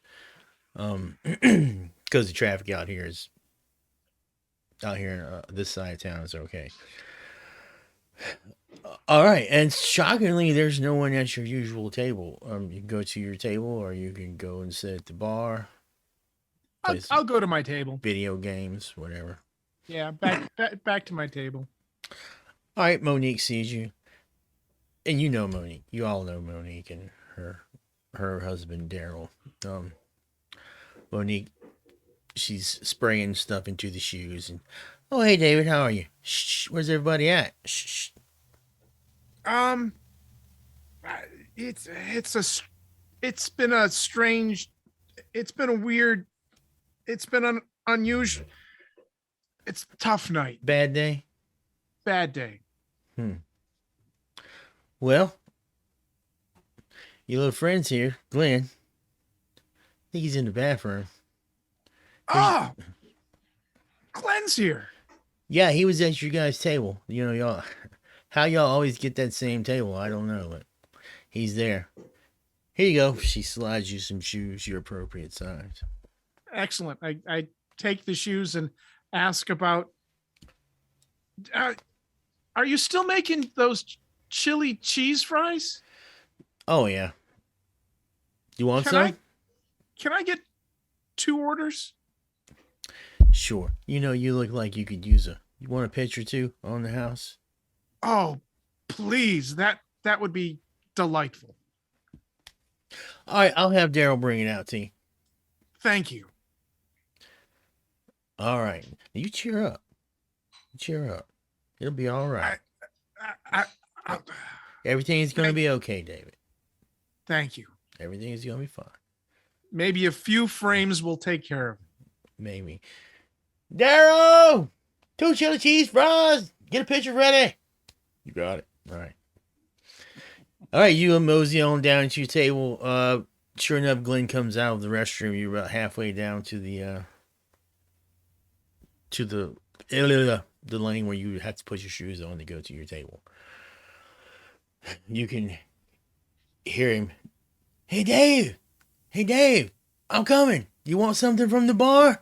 Because the traffic out here in this side of town is okay. All right, and shockingly, there's no one at your usual table. You can go to your table, or you can go and sit at the bar, play some I'll go to my table. video games, whatever. Yeah, back to my table. All right, Monique sees you, and you know Monique. You all know Monique and her husband Daryl. Monique, she's spraying stuff into the shoes, and oh hey David, how are you? Shh, where's everybody at? Shh. It's been a strange, it's been a weird, it's been an unusual. It's a tough night, Bad day. bad day. Well, your little friend's here, Glenn. I think he's in the bathroom. Oh, Glenn's here. Yeah, he was at your guys' table. Y'all, how y'all always get that same table, I don't know, but he's there. Here you go. She slides you some shoes, your appropriate size. Excellent. I take the shoes and ask about. Are you still making those chili cheese fries? Oh yeah. You want Can some? I can I get 2 orders? Sure. You know, you look like you could use a. You want a picture too on the house? Oh, please. That would be delightful. All right, I'll have Daryl bring it out to you. Thank you. All right, you cheer up. Cheer up. It'll be all right. I, Everything is going to be okay, David. thank you. Everything is going to be fine. Maybe a few frames will take care of it. Maybe. Daryl, 2 chili cheese fries. Get a picture ready. You got it. All right. All right, you and mosey on down to your table. Sure enough, Glenn comes out of the restroom. You're about halfway down to the lane where you have to put your shoes on to go to your table. You can hear him. Hey, Dave. Hey, Dave. I'm coming. You want something from the bar?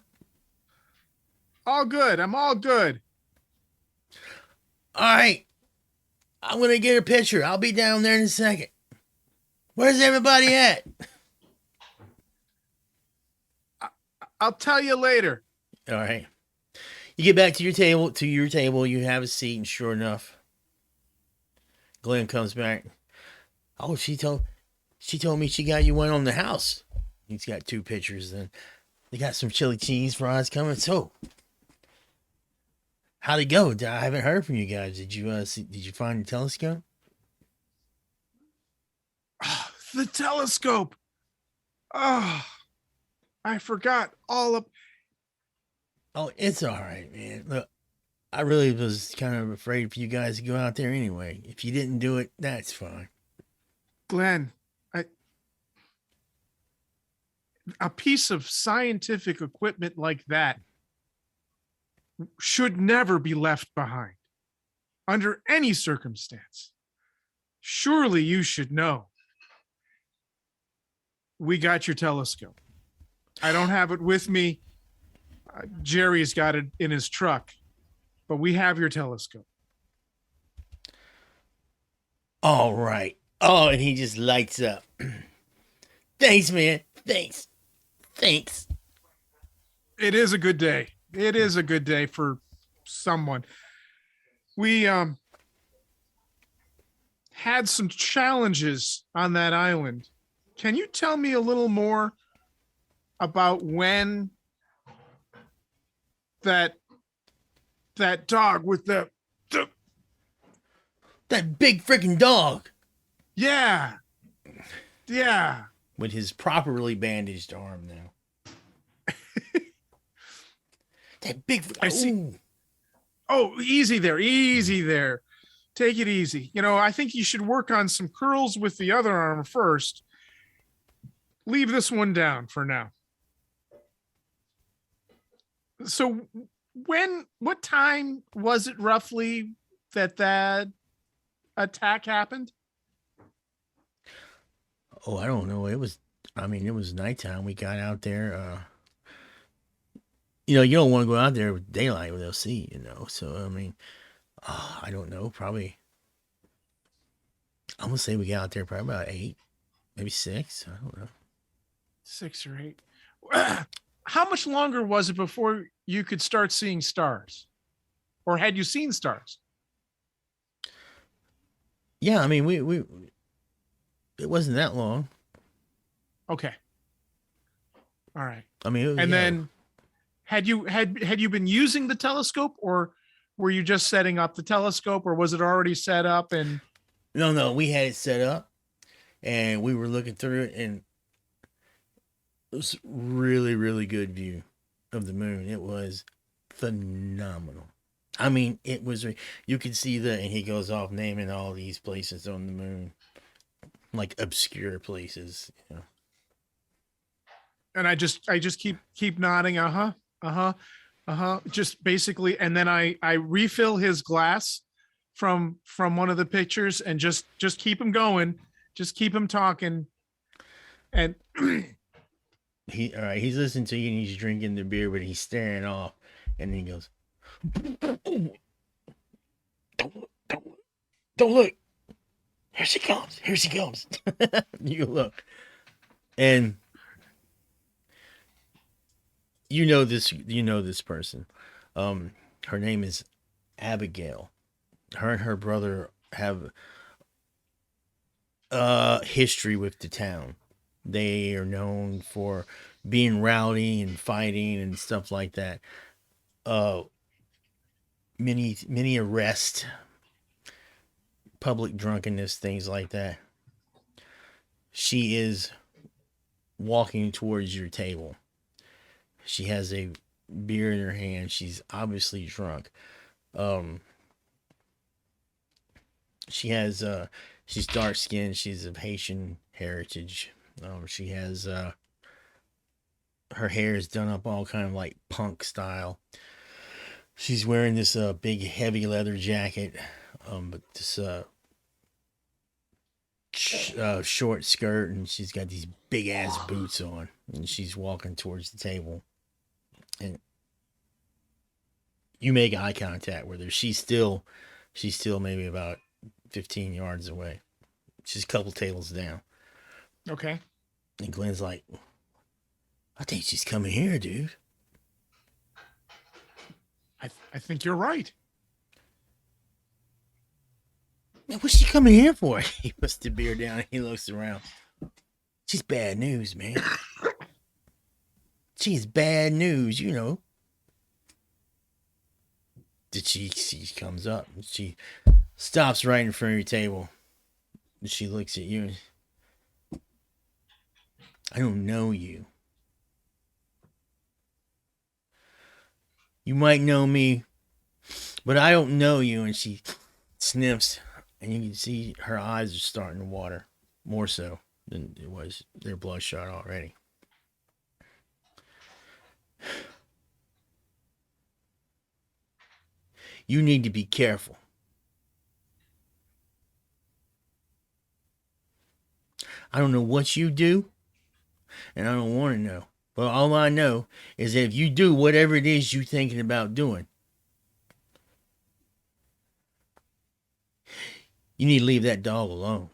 All good. I'm all good. All right. I'm going to get a picture. I'll be down there in a second. Where's everybody at? I'll tell you later. All right. You get back to your table. You have a seat, and sure enough, Glenn comes back. Oh, she told me she got you one on the house. He's got 2 pictures. Then they got some chili cheese fries coming. So, how'd it go? I haven't heard from you guys. Did you find the telescope? The telescope. Oh, I forgot all of. Oh, it's all right, man. Look, I really was kind of afraid for you guys to go out there anyway. If you didn't do it, that's fine. Glenn, a piece of scientific equipment like that should never be left behind under any circumstance. Surely you should know. We got your telescope. I don't have it with me. Jerry's got it in his truck, but we have your telescope. All right. Oh, and he just lights up. Thanks, man. Thanks. It is a good day. It is a good day for someone. We had some challenges on that island. Can you tell me a little more about when that dog with the That big freaking dog yeah with his properly bandaged arm now. That big. I see. Ooh. Oh, easy there. Take it easy. I think you should work on some curls with the other arm first. Leave this one down for now. So what time was it roughly that attack happened? Oh, I don't know. It was nighttime. We got out there. You don't want to go out there with daylight where they'll see, So, I don't know. Probably, I'm going to say we got out there probably about 8, maybe 6. I don't know. 6 or 8. How much longer was it before you could start seeing stars? Or had you seen stars? Yeah, we it wasn't that long. Okay. All right. And then had you been using the telescope, or were you just setting up the telescope, or was it already set up? And no, we had it set up and we were looking through it, and it was really, really good view of the moon. It was phenomenal. It was, you could see and he goes off naming all these places on the moon, like obscure places, And I just keep nodding. Just basically, and then I refill his glass from one of the pictures, and just keep him going, just keep him talking, and he's listening to you and he's drinking the beer, but he's staring off, and then he goes, "Don't look! Here she comes. Here she comes. You look. And you know this person. Her name is Abigail. Her and her brother have history with the town. They are known for being rowdy and fighting and stuff like that. Uh many arrests, public drunkenness, things like that. She is walking towards your table. She has a beer in her hand. She's obviously drunk. Um she has she's dark skinned, she's of Haitian heritage. She has her hair is done up all kind of like punk style. She's wearing this big heavy leather jacket, but this short skirt, and she's got these big ass boots on, and she's walking towards the table, and you make eye contact with her. She's still maybe about 15 yards away. She's a couple tables down, Okay. and Glenn's like, I think she's coming here, dude. I think you're right. Man, what's she coming here for? He puts the beer down and he looks around. She's bad news, man. She's bad news, you know. She comes up and she stops right in front of your table. And she looks at you and, I don't know you. You might know me, but I don't know you. And she sniffs, and you can see her eyes are starting to water, more so than it was. They're bloodshot already. You need to be careful. I don't know what you do, and I don't want to know. But all I know is that if you do whatever it is you're thinking about doing, you need to leave that dog alone.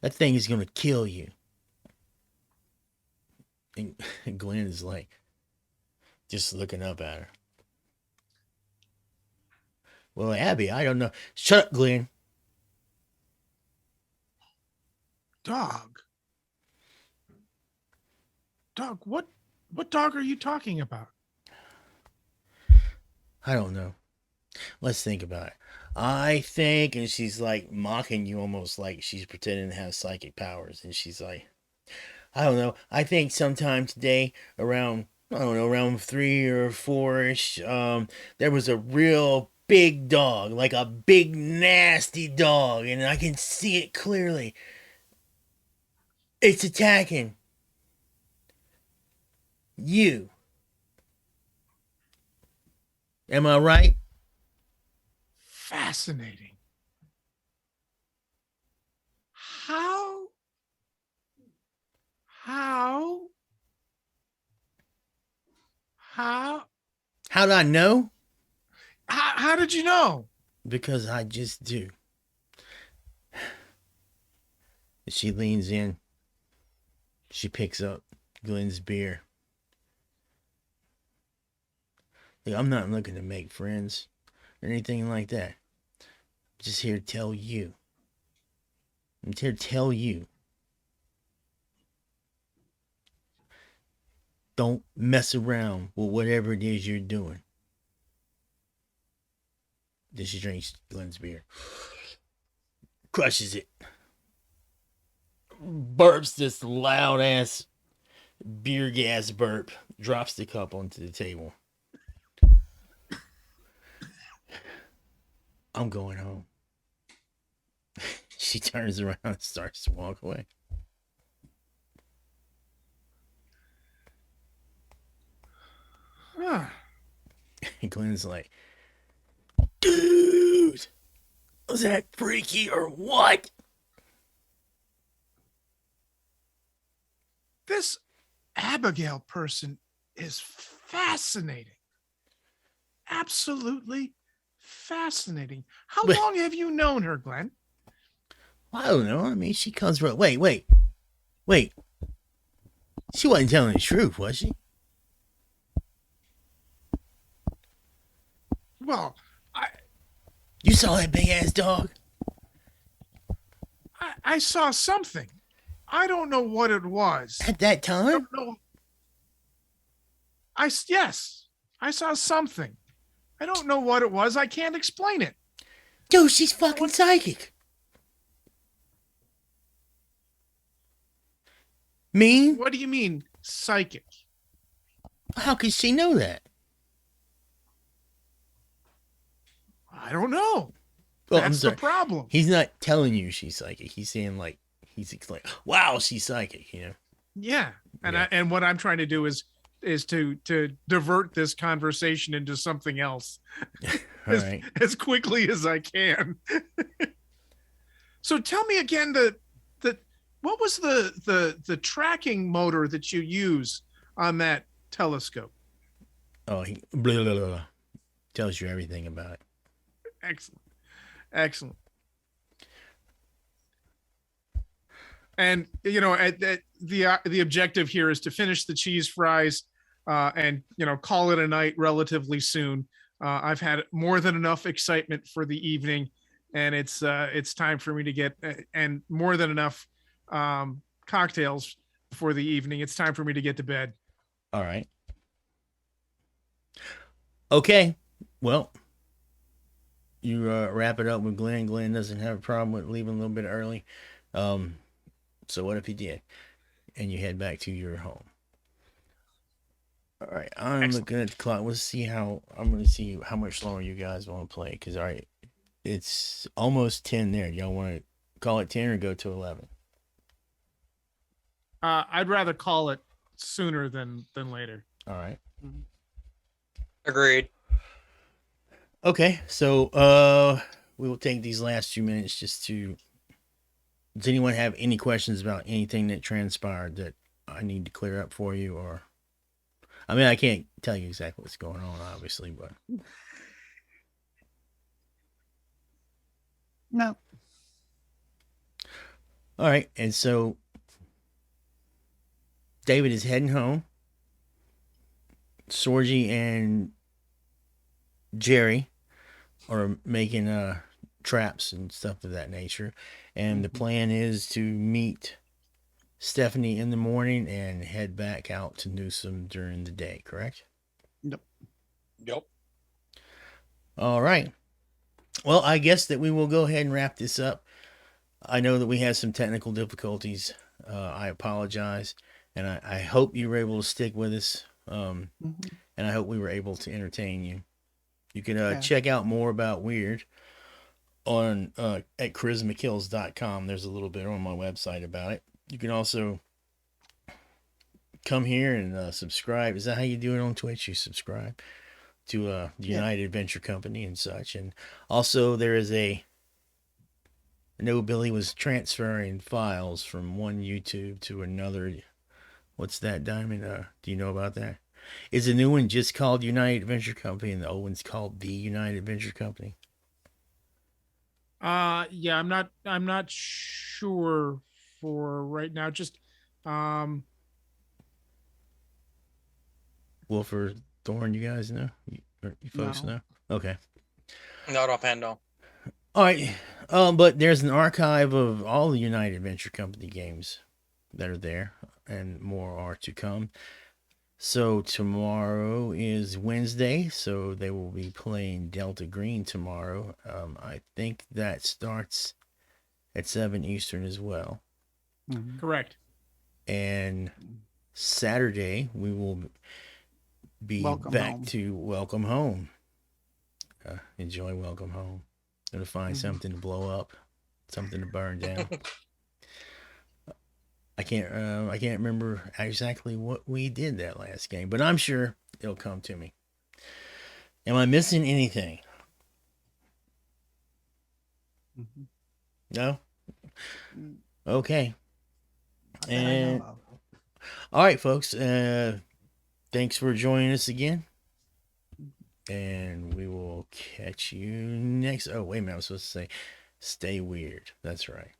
That thing is going to kill you. And Glenn is like, just looking up at her. Well, Abby, I don't know. Shut up, Glenn. Dog. Dog, what dog are you talking about? I don't know. Let's think about it. I think, and she's like mocking you almost like she's pretending to have psychic powers. And she's like, I don't know. I think sometime today around, I don't know, around 3 or 4-ish, there was a real big dog, like a big nasty dog. And I can see it clearly. It's attacking you. Am I right? Fascinating. How how How did I know? how did you know? Because I just do. She leans in. She picks up Glenn's beer. Like, I'm not looking to make friends or anything like that. I'm just here to tell you. I'm here to tell you. Don't mess around with whatever it is you're doing. Then she drinks Glenn's beer. Crushes it. Burps this loud ass beer gas burp. Drops the cup onto the table. I'm going home. She turns around and starts to walk away. Huh. And Glenn's like, dude, was that freaky or what? This Abigail person is fascinating. Absolutely fascinating. How But- long have you known her, Glenn? I don't know. I mean, she comes from. Wait. She wasn't telling the truth, was she? Well, You saw that big ass dog? I saw something. I don't know what it was. At that I time? don't know. Yes, I saw something. I don't know what it was. I can't explain it. Dude, she's fucking psychic. Mean? What do you mean psychic? How could she know that? I don't know. Well, I'm That's the sorry. problem. He's not telling you she's psychic. He's saying like wow, she's psychic. You know. Yeah. And Yeah. and what I'm trying to do is to divert this conversation into something else All right. as quickly as I can. So tell me again the what was the tracking motor that you use on that telescope? Oh, he blah, blah, blah, blah. Tells you everything about it. Excellent. And the objective here is to finish the cheese fries and call it a night relatively soon. I've had more than enough excitement for the evening, and it's time for me to get and more than enough cocktails for the evening. It's time for me to get to bed. All right. Okay. Well, you wrap it up with Glenn. Glenn doesn't have a problem with leaving a little bit early. So what if he did? And you head back to your home. All right. I'm Excellent. looking at the clock. I'm going to see how much longer you guys want to play. Because, all right, it's almost 10 there. Y'all want to call it 10 or go to 11? I'd rather call it sooner than later. All right. Agreed. Okay, so we will take these last few minutes just to. Does anyone have any questions about anything that transpired that I need to clear up for you? Or, I mean, I can't tell you exactly what's going on, obviously, but No. all right. And so David is heading home. Sorgi and Jerry are making traps and stuff of that nature, and the plan is to meet Stephanie in the morning and head back out to Newthsom during the day, correct? Yep. All right. Well, I guess that we will go ahead and wrap this up. I know that we had some technical difficulties. I apologize, and I hope you were able to stick with us, and I hope we were able to entertain you. You can check out more about WYRD on at charismakills.com. There's a little bit on my website about it. You can also come here and subscribe. Is that how you do it on Twitch? You subscribe to the United Adventure Company and such. And also there is I know Billy was transferring files from one YouTube to another. What's that, Diamond? Do you know about that? Is the new one just called United Adventure Company and the old one's called the United Adventure Company? Yeah, I'm not sure for right now. Just Wolfer Thorn, you guys know? You folks No. know? Okay. Not offhand, no. All right. But there's an archive of all the United Adventure Company games that are there, and more are to come. So tomorrow is Wednesday, so they will be playing Delta Green tomorrow. I think that starts at 7 Eastern as well. correct. And Saturday we will be Welcome back home. to Welcome Home. Enjoy Welcome Home. Gonna find something to blow up, something to burn down. I can't remember exactly what we did that last game, but I'm sure it'll come to me. Am I missing anything? No? Okay. Not that I know And of. all right, folks. Thanks for joining us again. And we will catch you next. Oh, wait a minute. I was supposed to say stay weird. That's right.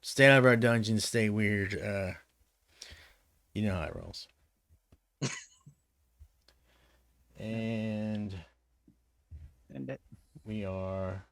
Stay out of our dungeons. Stay weird. You know how it rolls. And And it, we are